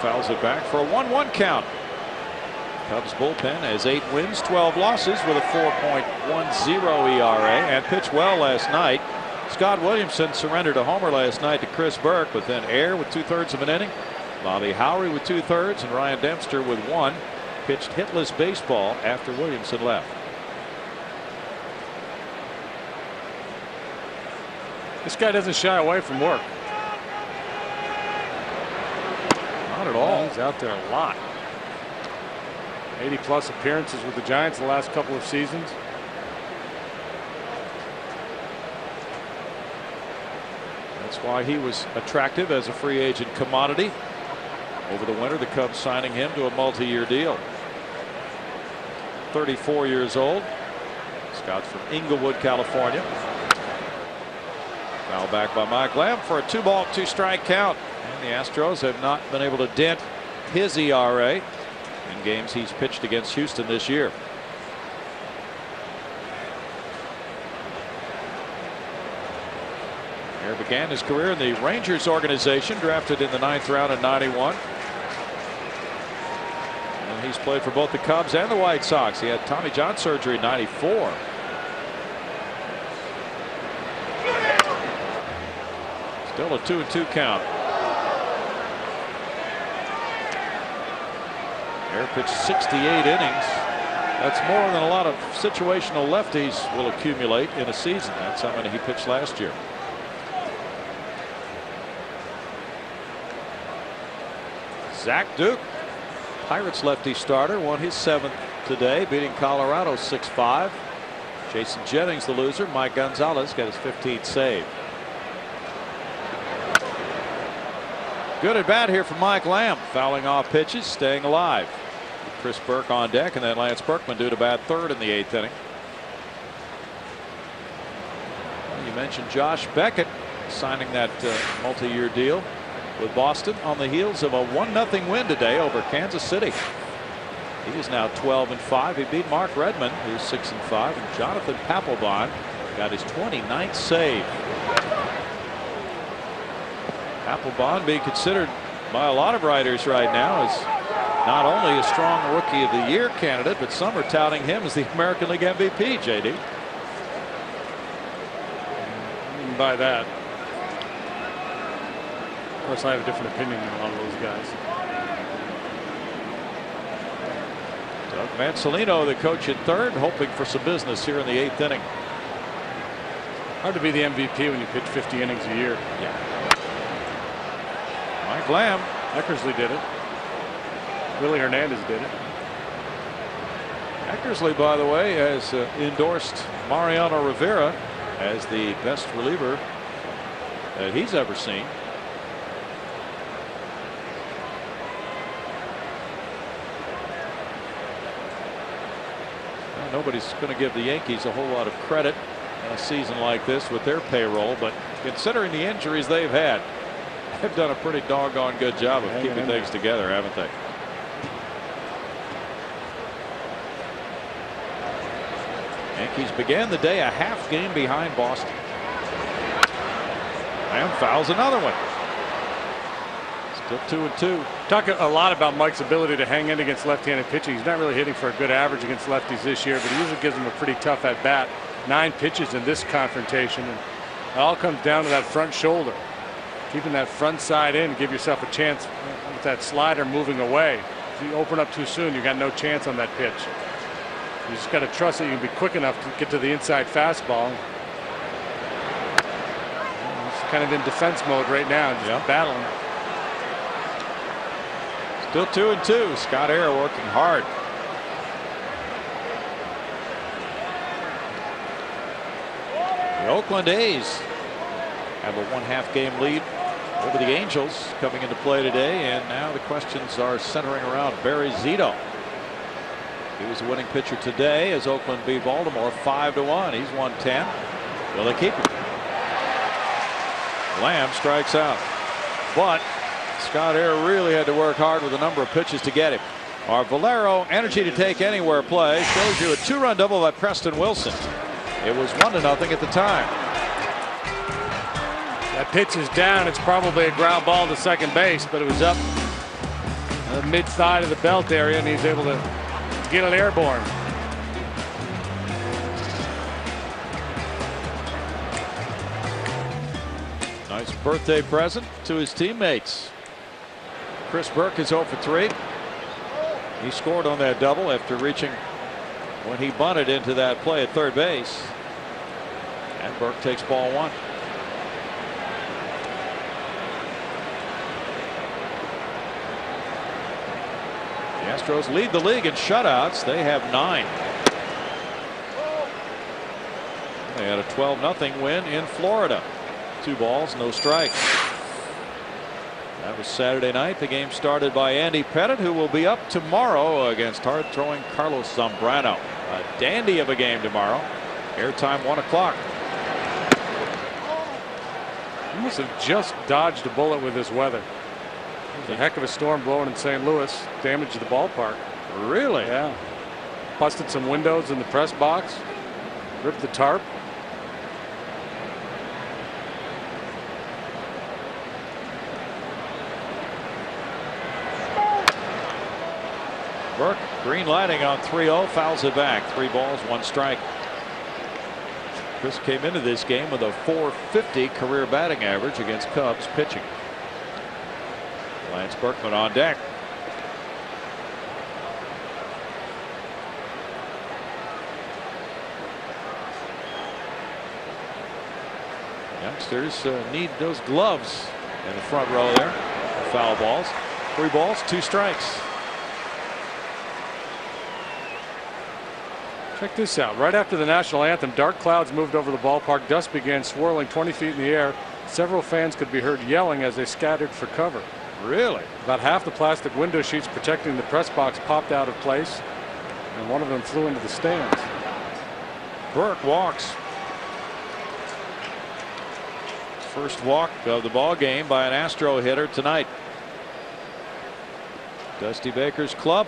Fouls it back for a 1-1 count. Cubs bullpen has 8 wins, 12 losses with a 4.10 ERA and pitched well last night. Scott Williamson surrendered a homer last night to Chris Burke, but then Air with 2/3 of an inning, Bobby Howry with 2/3, and Ryan Dempster with 1 pitched hitless baseball after Williamson left. This guy doesn't shy away from work. Not at all. He's out there a lot. 80+ appearances with the Giants the last couple of seasons. That's why he was attractive as a free agent commodity. Over the winter, the Cubs signing him to a multi-year deal. 34 years old. Scott's from Inglewood, California. Foul back by Mike Lamb for a 2-ball, 2-strike count. And the Astros have not been able to dent his ERA in games he's pitched against Houston this year. Air began his career in the Rangers organization, drafted in the 9th round in '91. And he's played for both the Cubs and the White Sox. He had Tommy John surgery in '94. Still a 2-2 count. Air pitched 68 innings That's more than a lot of situational lefties will accumulate in a season. That's how many he pitched last year. Zach Duke, Pirates lefty starter, won his 7th today, beating Colorado 6-5. Jason Jennings, the loser. Mike Gonzalez got his 15th save. Good at bat here from Mike Lamb, fouling off pitches, staying alive. Chris Burke on deck, and then Lance Berkman due to bat 3rd in the 8th inning. You mentioned Josh Beckett signing that multi-year deal with Boston on the heels of a 1-0 win today over Kansas City. He is now 12-5. He beat Mark Redmond, who's 6-5, and Jonathan Papelbon got his 29th save. Papelbon being considered by a lot of writers right now as not only a strong Rookie of the Year candidate, but some are touting him as the American League MVP, JD. By that. Of course, I have a different opinion than a lot of those guys. Doug Mansolino, the coach at 3rd, hoping for some business here in the 8th inning. Hard to be the MVP when you pitch 50 innings a year. Yeah. Mike Lamb. Eckersley did it. Willie Hernandez did it. Eckersley, by the way, has endorsed Mariano Rivera as the best reliever that he's ever seen. Well, nobody's going to give the Yankees a whole lot of credit in a season like this with their payroll, but considering the injuries they've had, they've done a pretty doggone good job of keeping things together, haven't they? Yankees began the day a half game behind Boston. And fouls another one. Still 2-2. Talk a lot about Mike's ability to hang in against left-handed pitching. He's not really hitting for a good average against lefties this year, but he usually gives them a pretty tough at bat. 9 pitches in this confrontation, and it all comes down to that front shoulder. Keeping that front side in, give yourself a chance with that slider moving away. If you open up too soon, you got no chance on that pitch. You just got to trust that you can be quick enough to get to the inside fastball. He's kind of in defense mode right now, just battling. Still 2-2. Scott Air working hard. The Oakland A's have a 1/2 game lead over the Angels coming into play today, and now the questions are centering around Barry Zito. He was a winning pitcher today as Oakland beat Baltimore 5-1. He's won 10. Will they keep him? Lamb strikes out, but Scott Air really had to work hard with a number of pitches to get him. Our Valero energy to take anywhere play shows you a 2-run double by Preston Wilson. It was 1-0 at the time. That pitch is down. It's probably a ground ball to second base, but it was up the mid-thigh to the belt area, and he's able to get it airborne. Nice birthday present to his teammates. Chris Burke is 0 for 3. He scored on that double after reaching when he bunted into that play at third base. And Burke takes ball 1. The Astros lead the league in shutouts. They have 9. They had a 12-0 win in Florida. 2 balls, no strikes. That was Saturday night. The game started by Andy Pettit, who will be up tomorrow against hard-throwing Carlos Zambrano. A dandy of a game tomorrow. Airtime 1 o'clock. He must have just dodged a bullet with this weather. It was a heck of a storm blowing in St. Louis. Damaged the ballpark. Really? Yeah. Busted some windows in the press box. Ripped the tarp. Burke green lighting on 3-0, fouls it back. 3 balls, 1 strike. Chris came into this game with a .450 career batting average against Cubs pitching. Lance Berkman on deck. Youngsters need those gloves in the front row there. Foul balls. 3 balls, 2 strikes. Check this out. Right after the national anthem, dark clouds moved over the ballpark. Dust began swirling 20 feet in the air. Several fans could be heard yelling as they scattered for cover. Really? About half the plastic window sheets protecting the press box popped out of place, and one of them flew into the stands. Burke walks. First walk of the ball game by an Astro hitter tonight. Dusty Baker's club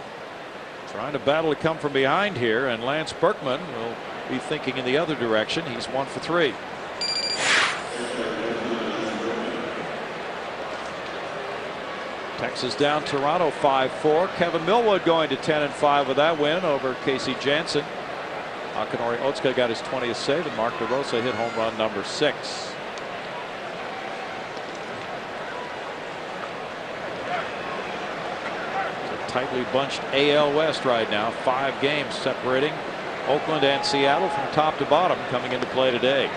trying to battle to come from behind here, and Lance Berkman will be thinking in the other direction. He's 1 for 3. Texas down Toronto 5-4. Kevin Millwood going to 10-5 with that win over Casey Jansen. Akinori Otsuka got his 20th save, and Mark DeRosa hit home run number 6. Tightly bunched AL West right now. 5 games separating Oakland and Seattle from top to bottom coming into play today.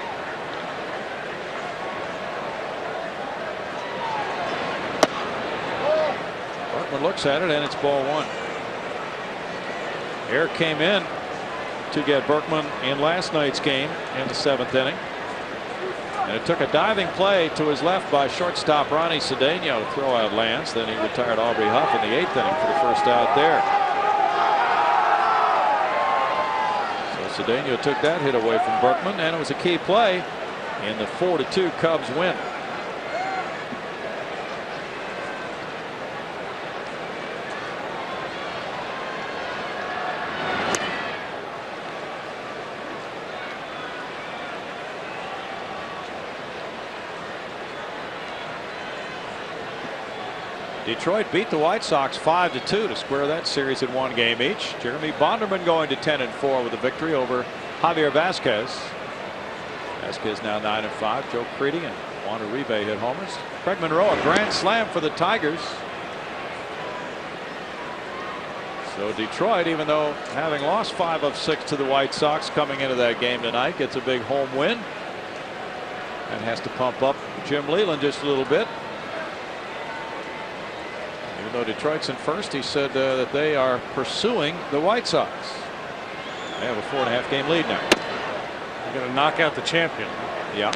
Berkman looks at it, and it's ball 1. Air came in to get Berkman in last night's game in the 7th inning. And it took a diving play to his left by shortstop Ronnie Cedeno to throw out Lance. Then he retired Aubrey Huff in the 8th inning for the first out there. So Cedeno took that hit away from Berkman, and it was a key play in the 4-2 Cubs win. Detroit beat the White Sox 5-2 to square that series in 1 game each. Jeremy Bonderman going to 10-4 with a victory over Javier Vasquez. Vasquez now 9-5. Joe Creedy and Juan Uribe hit homers. Craig Monroe a grand slam for the Tigers. So Detroit, even though having lost 5 of 6 to the White Sox coming into that game tonight, gets a big home win and has to pump up Jim Leyland just a little bit. Even though Detroit's in first, he said that they are pursuing the White Sox. They have a 4.5 game lead now. They're going to knock out the champion. Yeah.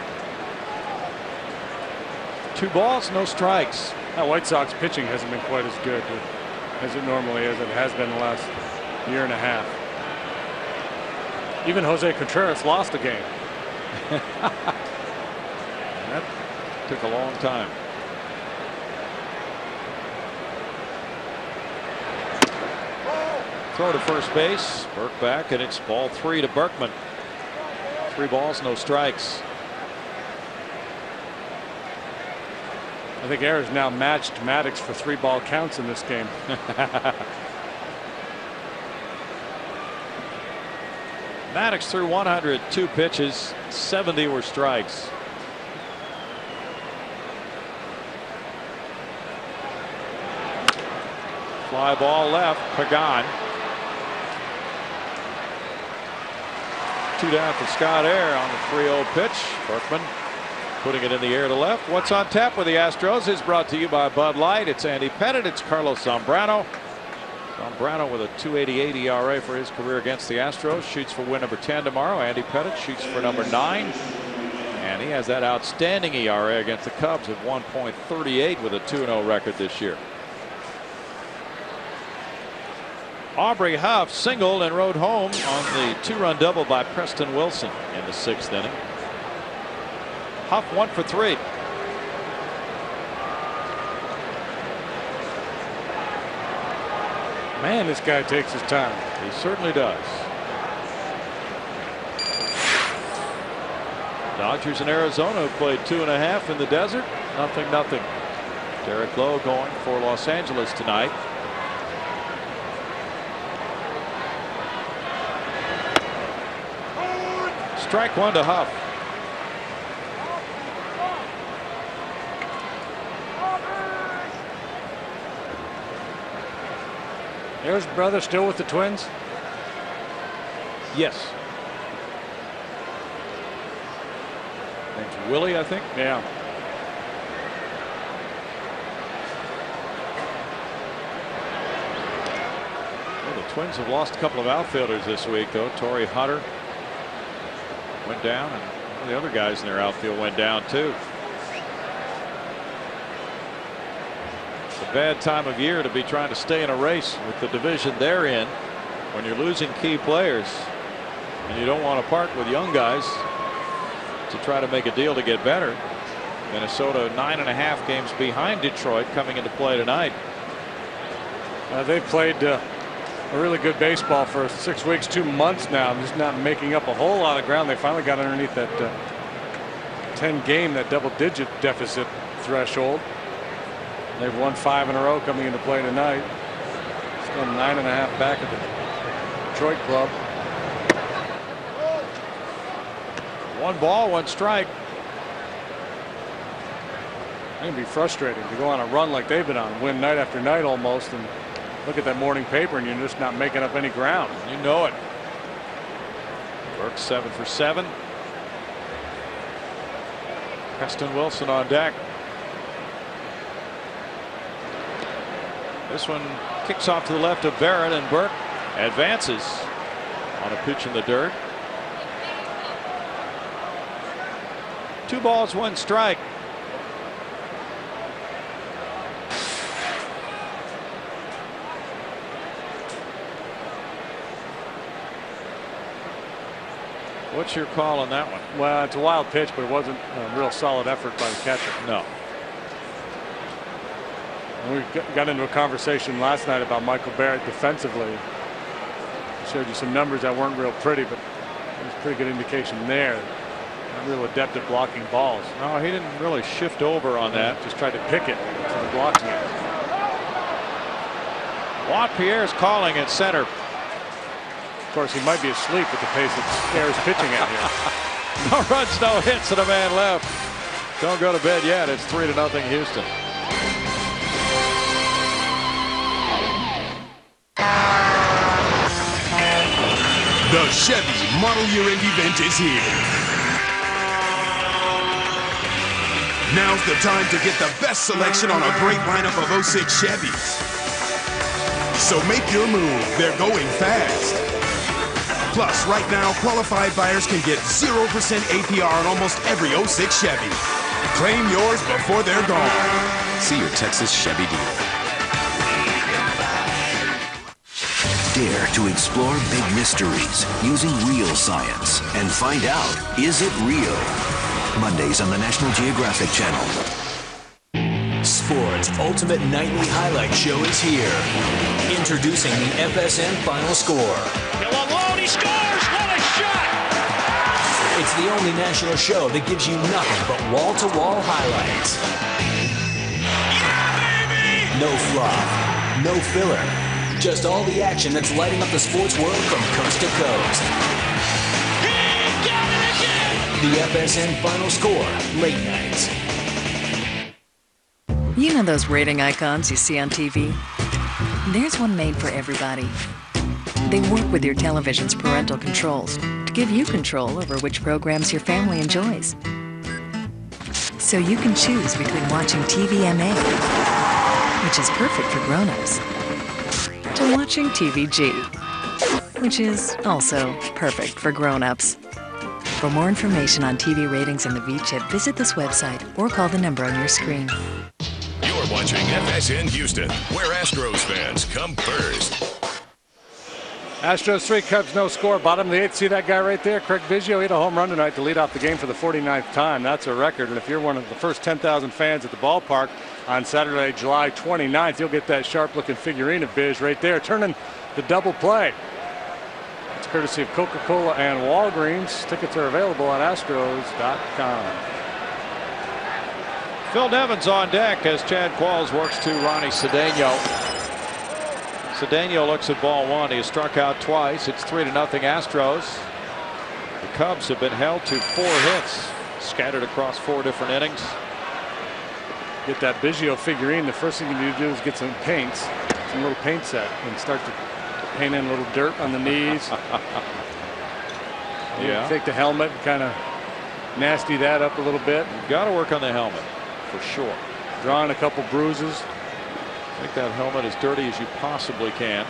2 balls, no strikes. That White Sox pitching hasn't been quite as good as it normally is. It has been the last year and a half. Even Jose Contreras lost a game. That took a long time. Throw to first base. Burke back, and it's ball 3 to Berkman. 3 balls, no strikes. I think Ayers now matched Maddux for 3-ball counts in this game. Maddux threw 102 pitches, 70 were strikes. Fly ball left, Pagan. 2 down for Scott Air on the 3-0 pitch. Berkman putting it in the air to left. What's on tap with the Astros is brought to you by Bud Light. It's Andy Pettit. It's Carlos Zambrano. Zambrano with a 2.88 ERA for his career against the Astros. Shoots for win number 10 tomorrow. Andy Pettit shoots for number 9. And he has that outstanding ERA against the Cubs of 1.38 with a 2-0 record this year. Aubrey Huff singled and rode home on the 2-run double by Preston Wilson in the 6th inning. Huff 1 for 3. Man, this guy takes his time. He certainly does. Dodgers in Arizona played 2.5 in the desert. 0-0. Derek Lowe going for Los Angeles tonight. Strike 1 to Huff. There's brother still with the Twins? Yes. Name's Willie, I think. Yeah. Well, the Twins have lost a couple of outfielders this week, though. Torrey Hunter went down, and one of the other guys in their outfield went down, too. It's a bad time of year to be trying to stay in a race with the division they're in when you're losing key players, and you don't want to part with young guys to try to make a deal to get better. Minnesota 9.5 games behind Detroit coming into play tonight. They've played a really good baseball for 6 weeks, 2 months now. Just not making up a whole lot of ground. They finally got underneath that 10-game, that double-digit deficit threshold. They've won 5 in a row coming into play tonight. Still 9.5 back at the Detroit club. 1 ball, 1 strike. It can be frustrating to go on a run like they've been on, win night after night almost, and look at that morning paper and you're just not making up any ground. You know it. Burke 7 for 7. Preston Wilson on deck. This one kicks off to the left of Barrett, and Burke advances on a pitch in the dirt. 2 balls, 1 strike. What's your call on that one? Well, it's a wild pitch, but it wasn't a real solid effort by the catcher. No. And we got into a conversation last night about Michael Barrett defensively. I showed you some numbers that weren't real pretty, but there's a pretty good indication there. Not real adept at blocking balls. No, he didn't really shift over on that. Just tried to pick it instead of blocking it. Juan Pierre's calling at center. Of course, he might be asleep with the pace that Pierre's pitching at here. No runs, no hits, and a man left. Don't go to bed yet. It's 3-0 Houston. The Chevy Model Year End event is here. Now's the time to get the best selection on a great lineup of 06 Chevys. So make your move. They're going fast. Plus, right now, qualified buyers can get 0% APR on almost every 06 Chevy. Claim yours before they're gone. See your Texas Chevy dealer. Dare to explore big mysteries using real science and find out, is it real? Mondays on the National Geographic Channel. Sports' ultimate nightly highlight show is here. Introducing the FSN Final Score. He'll unload, he scores! What a shot! It's the only national show that gives you nothing but wall-to-wall highlights. Yeah, baby! No fluff, no filler. Just all the action that's lighting up the sports world from coast to coast. He got it again! The FSN Final Score, late nights. You know those rating icons you see on TV? There's one made for everybody. They work with your television's parental controls to give you control over which programs your family enjoys. So you can choose between watching TVMA, which is perfect for grown-ups, to watching TVG, which is also perfect for grown-ups. For more information on TV ratings and the V-chip, visit this website or call the number on your screen. You're watching FSN Houston, where Astros fans come first. Astros 3, Cubs no score. Bottom of the 8th. See that guy right there? Craig Biggio hit a home run tonight to lead off the game for the 49th time. That's a record. And if you're one of the first 10,000 fans at the ballpark on Saturday, July 29th, you'll get that sharp-looking figurine of Biz right there, turning the double play. It's courtesy of Coca-Cola and Walgreens. Tickets are available on Astros.com. Phil Nevins on deck as Chad Qualls works to Ronnie Cedeno. Cedeno looks at ball 1. He has struck out twice. It's 3-0 Astros. The Cubs have been held to 4 hits scattered across 4 different innings. Get that Biggio figurine. The first thing you need to do is get some paints, some little paint set, and start to paint in a little dirt on the knees. Yeah. Take the helmet and kind of nasty that up a little bit. You've got to work on the helmet, for sure. Drawing a couple bruises. Make that helmet as dirty as you possibly can.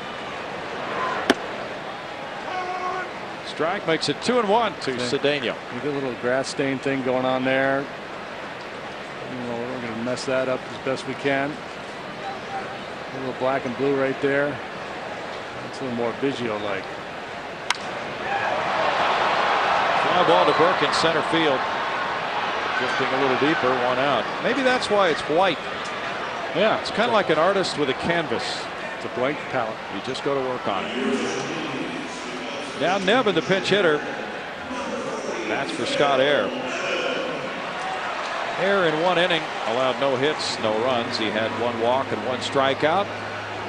Strike makes it 2-1 to Cedeno. You get a little grass stain thing going on there. You know, we're going to mess that up as best we can. A little black and blue right there. It's a little more Biggio-like. Fly ball to Burke in center field. Drifting a little deeper, 1 out. Maybe that's why it's white. Yeah, it's kind of like an artist with a canvas. It's a blank palette. You just go to work on it. Now Nevin, the pinch hitter. That's for Scott Air. Air in 1 inning allowed no hits, no runs. He had 1 walk and 1 strikeout.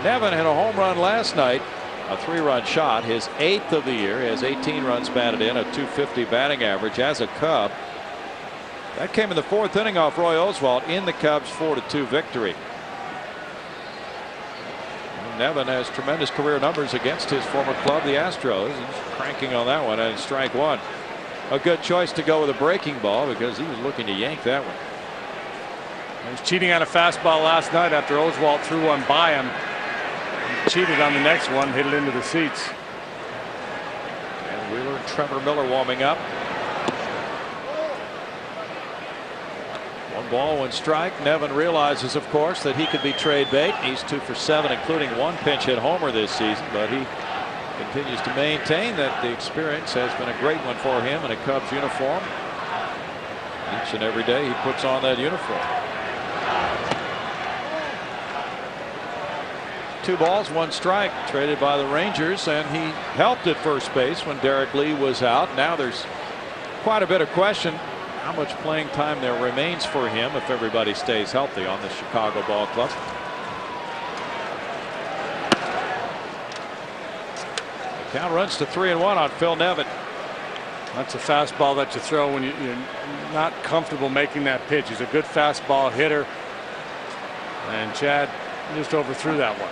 Nevin had a home run last night, a 3-run shot, his 8th of the year. He has 18 runs batted in, a .250 batting average as a Cub. That came in the 4th inning off Roy Oswalt in the Cubs' 4-2 victory. Nevin has tremendous career numbers against his former club, the Astros. He's cranking on that one, and strike 1. A good choice to go with a breaking ball because he was looking to yank that one. He was cheating on a fastball last night after Oswalt threw one by him. He cheated on the next one, hit it into the seats. And Wheeler and Trevor Miller warming up. 1 ball, 1 strike. Nevin realizes, of course, that he could be trade bait. He's 2 for 7, including 1 pinch hit homer this season, but he continues to maintain that the experience has been a great one for him in a Cubs uniform. Each and every day he puts on that uniform. 2 balls, 1 strike, traded by the Rangers, and he helped at first base when Derek Lee was out. Now there's quite a bit of question how much playing time there remains for him if everybody stays healthy on the Chicago ball club. The count runs to 3-1 on Phil Nevin. That's a fastball that you throw when you're not comfortable making that pitch. He's a good fastball hitter, and Chad just overthrew that one,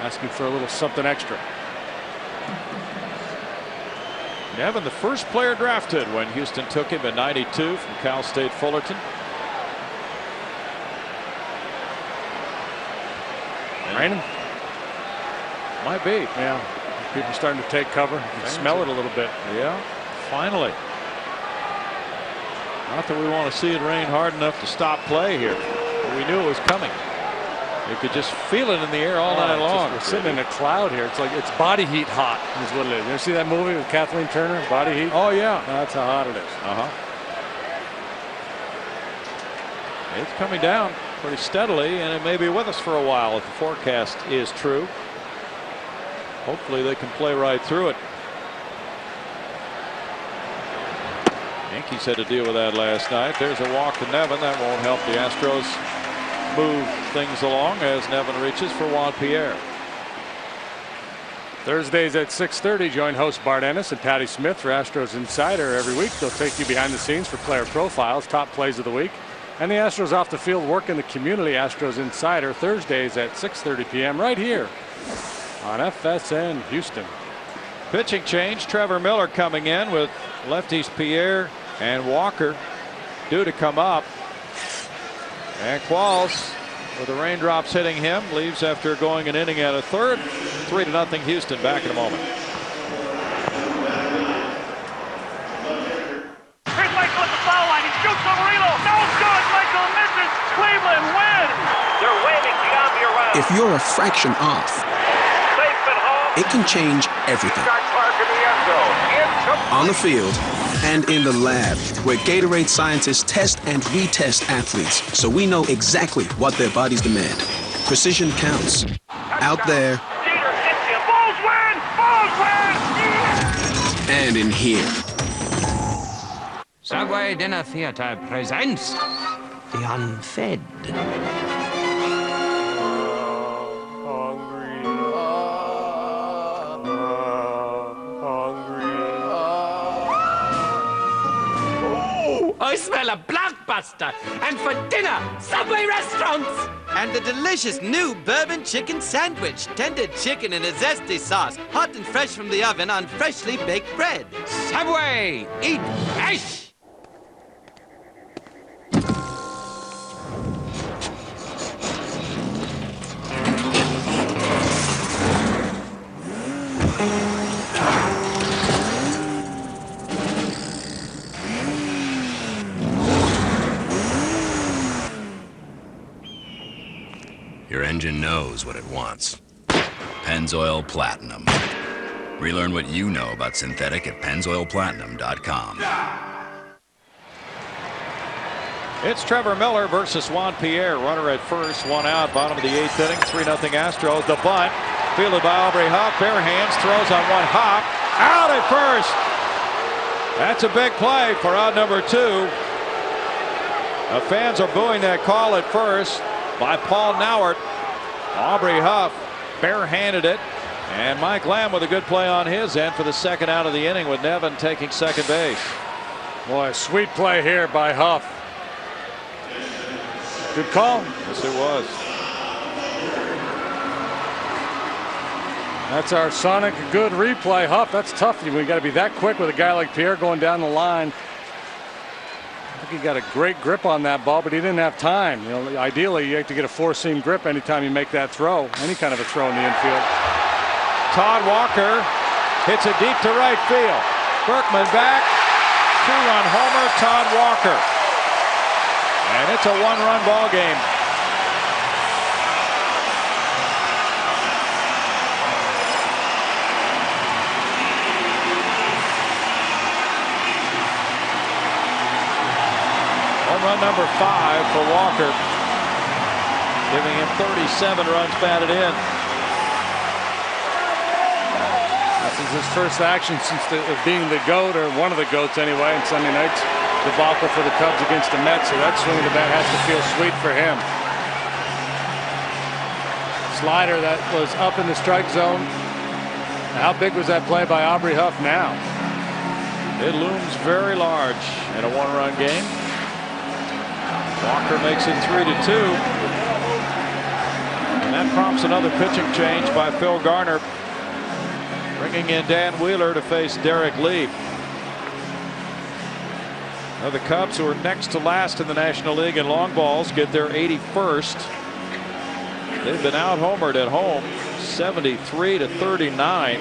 asking for a little something extra. Nevin, the first player drafted when Houston took him in '92 from Cal State Fullerton. Raining? Might be. Yeah. People starting to take cover. You can smell it a little bit. Yeah. Finally. Not that we want to see it rain hard enough to stop play here, but we knew it was coming. You could just feel it in the air all night long. We're sitting in a cloud here. It's like it's body heat hot is what it is. You ever see that movie with Kathleen Turner, Body Heat? Oh yeah. That's how hot it is. It's coming down pretty steadily, and it may be with us for a while if the forecast is true. Hopefully they can play right through it. Yankees had to deal with that last night. There's a walk to Nevin. That won't help the Astros move things along as Nevin reaches for Juan Pierre. Thursdays at 6:30, join host Bart Ennis and Patty Smith for Astros Insider every week. They'll take you behind the scenes for player profiles, top plays of the week, and the Astros off the field work in the community. Astros Insider Thursdays at 6:30 p.m. right here on FSN Houston. Pitching change. Trevor Miller coming in with lefties Pierre and Walker due to come up. And Qualls, with the raindrops hitting him, leaves after going an inning at a third. 3-0 Houston. Back in a moment. Here's Michael at the foul line. He shoots over Elo. No good. Michael misses. Cleveland wins. They're waving beyond the around. If you're a fraction off, it can change everything. On the field and in the lab, where Gatorade scientists test and retest athletes so we know exactly what their bodies demand. Precision counts. Out there. Bulls win! Bulls win! And in here. Subway Dinner Theater presents The Unfed. I smell a blockbuster. And for dinner, Subway restaurants. And the delicious new bourbon chicken sandwich. Tender chicken in a zesty sauce. Hot and fresh from the oven on freshly baked bread. Subway, eat fresh. engine knows what it wants. Pennzoil Platinum. Relearn what you know about synthetic at pennzoilplatinum.com. It's Trevor Miller versus Juan Pierre. Runner at first, one out, bottom of the 8th inning. 3-0 Astros. The bunt, fielded by Aubrey Huff. Bare hands, throws on one hop. Out at first. That's a big play for out number 2. The fans are booing that call at first by Paul Nauert. Aubrey Huff barehanded it. And Mike Lamb with a good play on his end for the second out of the inning, with Nevin taking second base. Boy, sweet play here by Huff. Good call. Yes, it was. That's our sonic good replay. Huff, that's tough. We got to be that quick with a guy like Pierre going down the line. I think he got a great grip on that ball, but he didn't have time. You know, ideally, you have to get a 4-seam grip anytime you make that throw, any kind of a throw in the infield. Todd Walker hits it deep to right field. Berkman back. 2-run homer, Todd Walker. And it's a 1-run ball game. Home run number 5 for Walker, giving him 37 runs batted in. This is his first action since being the GOAT, or one of the GOATs anyway, in Sunday night's debacle for the Cubs against the Mets. So that swing of the bat has to feel sweet for him. Slider that was up in the strike zone. How big was that play by Aubrey Huff now? It looms very large in a 1-run game. Walker makes it 3-2. And that prompts another pitching change by Phil Garner, bringing in Dan Wheeler to face Derek Lee. Now the Cubs, who are next to last in the National League in long balls, get their 81st. They've been out-homered at home, 73-39.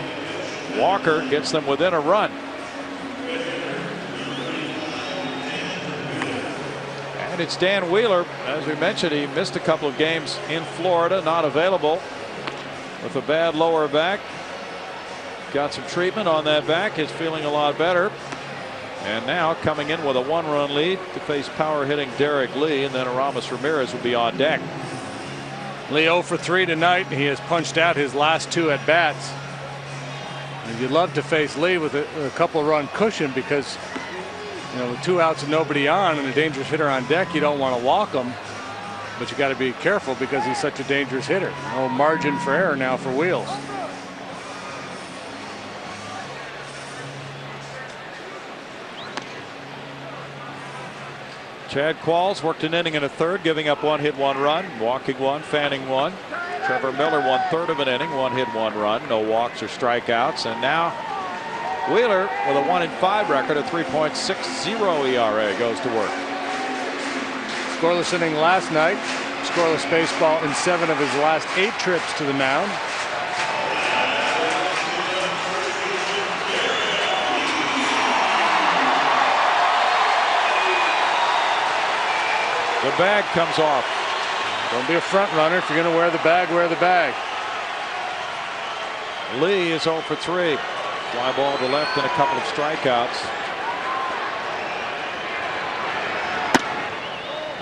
Walker gets them within a run. And it's Dan Wheeler. As we mentioned, he missed a couple of games in Florida, not available with a bad lower back. Got some treatment on that back, is feeling a lot better. And now coming in with a 1-run lead to face power hitting Derek Lee, and then Aramis Ramirez will be on deck. Lee 0 for 3 tonight. He has punched out his last 2 at bats. And you'd love to face Lee with a couple run cushion, because, you know, with 2 outs and nobody on and a dangerous hitter on deck, you don't want to walk him. But you got to be careful because he's such a dangerous hitter. No margin for error now for Wheels. Chad Qualls worked an inning and a third, giving up 1 hit, 1 run, walking 1, fanning 1. Trevor Miller 1/3 of an inning, 1 hit, 1 run, no walks or strikeouts. And now Wheeler with a 1-5 record, a 3.60 ERA, goes to work. Scoreless inning last night. Scoreless baseball in 7 of his last 8 trips to the mound. The bag comes off. Don't be a front runner. If you're going to wear the bag, wear the bag. Lee is 0 for 3. Fly ball to left and a couple of strikeouts.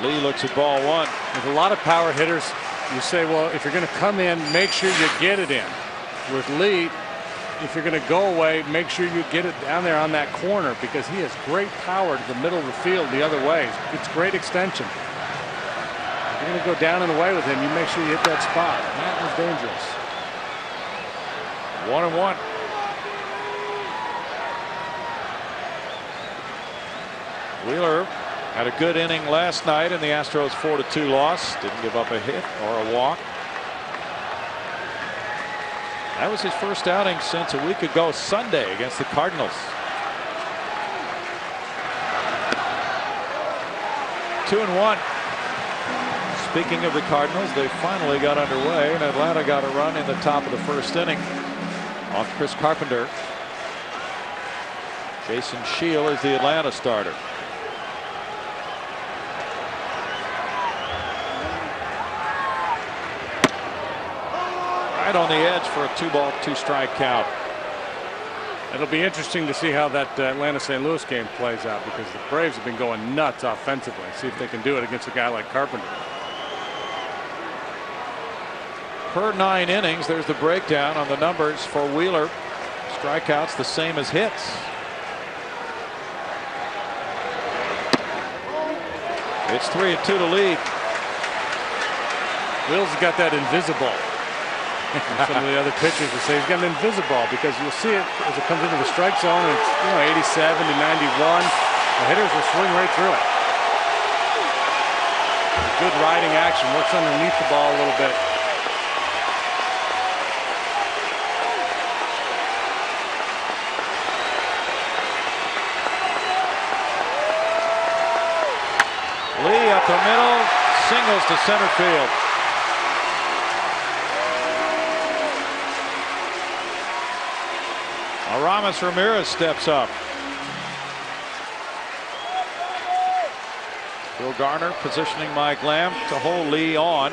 Lee looks at ball 1. With a lot of power hitters, you say, well, if you're going to come in, make sure you get it in. With Lee, if you're going to go away, make sure you get it down there on that corner, because he has great power to the middle of the field the other way. It's great extension. If you're going to go down and away with him, you make sure you hit that spot. That was dangerous. 1-1. Wheeler had a good inning last night in the Astros 4-2 loss. Didn't give up a hit or a walk. That was his first outing since a week ago Sunday against the Cardinals. 2-1. Speaking of the Cardinals, they finally got underway, and Atlanta got a run in the top of the first inning off Chris Carpenter. Jason Shield is the Atlanta starter. right on the edge for a 2-ball, 2-strike count. It'll be interesting to see how that Atlanta-St. Louis game plays out, because the Braves have been going nuts offensively. See if they can do it against a guy like Carpenter. Per 9 innings, there's the breakdown on the numbers for Wheeler. Strikeouts the same as hits. It's 3-2 to lead. Wheels has got that invisible. Some of the other pitchers will say he's got an invisible, because you'll see it as it comes into the strike zone. It's 87 to 91. The hitters will swing right through it. Good riding action. Works underneath the ball a little bit. Lee up the middle, singles to center field. Aramis Ramirez steps up. Bill Garner positioning Mike Lamb to hold Lee on.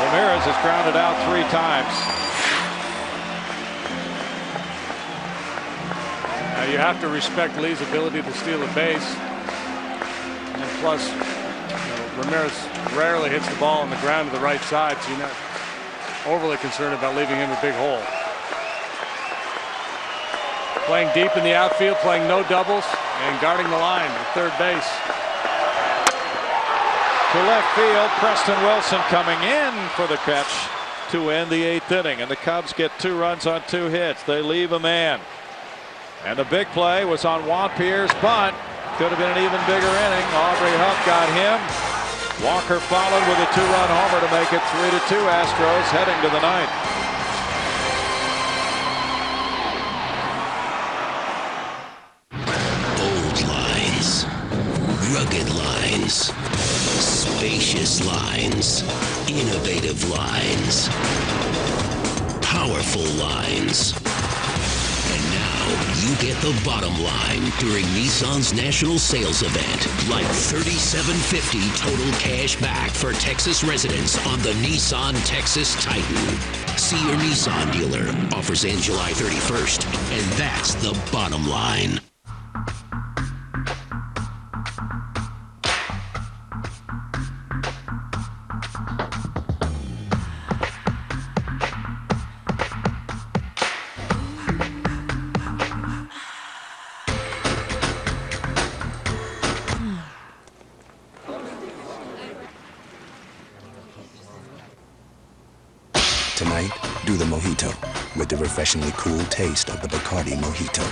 Ramirez has grounded out 3 times. Now you have to respect Lee's ability to steal a base. And plus, Ramirez rarely hits the ball on the ground to the right side, so you're not overly concerned about leaving him a big hole. Playing deep in the outfield, playing no doubles, and guarding the line at third base. To left field, Preston Wilson coming in for the catch to end the 8th inning, and the Cubs get 2 runs on 2 hits. They leave a man. And the big play was on Juan Pierre's bunt. Could have been an even bigger inning. Aubrey Huff got him. Walker followed with a 2-run homer to make it 3-2. Astros heading to the 9th. Bold lines, rugged lines, spacious lines, innovative lines, powerful lines. And now you get the bottom line during Nissan's national sales event. Like $37.50 total cash back for Texas residents on the Nissan Texas Titan. See your Nissan dealer. Offers end July 31st. And that's the bottom line. Tonight, do the mojito with the refreshingly cool taste of the Bacardi Mojito.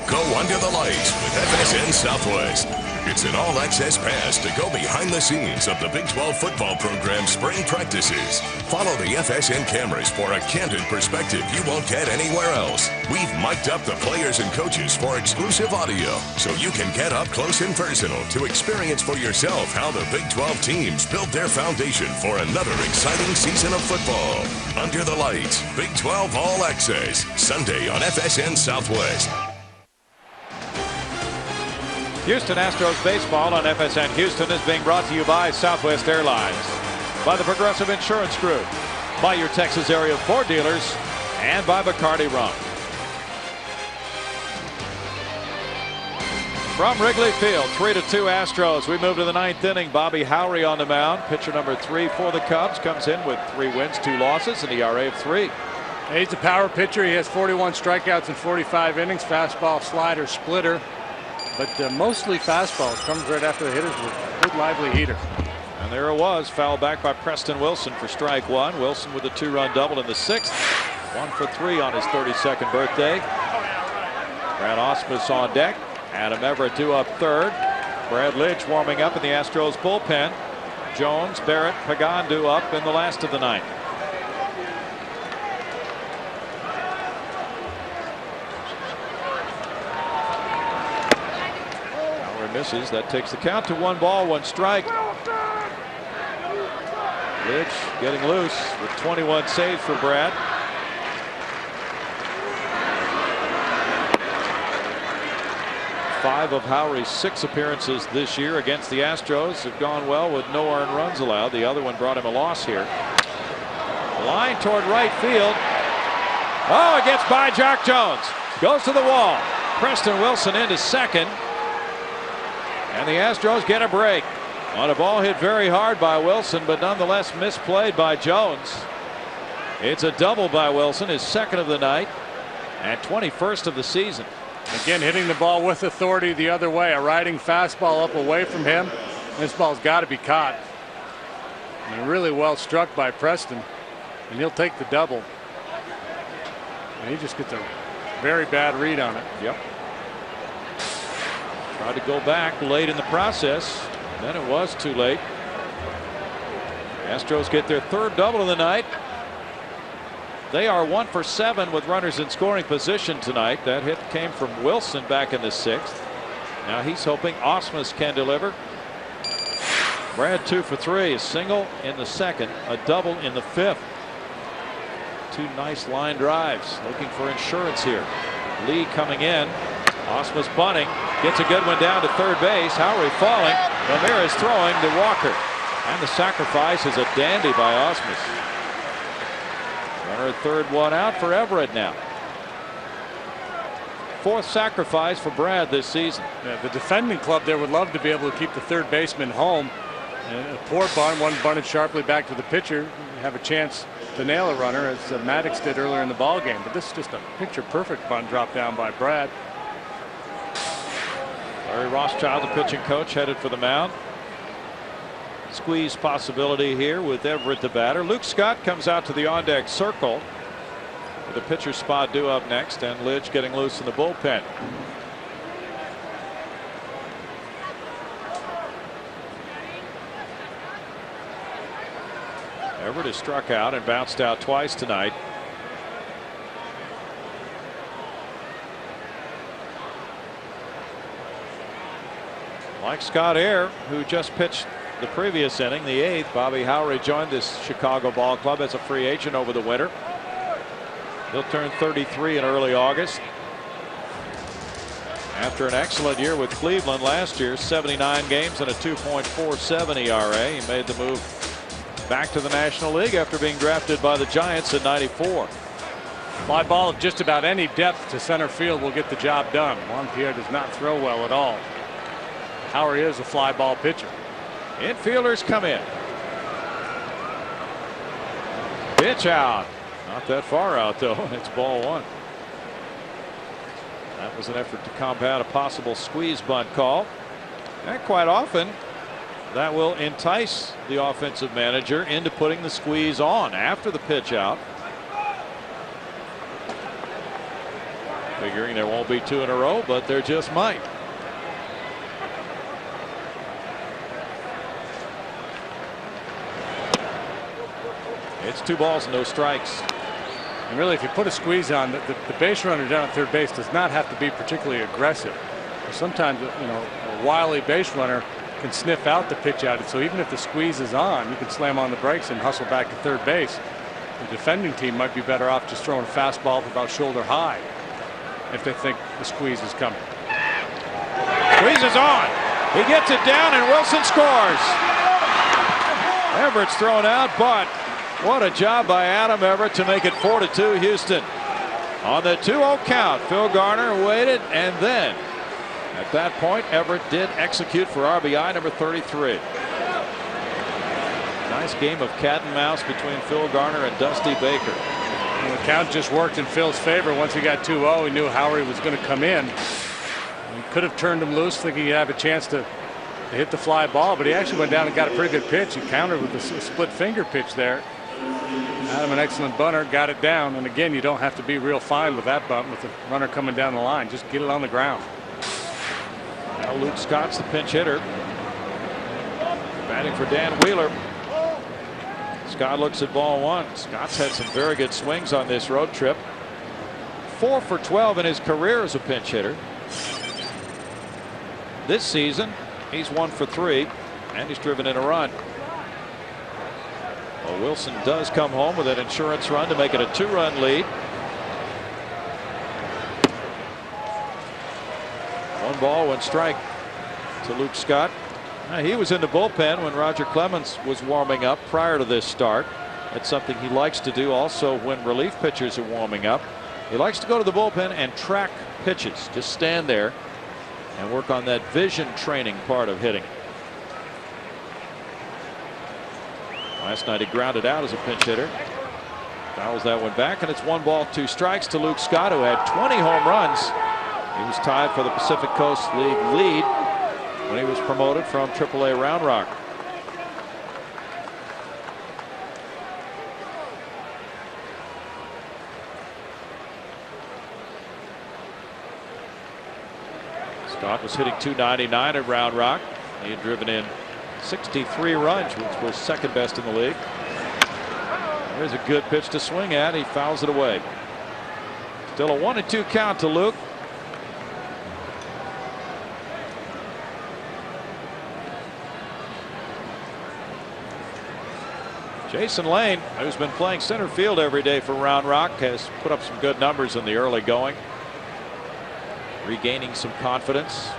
Go under the lights with FSN Southwest. It's an all-access pass to go behind the scenes of the Big 12 football program spring practices. Follow the FSN cameras for a candid perspective you won't get anywhere else. We've mic'd up the players and coaches for exclusive audio, so you can get up close and personal to experience for yourself how the Big 12 teams built their foundation for another exciting season of football. Under the lights, Big 12 All Access, Sunday on FSN Southwest. Houston Astros baseball on FSN Houston is being brought to you by Southwest Airlines, by the Progressive Insurance Group, by your Texas area Ford dealers, and by Bacardi Rum. From Wrigley Field, 3-2 Astros. We move to the 9th inning. Bobby Howry on the mound. Pitcher number 3 for the Cubs comes in with 3 wins, 2 losses, an ERA of 3. He's a power pitcher. He has 41 strikeouts in 45 innings. Fastball, slider, splitter. But mostly fastballs. Comes right after the hitters with a good lively heater. And there it was. Foul back by Preston Wilson for strike 1. Wilson with a 2-run double in the 6th. 1 for 3 on his 32nd birthday. Brad Ausmus on deck. Adam Everett due up 3rd. Brad Lidge warming up in the Astros bullpen. Jones, Barrett, Pagan due up in the last of the 9th. Misses. That takes the count to 1 ball, 1 strike. Lidge getting loose with 21 saves for Brad. 5 of Howry's 6 appearances this year against the Astros have gone well with no earned runs allowed. The other one brought him a loss here. Line toward right field. Oh, it gets by Jack Jones. Goes to the wall. Preston Wilson into second. And the Astros get a break on a ball hit very hard by Wilson, but nonetheless misplayed by Jones. It's a double by Wilson, his 2nd of the night and 21st of the season. Again, hitting the ball with authority the other way. A riding fastball up away from him. This ball's got to be caught. And really well struck by Preston. And he'll take the double. And he just gets a very bad read on it. Yep. Tried to go back late in the process. Then it was too late. Astros get their 3rd double of the night. They are 1 for 7 with runners in scoring position tonight. That hit came from Wilson back in the 6th. Now he's hoping Ausmus can deliver. Brad 2 for 3, a single in the 2nd, a double in the 5th. 2 nice line drives. Looking for insurance here. Lee coming in. Ausmus bunting. Gets a good one down to third base. Howry falling. Ramirez throwing to Walker. And the sacrifice is a dandy by Ausmus. Runner at third, 1 out for Everett now. 4th sacrifice for Brad this season. Yeah, the defending club there would love to be able to keep the third baseman home. And a poor bunt, one bunted sharply back to the pitcher. You have a chance to nail a runner, as Maddux did earlier in the ball game. But this is just a picture perfect bunt dropped down by Brad. Larry Rothschild, the pitching coach, headed for the mound. Squeeze possibility here with Everett the batter. Luke Scott comes out to the on deck circle with the pitcher spot due up next, and Lidge getting loose in the bullpen. Everett has struck out and bounced out twice tonight. Like Scott Air, who just pitched the previous inning, the 8th, Bobby Howry joined this Chicago ball club as a free agent over the winter. He'll turn 33 in early August. After an excellent year with Cleveland last year, 79 games and a 2.47 ERA, he made the move back to the National League after being drafted by the Giants in '94. Fly ball of just about any depth to center field will get the job done. Juan Pierre does not throw well at all. Howry is a fly ball pitcher. Infielders come in. Pitch out. Not that far out though. It's ball 1. That was an effort to combat a possible squeeze bunt call. And quite often that will entice the offensive manager into putting the squeeze on after the pitch out. Figuring there won't be 2 in a row, but there just might. It's 2 balls and no strikes. And really, if you put a squeeze on, the base runner down at third base does not have to be particularly aggressive. Sometimes, a wily base runner can sniff out the pitch out. So even if the squeeze is on, you can slam on the brakes and hustle back to third base. The defending team might be better off just throwing a fastball about shoulder high if they think the squeeze is coming. Squeeze is on. He gets it down and Wilson scores. Everett's thrown out, but what a job by Adam Everett to make it 4-2 Houston. On the 2-0 count, Phil Garner waited, and then at that point Everett did execute for RBI number 33. Nice game of cat and mouse between Phil Garner and Dusty Baker. And the count just worked in Phil's favor. Once he got 2-0, he knew Howry was going to come in. He could have turned him loose thinking he'd have a chance to hit the fly ball, but he actually went down and got a pretty good pitch. He countered with a split finger pitch there. Adam, an excellent bunter, got it down, and again, you don't have to be real fine with that bunt with the runner coming down the line. Just get it on the ground. Now Luke Scott's the pinch hitter, batting for Dan Wheeler. Scott looks at ball 1. Scott's had some very good swings on this road trip. 4 for 12 in his career as a pinch hitter. This season he's 1 for 3 and he's driven in a run. Well, Wilson does come home with an insurance run to make it a 2-run lead. ball, 1 strike to Luke Scott. He was in the bullpen when Roger Clemens was warming up prior to this start. That's something he likes to do also when relief pitchers are warming up. He likes to go to the bullpen and track pitches. Just stand there and work on that vision training part of hitting. Last night he grounded out as a pinch hitter. Fouls that one back, and it's 1 ball, 2 strikes to Luke Scott, who had 20 home runs. He was tied for the Pacific Coast League lead when he was promoted from AAA Round Rock. Scott was hitting .299 at Round Rock. He had driven in 63 runs, which was second best in the league. There's a good pitch to swing at. He fouls it away. Still a 1-2 count to Luke. Jason Lane, who's been playing center field every day for Round Rock, has put up some good numbers in the early going. Regaining some confidence.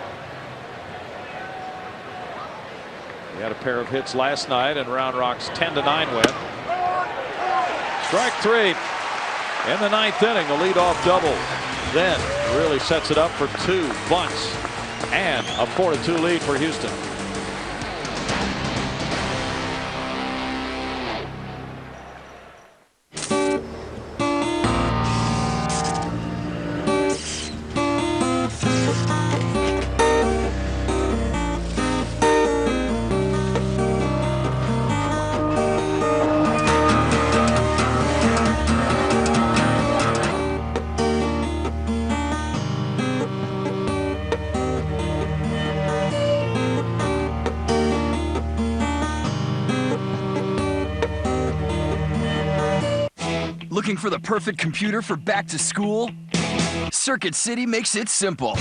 He had a pair of hits last night in Round Rock's 10-9 win. Strike 3 in the 9th inning. The leadoff double then really sets it up for 2 bunts and a 4-2 lead for Houston. Looking for the perfect computer for back to school? Circuit City makes it simple.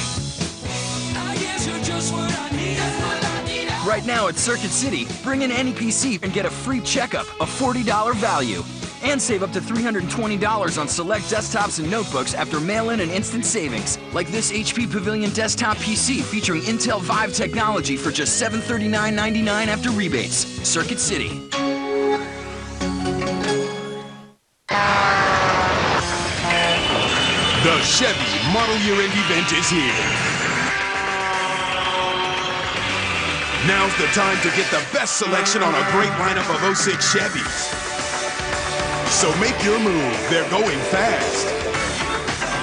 Right now at Circuit City, bring in any PC and get a free checkup, a $40 value. And save up to $320 on select desktops and notebooks after mail-in and instant savings. Like this HP Pavilion desktop PC featuring Intel Vive technology for just $739.99 after rebates. Circuit City. The Chevy Model Year End event is here. Now's the time to get the best selection on a great lineup of 06 Chevys. So make your move. They're going fast.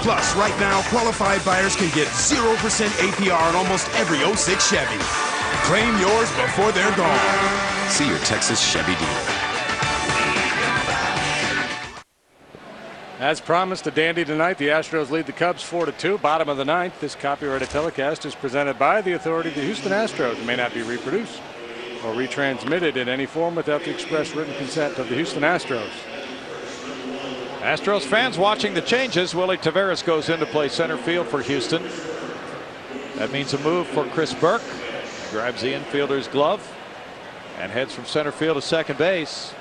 Plus, right now, qualified buyers can get 0% APR on almost every 06 Chevy. Claim yours before they're gone. See your Texas Chevy dealer. As promised, a dandy tonight. The Astros lead the Cubs 4-2, bottom of the 9th. This copyrighted telecast is presented by the authority of the Houston Astros. It may not be reproduced or retransmitted in any form without the express written consent of the Houston Astros. Astros fans watching the changes. Willie Taveras goes in to play center field for Houston. That means a move for Chris Burke. Grabs the infielder's glove and heads from center field to second base.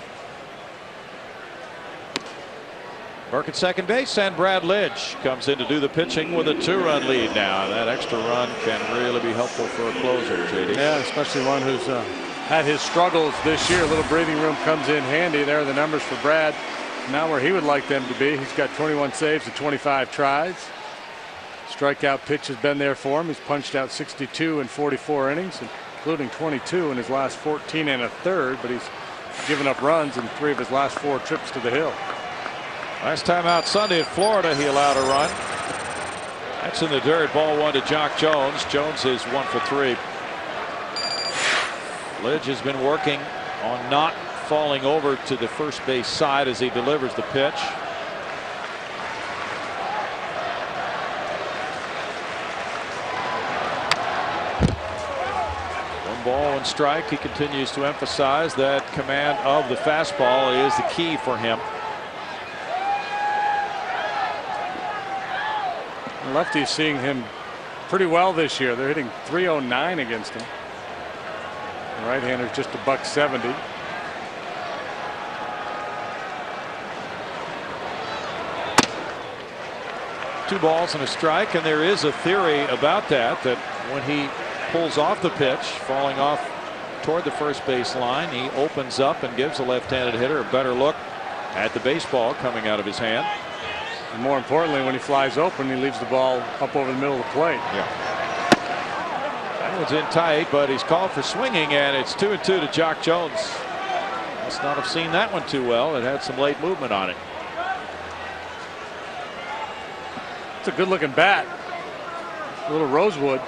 Burke at second base, and Brad Lidge comes in to do the pitching with a 2-run lead now. And that extra run can really be helpful for a closer, JD. Yeah, especially one who's had his struggles this year. A little breathing room comes in handy. There are the numbers for Brad. Not where he would like them to be. He's got 21 saves and 25 tries. Strikeout pitch has been there for him. He's punched out 62 in 44 innings, including 22 in his last 14 1/3. But he's given up runs in 3 of his last 4 trips to the hill. Last time out Sunday at Florida, he allowed a run. That's in the dirt. Ball 1 to Jock Jones. Jones is 1 for 3. Lidge has been working on not falling over to the first base side as he delivers the pitch. One ball, 1 strike. He continues to emphasize that command of the fastball is the key for him. Lefty's seeing him pretty well this year. They're hitting .309 against him. The right-hander's just a .170. Two balls and a strike, and there is a theory about that when he pulls off the pitch, falling off toward the first base line, he opens up and gives the left-handed hitter a better look at the baseball coming out of his hand. And more importantly, when he flies open, he leaves the ball up over the middle of the plate. Yeah. That one's in tight, but he's called for swinging, and it's 2-2 to Jock Jones. Must not have seen that one too well. It had some late movement on it. It's a good-looking bat. A little rosewood.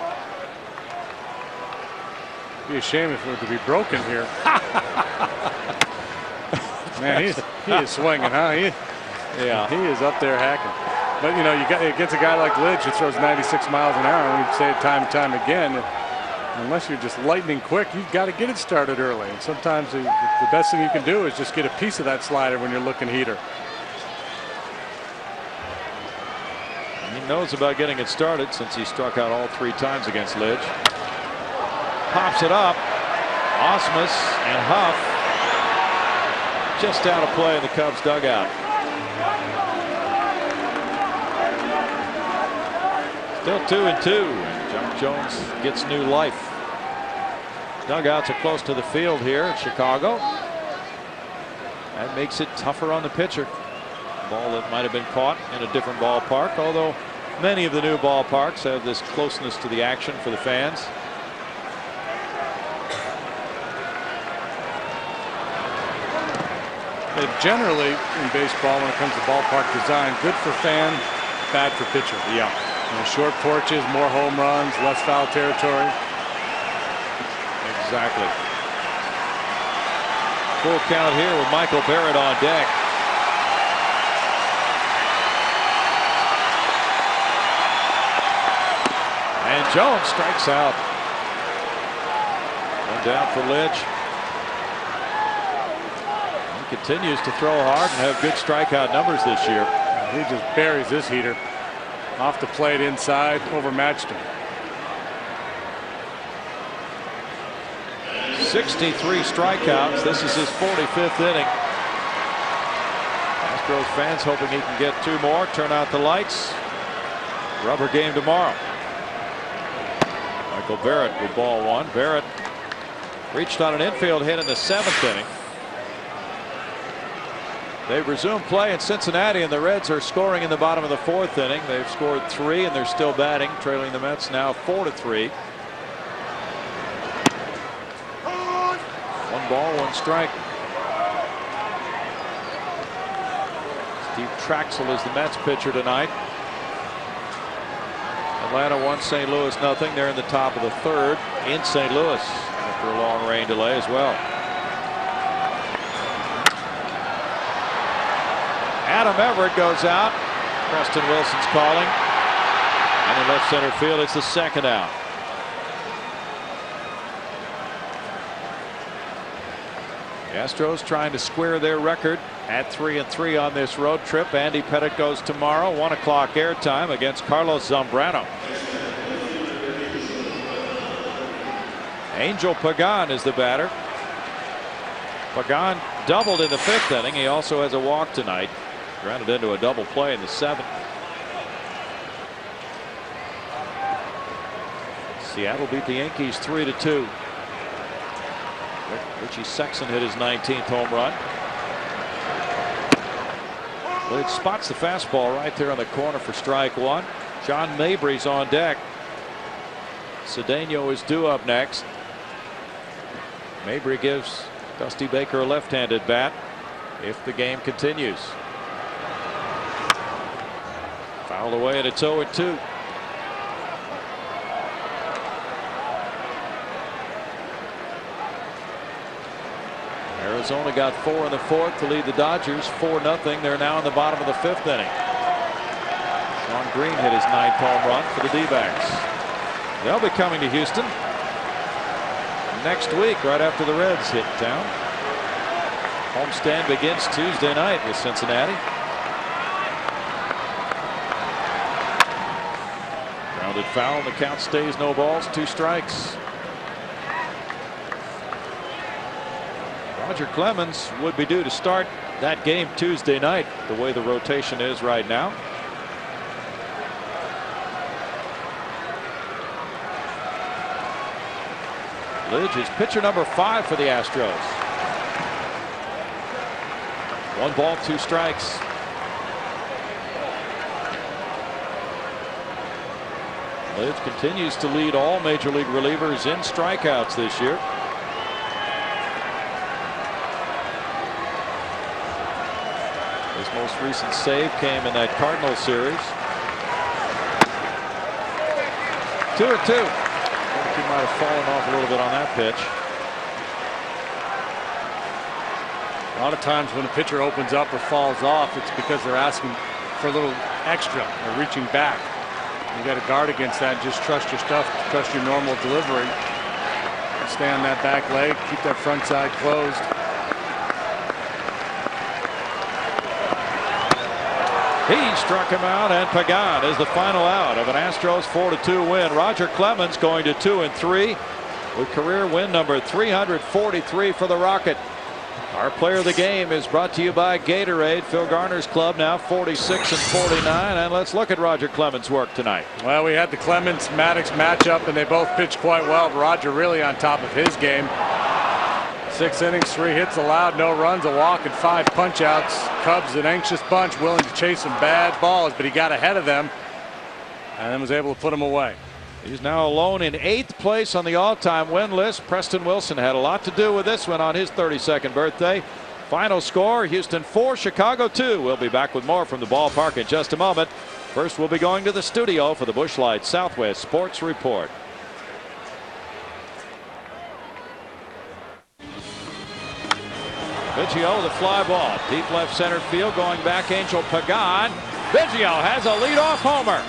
Be a shame if it were to be broken here. Man, he is swinging, huh? He is up there hacking. But you know, it gets a guy like Lidge who throws 96 miles an hour, and we say it time and time again. Unless you're just lightning quick, you've got to get it started early. And sometimes the best thing you can do is just get a piece of that slider when you're looking heater. He knows about getting it started since he struck out all 3 times against Lidge. Pops it up. Osmus and Huff just out of play in the Cubs dugout. Still 2-2, and Jock Jones gets new life. Dugouts are close to the field here in Chicago. That makes it tougher on the pitcher. Ball that might have been caught in a different ballpark, although many of the new ballparks have this closeness to the action for the fans. Generally in baseball, when it comes to ballpark design, good for fan, bad for pitcher. Yeah. You know, short porches, more home runs, less foul territory. Exactly. Full count here with Michael Barrett on deck. And Jones strikes out. One down for Lidge. He continues to throw hard and have good strikeout numbers this year. He just buries this heater. Off the plate inside, overmatched him. 63 strikeouts. This is his 45th inning. Astros fans hoping he can get 2 more. Turn out the lights. Rubber game tomorrow. Michael Barrett with ball 1. Barrett reached on an infield hit in the 7th inning. They've resumed play in Cincinnati, and the Reds are scoring in the bottom of the 4th inning. They've scored 3, and they're still batting, trailing the Mets now 4-3. 1 ball, 1 strike. Steve Traxel is the Mets pitcher tonight. Atlanta 1, St. Louis 0. They're in the top of the 3rd in St. Louis after a long rain delay as well. Adam Everett goes out. Preston Wilson's calling. And in left center field, it's the 2nd out. The Astros trying to square their record at 3-3 on this road trip. Andy Pettitte goes tomorrow, 1 o'clock airtime against Carlos Zambrano. Angel Pagan is the batter. Pagan doubled in the 5th inning. He also has a walk tonight. Grounded into a double play in the 7th. Seattle beat the Yankees 3-2. Richie Sexson hit his 19th home run. Lidge spots the fastball right there on the corner for strike 1. John Mabry's on deck. Cedeno is due up next. Mabry gives Dusty Baker a left-handed bat if the game continues. Fouled away, and it's 0-2. Arizona got 4 in the 4th to lead the Dodgers 4-0. They're now in the bottom of the 5th inning. Sean Green hit his 9th home run for the D-backs. They'll be coming to Houston next week, right after the Reds hit town. Homestand begins Tuesday night with Cincinnati. Grounded foul, and the count stays no balls, 2 strikes. Roger Clemens would be due to start that game Tuesday night, the way the rotation is right now. Lidge is pitcher number 5 for the Astros. 1 ball, 2 strikes. Lidge continues to lead all major league relievers in strikeouts this year. His most recent save came in that Cardinals series. 2-2. I think he might have fallen off a little bit on that pitch. A lot of times when a pitcher opens up or falls off, it's because they're asking for a little extra or reaching back. You got to guard against that. Just trust your stuff, trust your normal delivery. Stay on that back leg, keep that front side closed. He struck him out, and Pagan is the final out of an Astros 4-2 win. Roger Clemens going to 2-3 with career win number 343 for the Rocket. Our player of the game is brought to you by Gatorade. Phil Garner's club now 46-49, and let's look at Roger Clemens' work tonight. Well, we had the Clemens Maddux matchup, and they both pitched quite well. Roger really on top of his game. 6 innings, 3 hits allowed, no runs, a walk, and 5 punch-outs. Cubs an anxious bunch, willing to chase some bad balls, but he got ahead of them and then was able to put them away. He's now alone in 8th place on the all-time win list. Preston Wilson had a lot to do with this one on his 32nd birthday. Final score, Houston 4, Chicago 2. We'll be back with more from the ballpark in just a moment. First, we'll be going to the studio for the Busch Light Southwest Sports Report. Biggio, the fly ball, deep left center field, going back, Angel Pagan. Biggio has a leadoff homer.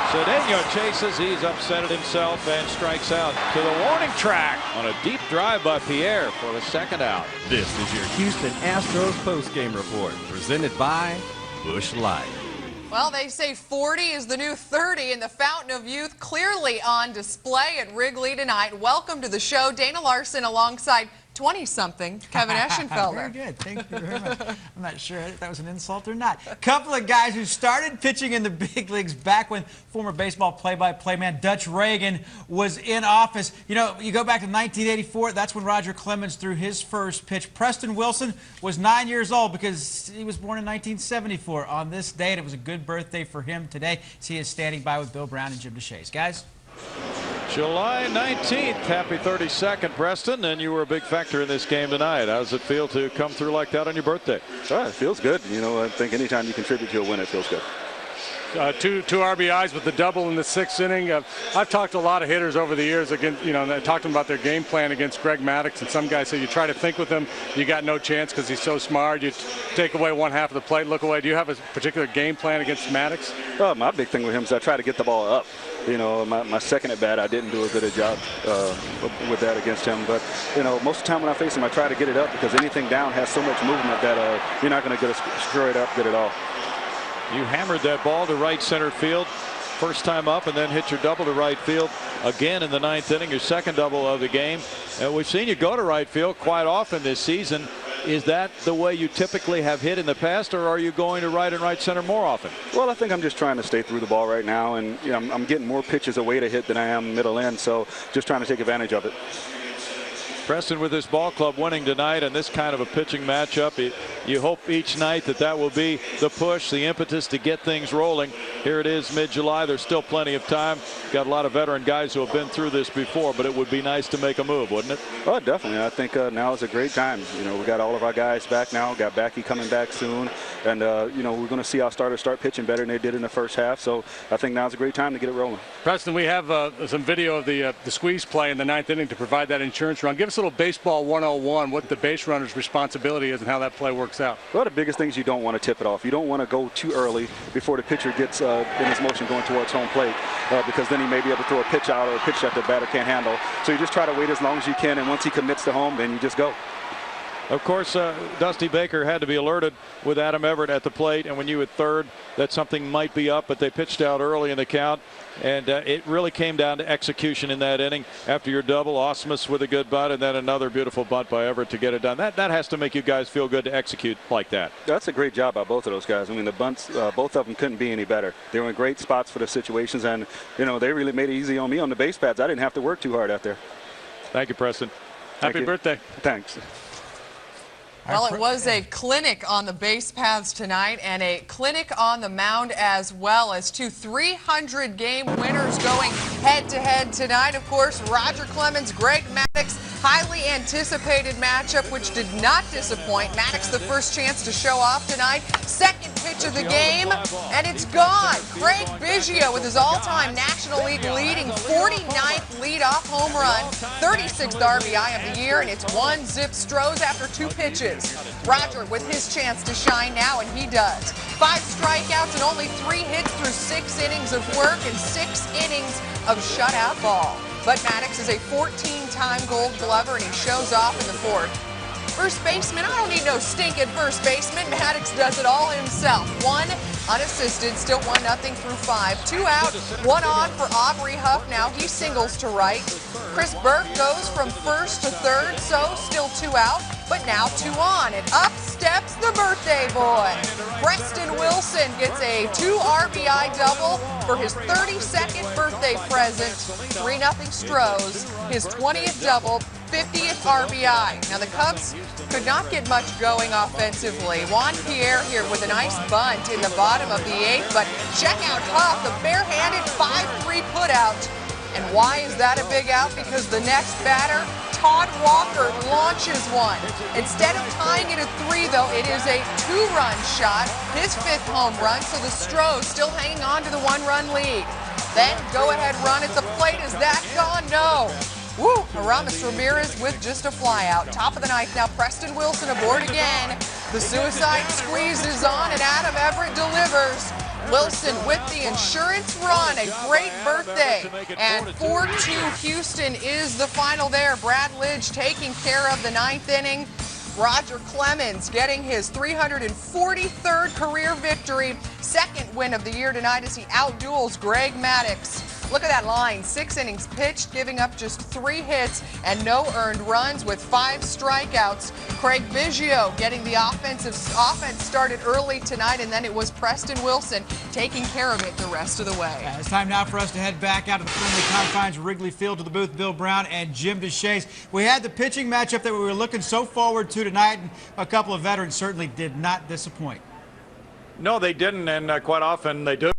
Cedeno chases, he's upset it himself and strikes out to the warning track on a deep drive by Pierre for the 2nd out. This is your Houston Astros postgame report, presented by Busch Light. Well, they say 40 is the new 30, and the Fountain of Youth clearly on display at Wrigley tonight. Welcome to the show, Dana Larson alongside 20-something Kevin Eschenfelder. Very good. Thank you very much. I'm not sure if that was an insult or not. Couple of guys who started pitching in the big leagues back when former baseball play-by-play man Dutch Reagan was in office. You know, you go back to 1984, that's when Roger Clemens threw his first pitch. Preston Wilson was 9 years old because he was born in 1974 on this day, and it was a good birthday for him today. So he is standing by with Bill Brown and Jim DeShays. Guys? July 19th. Happy 32nd, Preston, and you were a big factor in this game tonight. How does it feel to come through like that on your birthday? Oh, it feels good. You know, I think anytime you contribute to a win, it feels good. Two RBIs with the double in the 6th inning. I've talked to a lot of hitters over the years, against, you know, and I talked to them about their game plan against Greg Maddux, and some guys say you try to think with him, you got no chance because he's so smart. You take away one half of the plate, look away. Do you have a particular game plan against Maddux? Well, my big thing with him is I try to get the ball up. You know, my second at bat, I didn't do as good a job with that against him. But, you know, most of the time when I face him, I try to get it up because anything down has so much movement that you're not going to get it straight up, get it all. You hammered that ball to right center field first time up, and then hit your double to right field again in the 9th inning, your second double of the game. And we've seen you go to right field quite often this season. Is that the way you typically have hit in the past, or are you going to right and right center more often? Well, I think I'm just trying to stay through the ball right now, and you know, I'm getting more pitches away to hit than I am middle in, so just trying to take advantage of it. Preston, with this ball club winning tonight and this kind of a pitching matchup, you hope each night that will be the push, the impetus to get things rolling. Here it is mid-July. There's still plenty of time. Got a lot of veteran guys who have been through this before, but it would be nice to make a move, wouldn't it? Oh, definitely. I think now is a great time. You know, we got all of our guys back now. Got Backy coming back soon, and you know, we're going to see our starters start pitching better than they did in the first half. So I think now's a great time to get it rolling. Preston, we have some video of the squeeze play in the 9th inning to provide that insurance run. Give us a little baseball 101, what the base runner's responsibility is and how that play works out. Well, the biggest thing is you don't want to tip it off. You don't want to go too early before the pitcher gets in his motion going towards home plate because then he may be able to throw a pitch out or a pitch that the batter can't handle. So you just try to wait as long as you can, and once he commits to home, then you just go. Of course, Dusty Baker had to be alerted with Adam Everett at the plate, and when you at third that something might be up, but they pitched out early in the count, and it really came down to execution in that inning. After your double, Osmus with a good bunt, and then another beautiful bunt by Everett to get it done. That has to make you guys feel good to execute like that. That's a great job by both of those guys. I mean, the bunts, both of them couldn't be any better. They were in great spots for the situations, and they really made it easy on me on the base pads. I didn't have to work too hard out there. Thank you, Preston. Happy birthday. Thanks. Well, it was a clinic on the base paths tonight and a clinic on the mound as well, as two 300-game winners going head-to-head tonight. Of course, Roger Clemens, Greg Maddux, highly anticipated matchup, which did not disappoint. Maddux the first chance to show off tonight. Second pitch of the game, and it's gone. Craig Biggio with his all-time National League leading 49th leadoff home run, 36th RBI of the year, and it's one zip Astros after 2 pitches. Roger with his chance to shine now, and he does. 5 strikeouts and only 3 hits through 6 innings of work and 6 innings of shutout ball. But Maddux is a 14-time Gold Glover, and he shows off in the 4th. First baseman, I don't need no stinking first baseman. Maddux does it all himself. 1 unassisted, still 1-0 through 5. 2 out, 1 on for Aubrey Huff. Now he singles to right. Chris Burke goes from first to third, so still 2 out, but now 2 on. And up steps the birthday boy. Preston Wilson gets a 2 RBI double for his 32nd birthday present. 3-0 Stros, his 20th double, 50th RBI. Now the Cubs could not get much going offensively. Juan Pierre here with a nice bunt in the bottom of the 8th, but check out Huff, the barehanded 5-3 putout. And why is that a big out? Because the next batter, Todd Walker, launches one. Instead of tying it at 3, though, it is a 2-run shot, his 5th home run, so the Stros still hanging on to the 1-run lead. Then go-ahead run at the plate. Is that gone? No. Woo! Aramis Ramirez with just a flyout. Top of the 9th now, Preston Wilson aboard again. The suicide squeeze is on, and Adam Everett delivers. Wilson with the insurance run, a great birthday. And 4-2 Houston is the final there. Brad Lidge taking care of the 9th inning. Roger Clemens getting his 343rd career victory. 2nd win of the year tonight as he outduels Greg Maddux. Look at that line, 6 innings pitched, giving up just 3 hits and no earned runs with 5 strikeouts. Craig Biggio getting the offense started early tonight, and then it was Preston Wilson taking care of it the rest of the way. It's time now for us to head back out of the friendly confines of Wrigley Field to the booth. Bill Brown and Jim DeShays. We had the pitching matchup that we were looking so forward to tonight, and a couple of veterans certainly did not disappoint. No, they didn't, and quite often they do.